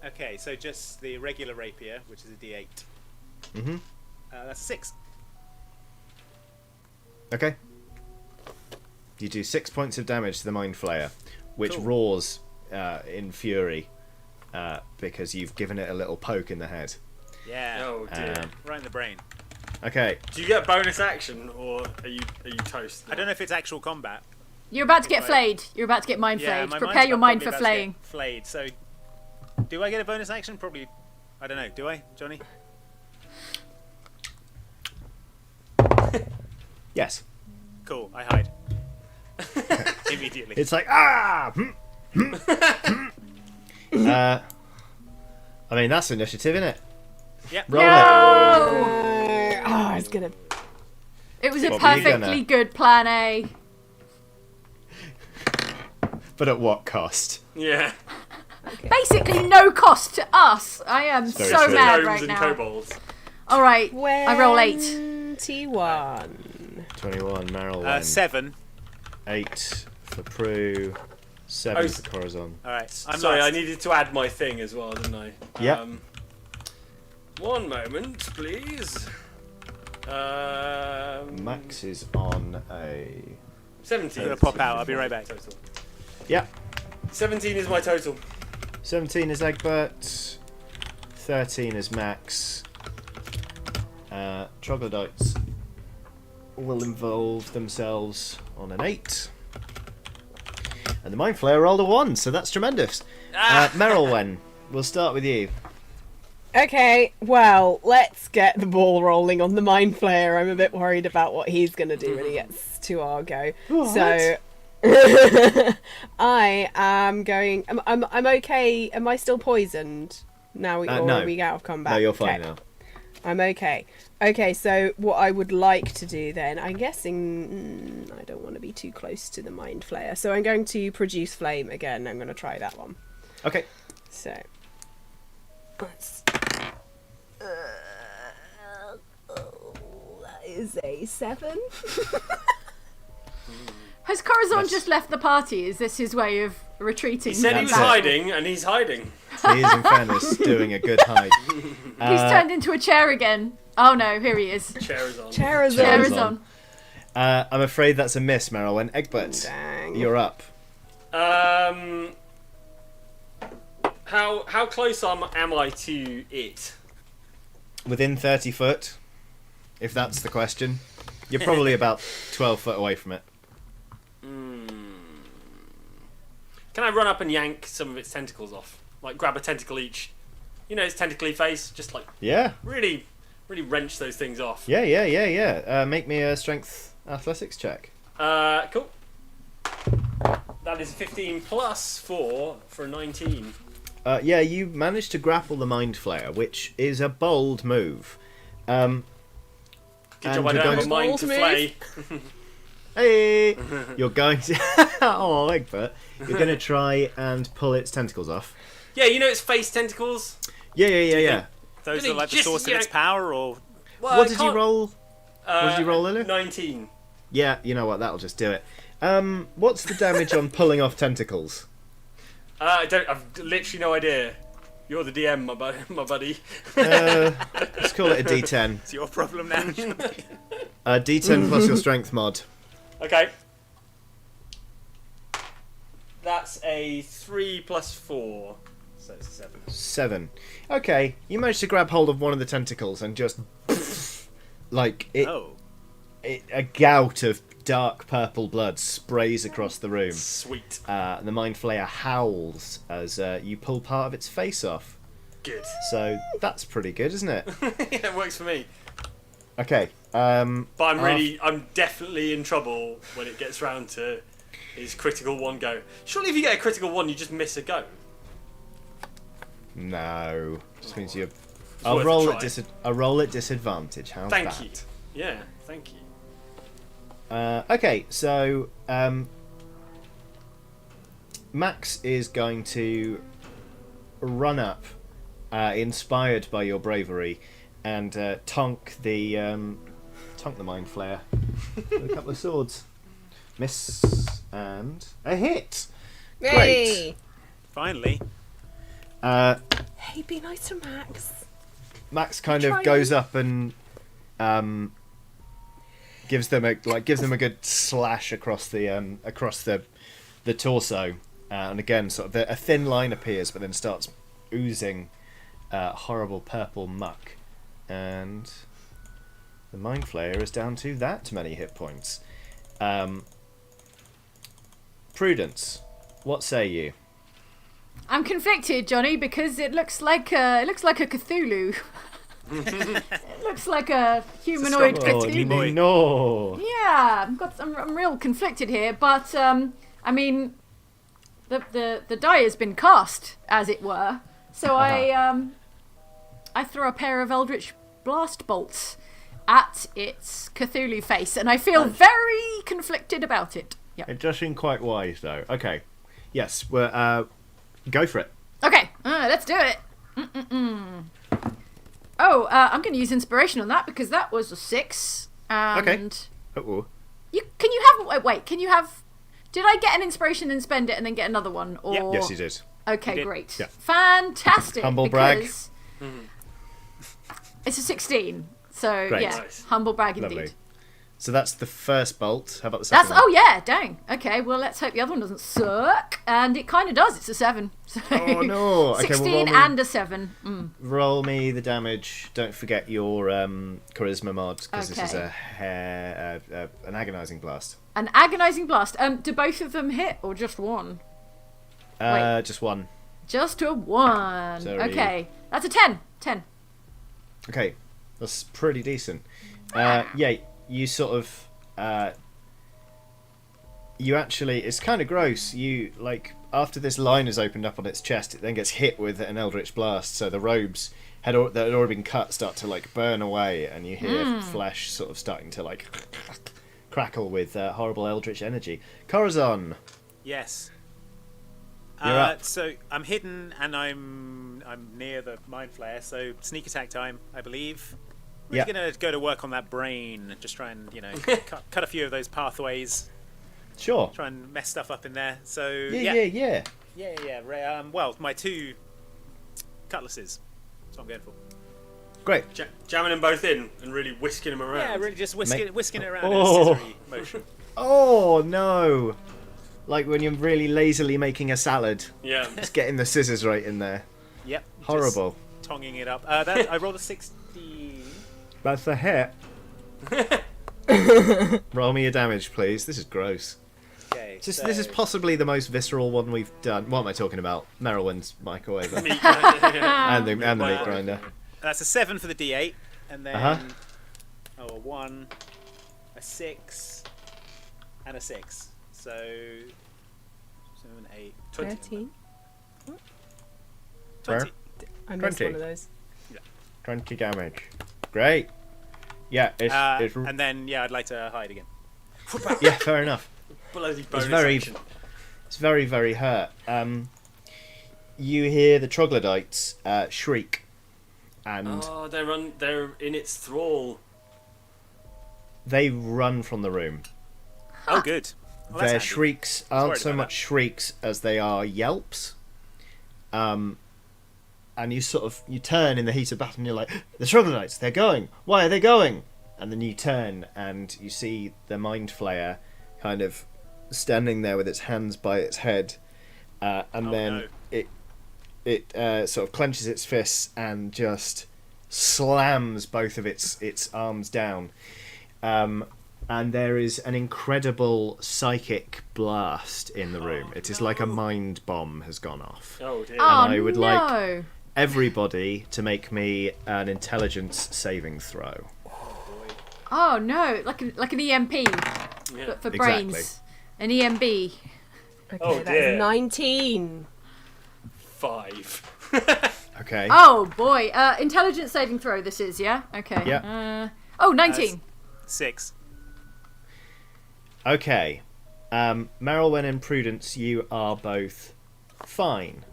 Okay, so just the regular rapier, which is a D8. Mm-hmm. That's a 6. Okay. You do 6 points of damage to the Mind Flayer, which Cool. roars in fury because you've given it a little poke in the head. Yeah. Oh dear. Right in the brain. Okay. Do you get bonus action, or are you toast? I don't know if it's actual combat. You're about to get Right. flayed. You're about to get mind Yeah, flayed. my Prepare mind's your mind probably for about to flaying. get Flayed. So, do I get a bonus action? Probably. I don't know. Do I, Johnny? Yes. Cool. I hide. Immediately. It's like I mean, that's initiative, isn't it? Yep. Roll it. No! I was gonna. It was a What were you perfectly gonna- good plan A. But at what cost? Yeah. Basically, no cost to us. I am very so true. mad Gnomes right and now. kobolds. All right, I roll 8. 21. 21, Meryl wins. 7. 8 for Prue. 7 Oh, for Corazon. All right. I'm Sorry, last. I needed to add my thing as well, didn't I? Yep. One moment, please. Max is on a... 17. I'm gonna pop out. I'll be right back. Total. Yep. 17 is my total. 17 is Egbert. 13 is Max. Troglodytes will involve themselves on an 8. And the Mind Flayer rolled a 1, so that's tremendous. Meryl, we'll start with you. Okay, well, let's get the ball rolling on the Mind Flayer. I'm a bit worried about what he's going to do when he gets to our go. What? So, I am going... I'm okay. Am I still poisoned? Now or no. are we out of combat? No, you're fine Okay. now. I'm okay. Okay, so what I would like to do then, I'm guessing I don't want to be too close to the Mind Flayer, so I'm going to produce flame again. I'm going to try that one. Okay. So, let's... that is a 7. Has Corazon That's- just left the party? Is this his way of retreating? He said he was That's it. hiding, and he's hiding. He is, in fairness, doing a good hide. He's turned into a chair again. Oh no, here he is. Chair is on. Charizard. Chair Chair is is on. on. I'm afraid that's a miss, Meryl. And Egbert, Dang. you're up. How close am I to it? Within 30 foot, if that's the question. You're probably about 12 foot away from it. Can I run up and yank some of its tentacles off? Like grab a tentacle each. You know, its tentacly face. Just like Yeah. really wrench those things off. Yeah. Make me a strength athletics check. Cool. That is 15 plus 4 for 19. Yeah, you managed to grapple the Mind Flayer, which is a bold move. Good And job I you're don't have going a mind Bold to move. flay. Hey! You're going to... oh, Egbert. You're going to try and pull its tentacles off. Yeah, you know its face tentacles? Yeah. Those Really, are like the just, source of you its know- power, or Well, What I did you can't- roll? What did you roll earlier? 19. Yeah, you know what, that'll just do it. What's the damage on pulling off tentacles? I've literally no idea. You're the DM, my buddy. Let's call it a D10. it's your problem now. D10 plus your strength mod. Okay. That's a 3 plus 4. So it's a 7. 7. Okay, you managed to grab hold of one of the tentacles and just... like, Oh. a gout of dark purple blood sprays across the room. Sweet. The Mind Flayer howls as you pull part of its face off. Good. So that's pretty good, isn't it? Yeah, it works for me. Okay. But I'm definitely in trouble when it gets round to his critical one go. Surely if you get a critical one, you just miss a go. No. Just means you... It's I'll worth a roll, try. I'll roll at disadvantage. How's Thank that? you. Yeah, thank you. Okay, so Max is going to run up, inspired by your bravery, and tonk the Mind Flayer with a couple of swords. Miss and a hit. Great. Hey! Finally. Hey, be nice to Max. Max kind of goes up and gives them a good slash across the torso, and again, sort of a thin line appears, but then starts oozing horrible purple muck, and the mind flayer is down to that many hit points. Prudence, what say you? I'm conflicted, Johnny, because it looks like a Cthulhu. It looks like a humanoid Cthulhu. No. Yeah, I'm real conflicted here, but I mean, the die has been cast, as it were. So I throw a pair of Eldritch Blast bolts at its Cthulhu face, and I feel very conflicted about it. Yep. It does seem quite wise, though. Okay, yes, we're go for it. Okay, let's do it. Oh, I'm going to use inspiration on that because that was a 6. And Okay. Uh-oh. Can you have? Did I get an inspiration and spend it and then get another one? Or Yep. Yes, you did. Okay, did. great. Yeah. Fantastic. Humble brag. because It's a 16. So Great. yeah, Nice. humble brag Lovely. indeed. So that's the first bolt. How about the second That's one? yeah, dang. Okay, well let's hope the other one doesn't suck. And it kind of does. It's a 7. So Oh, no. Okay, well, 16 roll me- and a 7. Roll me the damage. Don't forget your charisma mod, because this is Okay. an agonizing blast. An agonizing blast. Do both of them hit or just one? Wait. Just one. Just a 1. Sorry. Okay, that's a 10. 10. Okay, that's pretty decent. Yeah, you sort of you actually, it's kind of gross. You like, after this line is opened up on its chest, it then gets hit with an eldritch blast. So the robes that had already been cut start to like burn away, and you hear flesh sort of starting to like crackle with horrible eldritch energy. Corazon, Yes. You're up. So I'm hidden and I'm near the mind flare. So sneak attack time, I believe. We're Yeah. gonna go to work on that brain. Just try and cut a few of those pathways. sure. Try and mess stuff up in there. So Yeah. Well, my 2 cutlasses. That's what I'm going for. Great. Jamming them both in and really whisking them around. Yeah, really just whisking it around Oh. in a scissory motion. Oh no! Like when you're really lazily making a salad, Yeah. just getting the scissors right in there. Yep. Horrible. Just tonguing it up. I rolled a 16. That's a hit. Roll me your damage, please. This is gross. Okay. This is possibly the most visceral one we've done. What am I talking about? Merylwyn's microwaver Meat grinder, yeah. and the meat Wow. grinder. That's a 7 for the D8, and then Uh-huh. a 1, a 6, and a 6. So 7, 8, 20. 13. 20. I missed 20. one of those. 20 damage. Great. Yeah, it's And then I'd like to hide again. yeah, fair enough. Bloody bonus very- action. It's very, very hurt. You hear the troglodytes shriek, and Oh, they're in its thrall. they run from the room. Oh, good. Well, that's Their handy. shrieks worried aren't so about much shrieks as they are yelps. And you turn in the heat of battle and you're like, the troglodytes, they're going. Why are they going? And then you turn and you see the mind flayer kind of standing there with its hands by its head, and Oh, then it sort of clenches its fists and just slams both of its arms down. And there is an incredible psychic blast in the room. It is like a mind bomb has gone off. Oh dear. Oh I would no! like everybody to make me an intelligence saving throw. Oh no! Like an EMP, Yeah. but for Exactly. brains. An EMB. Okay, Oh, that's dear. 19. 5. Okay. Oh boy! Intelligence saving throw. This is Okay. Yeah. 19. 6. Okay. Merylwyn and Prudence, you are both fine.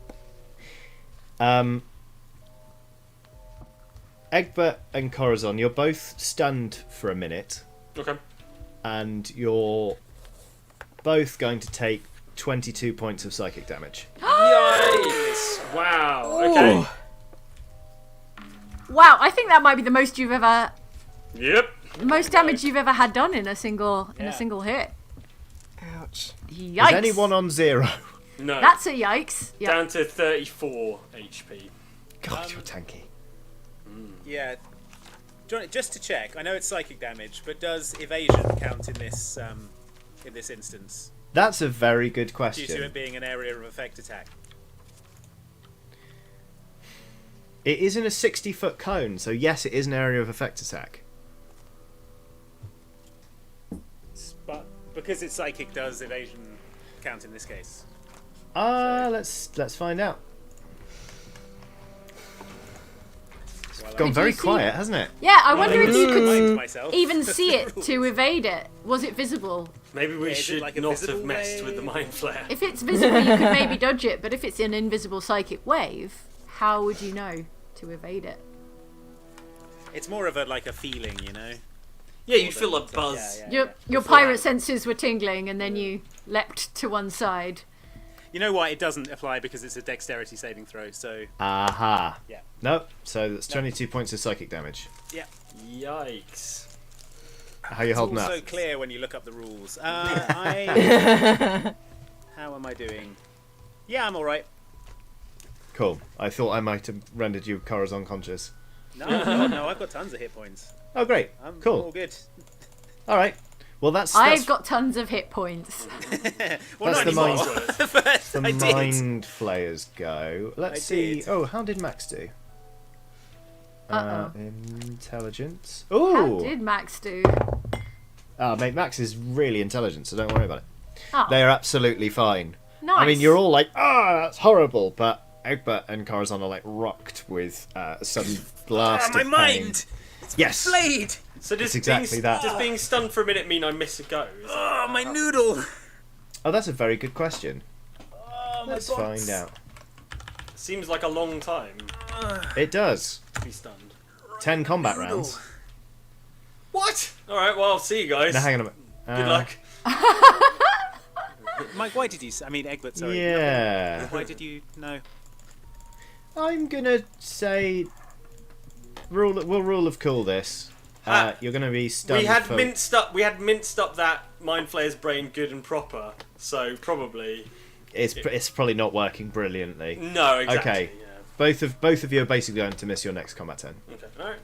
Egbert and Corazon, you're both stunned for a minute, Okay. and you're both going to take 22 points of psychic damage. Yikes! Wow. Okay. Wow, I think that might be the most you've ever, Yep. the most damage you've ever had done in a single hit. Ouch. Yikes. Is anyone on 0? No. That's a yikes. Yeah. Down to 34 HP. God, you're tanky. Yeah. Johnny, just to check, I know it's psychic damage, but does evasion count in this instance? That's a very good Due to question. it being an area of effect attack. It is in a 60-foot cone, so yes, it is an area of effect attack. But because it's psychic, does evasion count in this case? Let's find out. Well, Gone very see quiet, it? hasn't it? Yeah, I wonder if you could remind myself. even see it to evade it. Was it visible? Maybe we Is it should like a not visible have messed with the wave? mind flare. If it's visible, you could maybe dodge it, but if it's an invisible psychic wave, how would you know to evade it? It's more of a feeling, you know. Yeah, you'd feel a buzz. Your pirate senses were tingling, and then you leapt to one side. You know why it doesn't apply, because it's a dexterity saving throw. So Aha. Yeah. Nope. So that's 22 points of psychic damage. yeah, Yikes. How you it's holding also up? clear when you look up the rules. How am I doing? Yeah, I'm all right. Cool. I thought I might have rendered you Cora's unconscious. No, no, I've got tons of hit points. Oh, great. I'm Cool. all good. All right. Well, that's I've got tons of hit points. Well, That's not the anymore. mind- But the I did. mind flayers go. Let's I see. did. Oh, how did Max do? Uh-oh. Intelligence. How Oh, did Max do? mate, Max is really intelligent, so don't worry about it. Oh, They are absolutely fine. nice. I mean, you're all like, that's horrible, but Egbert and Corazon are like rocked with a sudden blast my of pain. mind! Yes. Blade! So does exactly being, that. does being stunned for a minute mean I miss a go? Oh, my noodle! Oh, that's a very good question. Oh, my Let's box. find out. Seems like a long time It does. to be stunned. 10 combat Noodle. rounds. What? Alright, well, see you guys. Now, hang on a minute. Good luck. Mike, why did you... Egbert, sorry. Yeah. Why did you... No. I'm gonna say we'll rule of cool this. You're gonna be stunned. We had for... minced up that mind flayer's brain good and proper, so probably It's probably not working brilliantly. no, exactly. Okay. Yeah. Both of you are basically going to miss your next combat turn. Okay. Alright.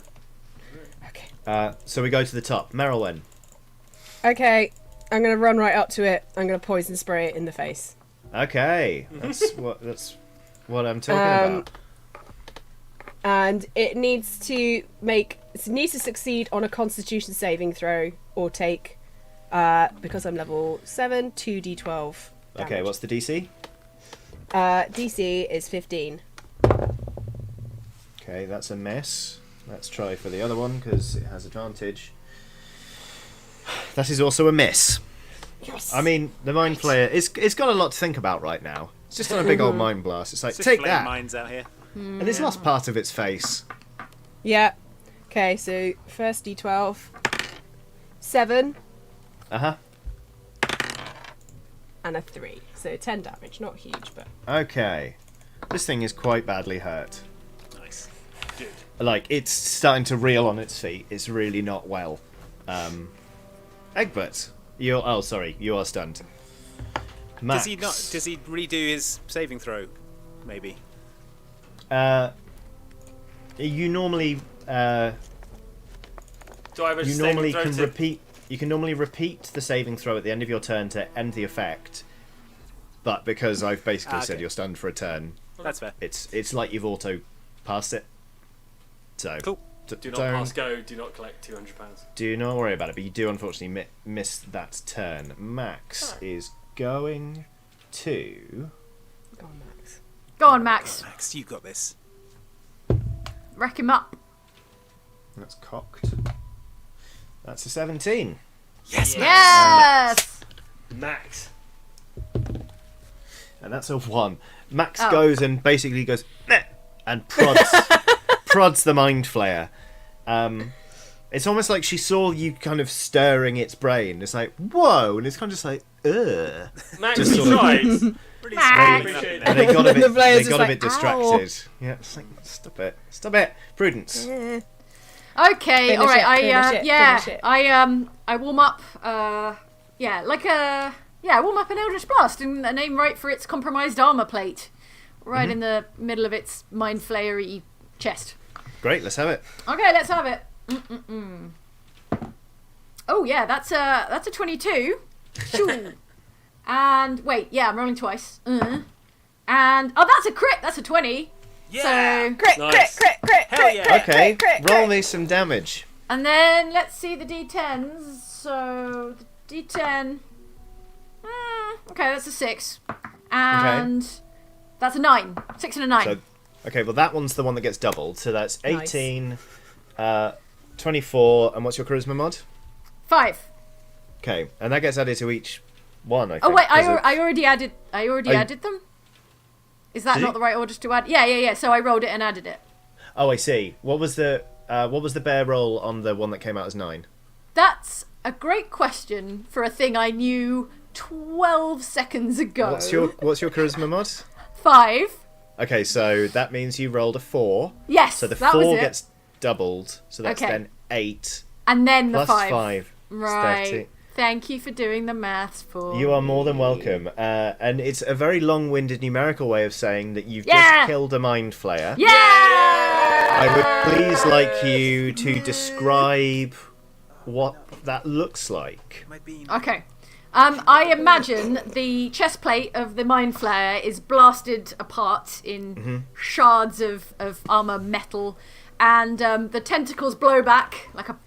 Okay. So we go to the top. Merylwen. Okay, I'm gonna run right up to it. I'm gonna poison spray it in the face. Okay, that's what I'm talking about. And it needs to succeed on a Constitution saving throw or take, because I'm level 7, 2d12. Okay, damage. what's the DC? DC is 15. Okay, that's a miss. Let's try for the other one because it has advantage. That is also a miss. Yes. I mean, the mind flayer, it's got a lot to think about right now. It's just on a big old mind blast. It's like, Such take flame that. minds out here. And it's lost part of its face. Yeah. Okay, so first d12. 7 Uh-huh. and a 3. So 10 damage. Not huge, but... Okay. This thing is quite badly hurt. Nice. Good. Like, it's starting to reel on its feet. It's really not well. Egbert, you are stunned. Max, Does he redo his saving throw? Maybe. You normally Do I have a you saving normally throw can to- repeat. You can normally repeat the saving throw at the end of your turn to end the effect. But because I've basically said okay. you're stunned for a turn, That's fair. it's like you've auto passed it. So Cool. Do not pass go. Do not collect £200. Do not worry about it. But you do unfortunately miss that turn. Max is going to. Go on, Max. Go on, Max. Max, you got this. Rack him up. That's cocked. That's a 17. Yes, Yes. Max. And that's a 1. Max Oh. goes and basically goes "Meh," and prods the mind flayer. It's almost like she saw you kind of stirring its brain. It's like, whoa, and it's kind of just like, ugh. Max, Just you sort of- tried. Really Max. scraping up in And there. they got a The bit, players they got just a bit like, distracted. Yeah, it's like, stop it, prudence. Okay, Finish all right. finish it. I warm up. I warm up an Eldritch Blast and aim right for its compromised armor plate, right in the middle of its mind flayery chest. Great, let's have it. Okay, let's have it. Oh yeah, that's a 22. Shoo. And wait, yeah, I'm rolling twice. And that's a crit. That's a 20. Yeah. So, Crit, Nice. crit. Hell yeah. Okay, crit. roll me some damage. and then let's see the d10s. So the d10. Okay, that's a 6. And that's a 9. 6 and a 9. So, okay, well that one's the one that gets doubled. So that's 18, 24, and what's your charisma mod? 5. Okay, and that gets added to each one, I think. Oh wait, 'cause I already added. I already added them. Is that Did not you? the right order to add? Yeah. So I rolled it and added it. Oh, I see. What was the bear roll on the one that came out as 9? That's a great question for a thing I knew 12 seconds ago. What's your charisma mod? 5? Okay, so that means you rolled a 4. Yes, So the that was 4 it. gets doubled. So that's Okay. then 8 And then the plus 5. 5. is Right. 30. Thank you for doing the maths for You are more than me. welcome. And it's a very long-winded numerical way of saying that you've Yeah! just killed a mind flayer. Yeah! I would please like you to describe what that looks like. My bean. Okay. I imagine the chest plate of the mind flayer is blasted apart in shards of armor metal, and the tentacles blow back like a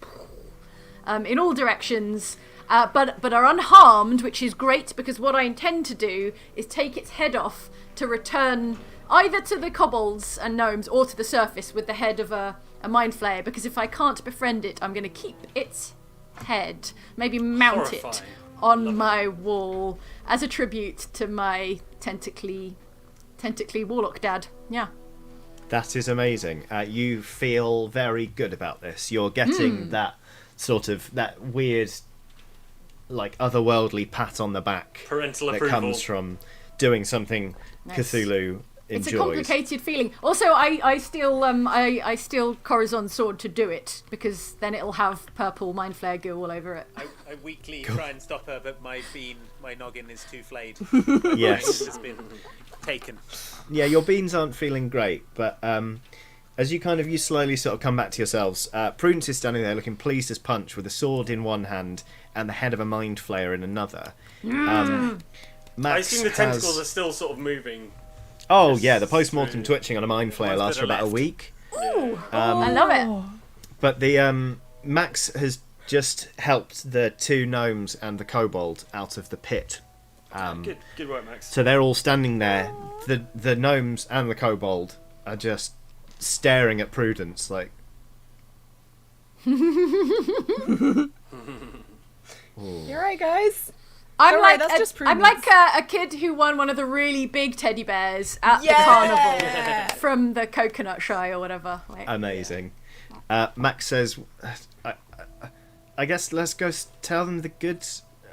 in all directions, but are unharmed, which is great because what I intend to do is take its head off to return either to the kobolds and gnomes or to the surface with the head of a mind flayer, because if I can't befriend it, I'm going to keep its head, maybe mount it Horrifying. on my wall as a tribute to my tentacly warlock dad. Yeah. That is amazing. You feel very good about this. You're getting that sort of that weird, like otherworldly pat on the back Parental that approval. comes from doing something Nice. Cthulhu It's enjoys. a complicated feeling. Also, I steal Corazon's sword to do it because then it'll have purple mind flare goo all over it. I weakly try and stop her, but my noggin is too flayed. Yes. It's been taken. Yeah, your beans aren't feeling great, but as you slowly sort of come back to yourselves, Prudence is standing there looking pleased as punch with a sword in one hand and the head of a mind flayer in another. I Max assume the tentacles has... are still sort of moving. Oh yeah, the post-mortem through- twitching on a mind flayer ones to lasts the for about a left. week. I love it. But the Max has just helped the 2 gnomes and the kobold out of the pit. Good work, Max. So they're all standing there. The gnomes and the kobold are just staring at Prudence like. You're right, guys. I'm Don't like worry, that's just I'm like a kid who won one of the really big teddy bears at the carnival from the coconut shy or whatever. Like, Amazing. Max says, I guess let's go tell them the good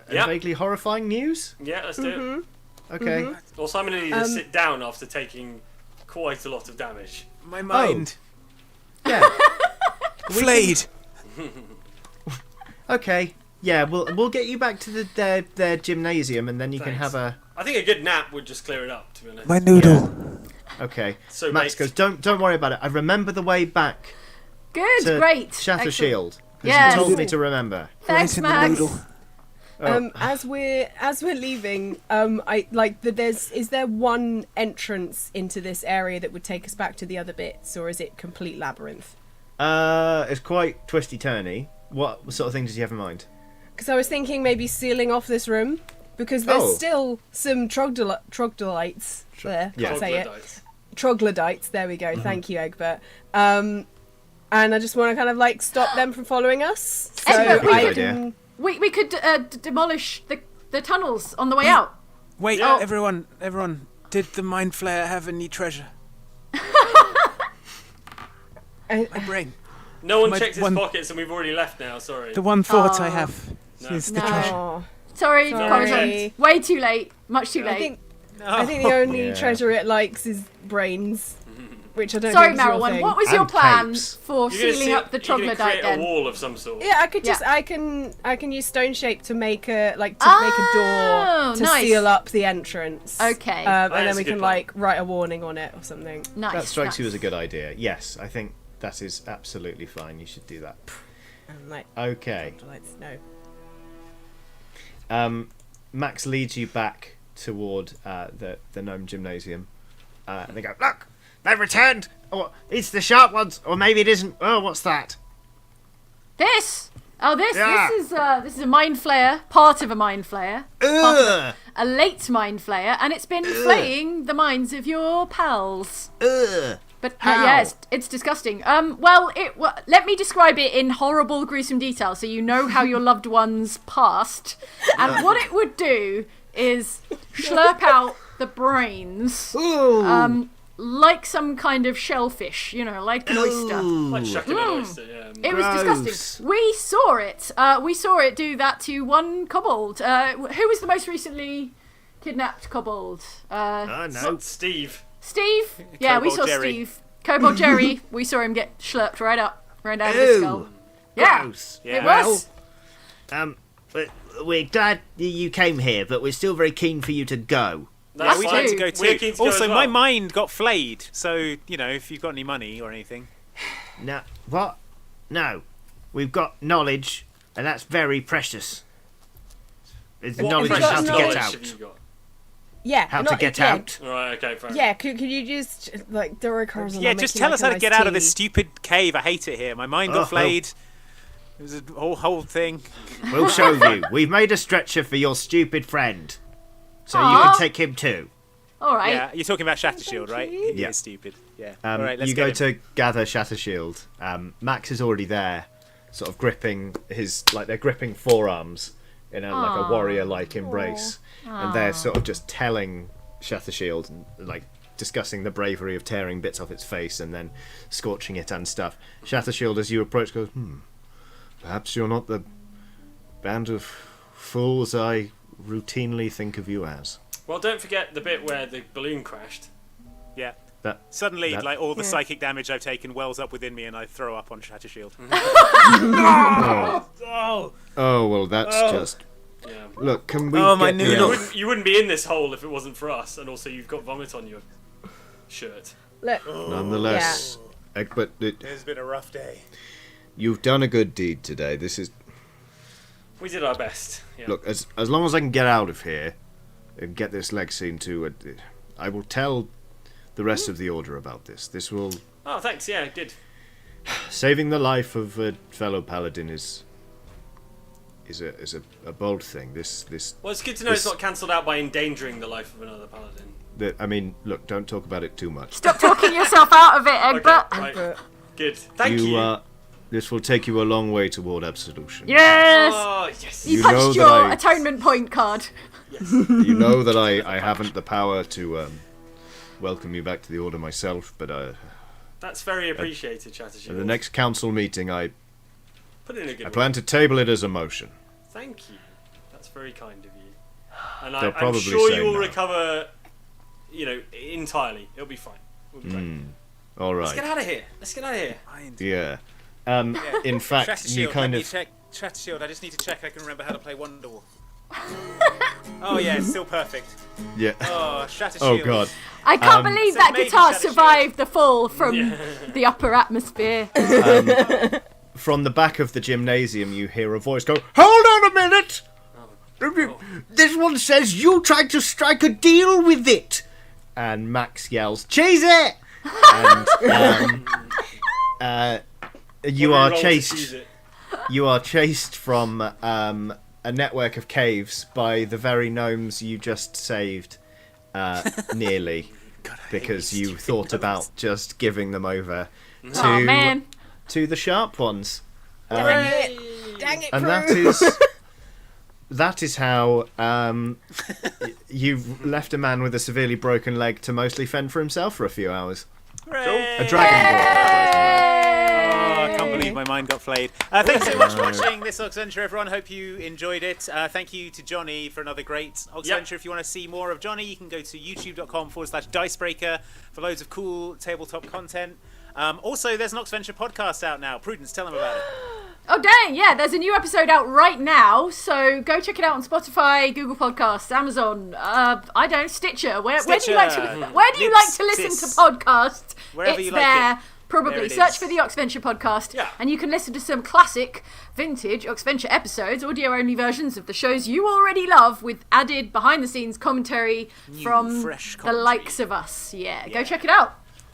and Yeah. vaguely horrifying news. Yeah, let's do it. Okay. Also, I'm going to need to sit down after taking quite a lot of damage. My mind. Yeah. Flayed. Okay. Yeah, we'll get you back to their gymnasium, and then you can Thanks. have a. I think a good nap would just clear it up, to be honest. My noodle. Okay. So, Max mate, goes, don't worry about it. I remember the way back good, to great. Shatter Excellent. Shield. 'Cause Yes. you told me to remember. Thanks, Max. As we're leaving, is there one entrance into this area that would take us back to the other bits, or is it complete labyrinth? It's quite twisty turny. What sort of thing did you have in mind? Because I was thinking maybe sealing off this room, because there's still some troglodytes there. Yeah. Can't say it. Troglodytes. Troglodytes. There we go. Thank you, Egbert. And I just want to kind of stop them from following us. So Egbert, we I could- can. We could demolish the tunnels on the way out. Wait, Yeah. everyone. Did the mind flayer have any treasure? I- My brain. No one My checked his one- pockets, and we've already left now. Sorry. The one thought I Oh. have No. is the No. treasure. Oh, Sorry, Sorry. Conrad. Way too late. Much too Yeah. late. I think the only Yeah. treasure it likes is brains, which I don't Sorry, think is your Marwan. thing. What was your And plan capes. for You're gonna sealing up the you're gonna Troglodyte create then? a wall of some sort. Yeah, I could just Yeah. I can use stone shape to make a make a Oh, door to nice. seal up the entrance. Okay. and That then is we a good can plan. like write a warning on it or something. Nice. That strikes you nice. as a good idea. Yes, I think that is absolutely fine. You should do that. And like Okay. no. Max leads you back toward the gnome gymnasium. And they go, look, they've returned. Oh, it's the sharp ones, or maybe it isn't. Oh, what's that? This. Oh, this Yeah. this is a mind flayer, part of a mind flayer, Ugh, a late mind flayer, and it's been flaying the minds of your pals. ugh. But How? yeah, it's disgusting. Let me describe it in horrible, gruesome detail, so you know how your loved ones passed. And what it would do is slurp out the brains, Ooh. like some kind of shellfish, like an oyster. Like shucking an oyster. Yeah. It was Gross. disgusting. We saw it. We saw it do that to one kobold. Who was the most recently kidnapped kobold? Oh, no. Steve. Steve? Yeah, we Kobold saw Jerry. Steve. Kobold Jerry. We saw him get slurped right down his Ew. skull. Yeah, Gross. it Yeah. was. But we're glad you came here, but we're still very keen for you to go. That's We Us fine. need to go We're too. keen to go Also, as my well. mind got flayed, so if you've got any money or anything. No, what? No. We've got knowledge, and that's very precious. It's the What knowledge of precious how to knowledge get have out. you got? Yeah. How to not- get yeah, out. Right. Okay. Fair. Yeah, could you just like do a cars Yeah, just tell us how to get out of this stupid cave. I hate it here. My mind got Oh, flayed. It was a whole thing. We'll show you. We've made a stretcher for your stupid friend. So you Aw. can take him too. All right. Yeah, you're talking about Shattershield, right? He Yeah. is stupid. Yeah. All right, let's You get go him. to gather Shattershield. Max is already there, sort of gripping they're gripping forearms in like a warrior-like embrace, and they're sort of just telling Shattershield and like discussing the bravery of tearing bits off its face and then scorching it and stuff. Shattershield, as you approach, goes, perhaps you're not the band of fools I routinely think of you as. Well, don't forget the bit where the balloon crashed. Yeah. That Suddenly, that- like all the psychic damage I've taken wells up within me, and I throw up on Shattershield. oh well, that's just. Yeah. Look, can we? Oh, my get noodle. the You elf? you wouldn't be in this hole if it wasn't for us, and also you've got vomit on your shirt. Look, Nonetheless, Egbert, It's been a rough day. you've done a good deed today. This is We did our best. Yeah. look as long as I can get out of here and get this leg scene to I will tell the rest of the order about this. This will Oh, thanks. Yeah, good. saving the life of a fellow paladin is a bold thing. This Well, it's good to know it's not cancelled out by endangering the life of another paladin. I mean, look, don't talk about it too much. Stop talking yourself out of it, Egbert. Okay, right. Good. Thank you. This will take you a long way toward absolution. Yes. Oh, yes. You You know punched that your I- atonement point card. You know that I haven't the power to welcome you back to the order myself, but That's very appreciated, Chattershield. at the next council meeting, I Put in a good word. plan to table it as a motion. Thank you. That's very kind of you. And They'll I'm probably sure say you will no. recover, entirely. It'll be fine. We'll be fine. All Let's right. get out of here. Let's get out of here. Yeah. In fact, Shattershield, you kind let me of. check. Shattershield, I just need to check I can remember how to play Wonderwall. Oh yeah, it's still perfect. Yeah. Oh, Shattershield. Oh god. I can't believe So that maybe guitar Shadow survived the fall from the upper atmosphere. From the back of the gymnasium, you hear a voice go, "Hold on a minute! This one says you tried to strike a deal with it!" And Max yells, "Cheese it!" And you What do we are roll to chased. choose it? You are chased from a network of caves by the very gnomes you just saved, nearly, because you thought about just giving them over to Oh man. to the sharp ones. dang it, And Prue. that is how you've left a man with a severely broken leg to mostly fend for himself for a few hours. Hooray! A dragonborn. Oh, I can't believe believe my mind got flayed. Thanks so much for watching this Oxventure, everyone. Hope you enjoyed it. Thank you to Johnny for another great Oxventure. Yep. If you want to see more of Johnny, you can go to youtube.com/dicebreaker for loads of cool tabletop content. Also, there's an Oxventure podcast out now. Prudence, tell them about it. Oh dang, yeah, there's a new episode out right now, so go check it out on Spotify, Google Podcasts, Amazon, I don't know, Stitcher. Where do you like to listen to podcasts? Wherever it's you like there. it. Probably. There it Search is. for the Oxventure podcast, Yeah. and you can listen to some classic, vintage Oxventure episodes, audio-only versions of the shows you already love, with added behind-the-scenes commentary from fresh the commentary. likes of us. Yeah, go check it out.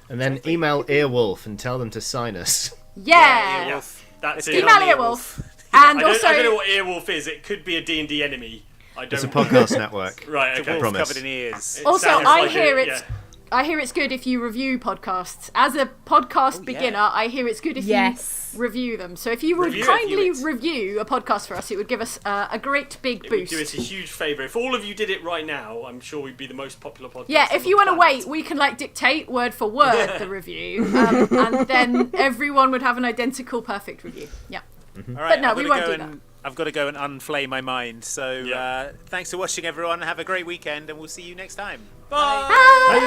And then email Earwolf and tell them to sign us. Yeah. Yeah, that's Let's it. get Email on Earwolf. And I don't also, know what Earwolf is. It could be a D&D enemy. I don't. It's a podcast network. Right. The Okay. wolf promise. covered in ears. It Also, sounds I like hear it, it's yeah. I hear it's good if you review podcasts. As a podcast beginner, I hear it's good if Yes. you review them. So if you would Review it, kindly review review a podcast for us, it would give us a great big It would boost. do us a huge favour. If all of you did it right now, I'm sure we'd be the most popular podcast. Yeah, on if the you want to planet. wait, we can like dictate word for word the review, and then everyone would have an identical perfect review. Yeah. All right, no, I've we gotta won't go do and- I've got to go and unflay my mind. So Yeah. thanks for watching, everyone. Have a great weekend, and we'll see you next time. Bye. Bye.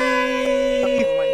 Bye.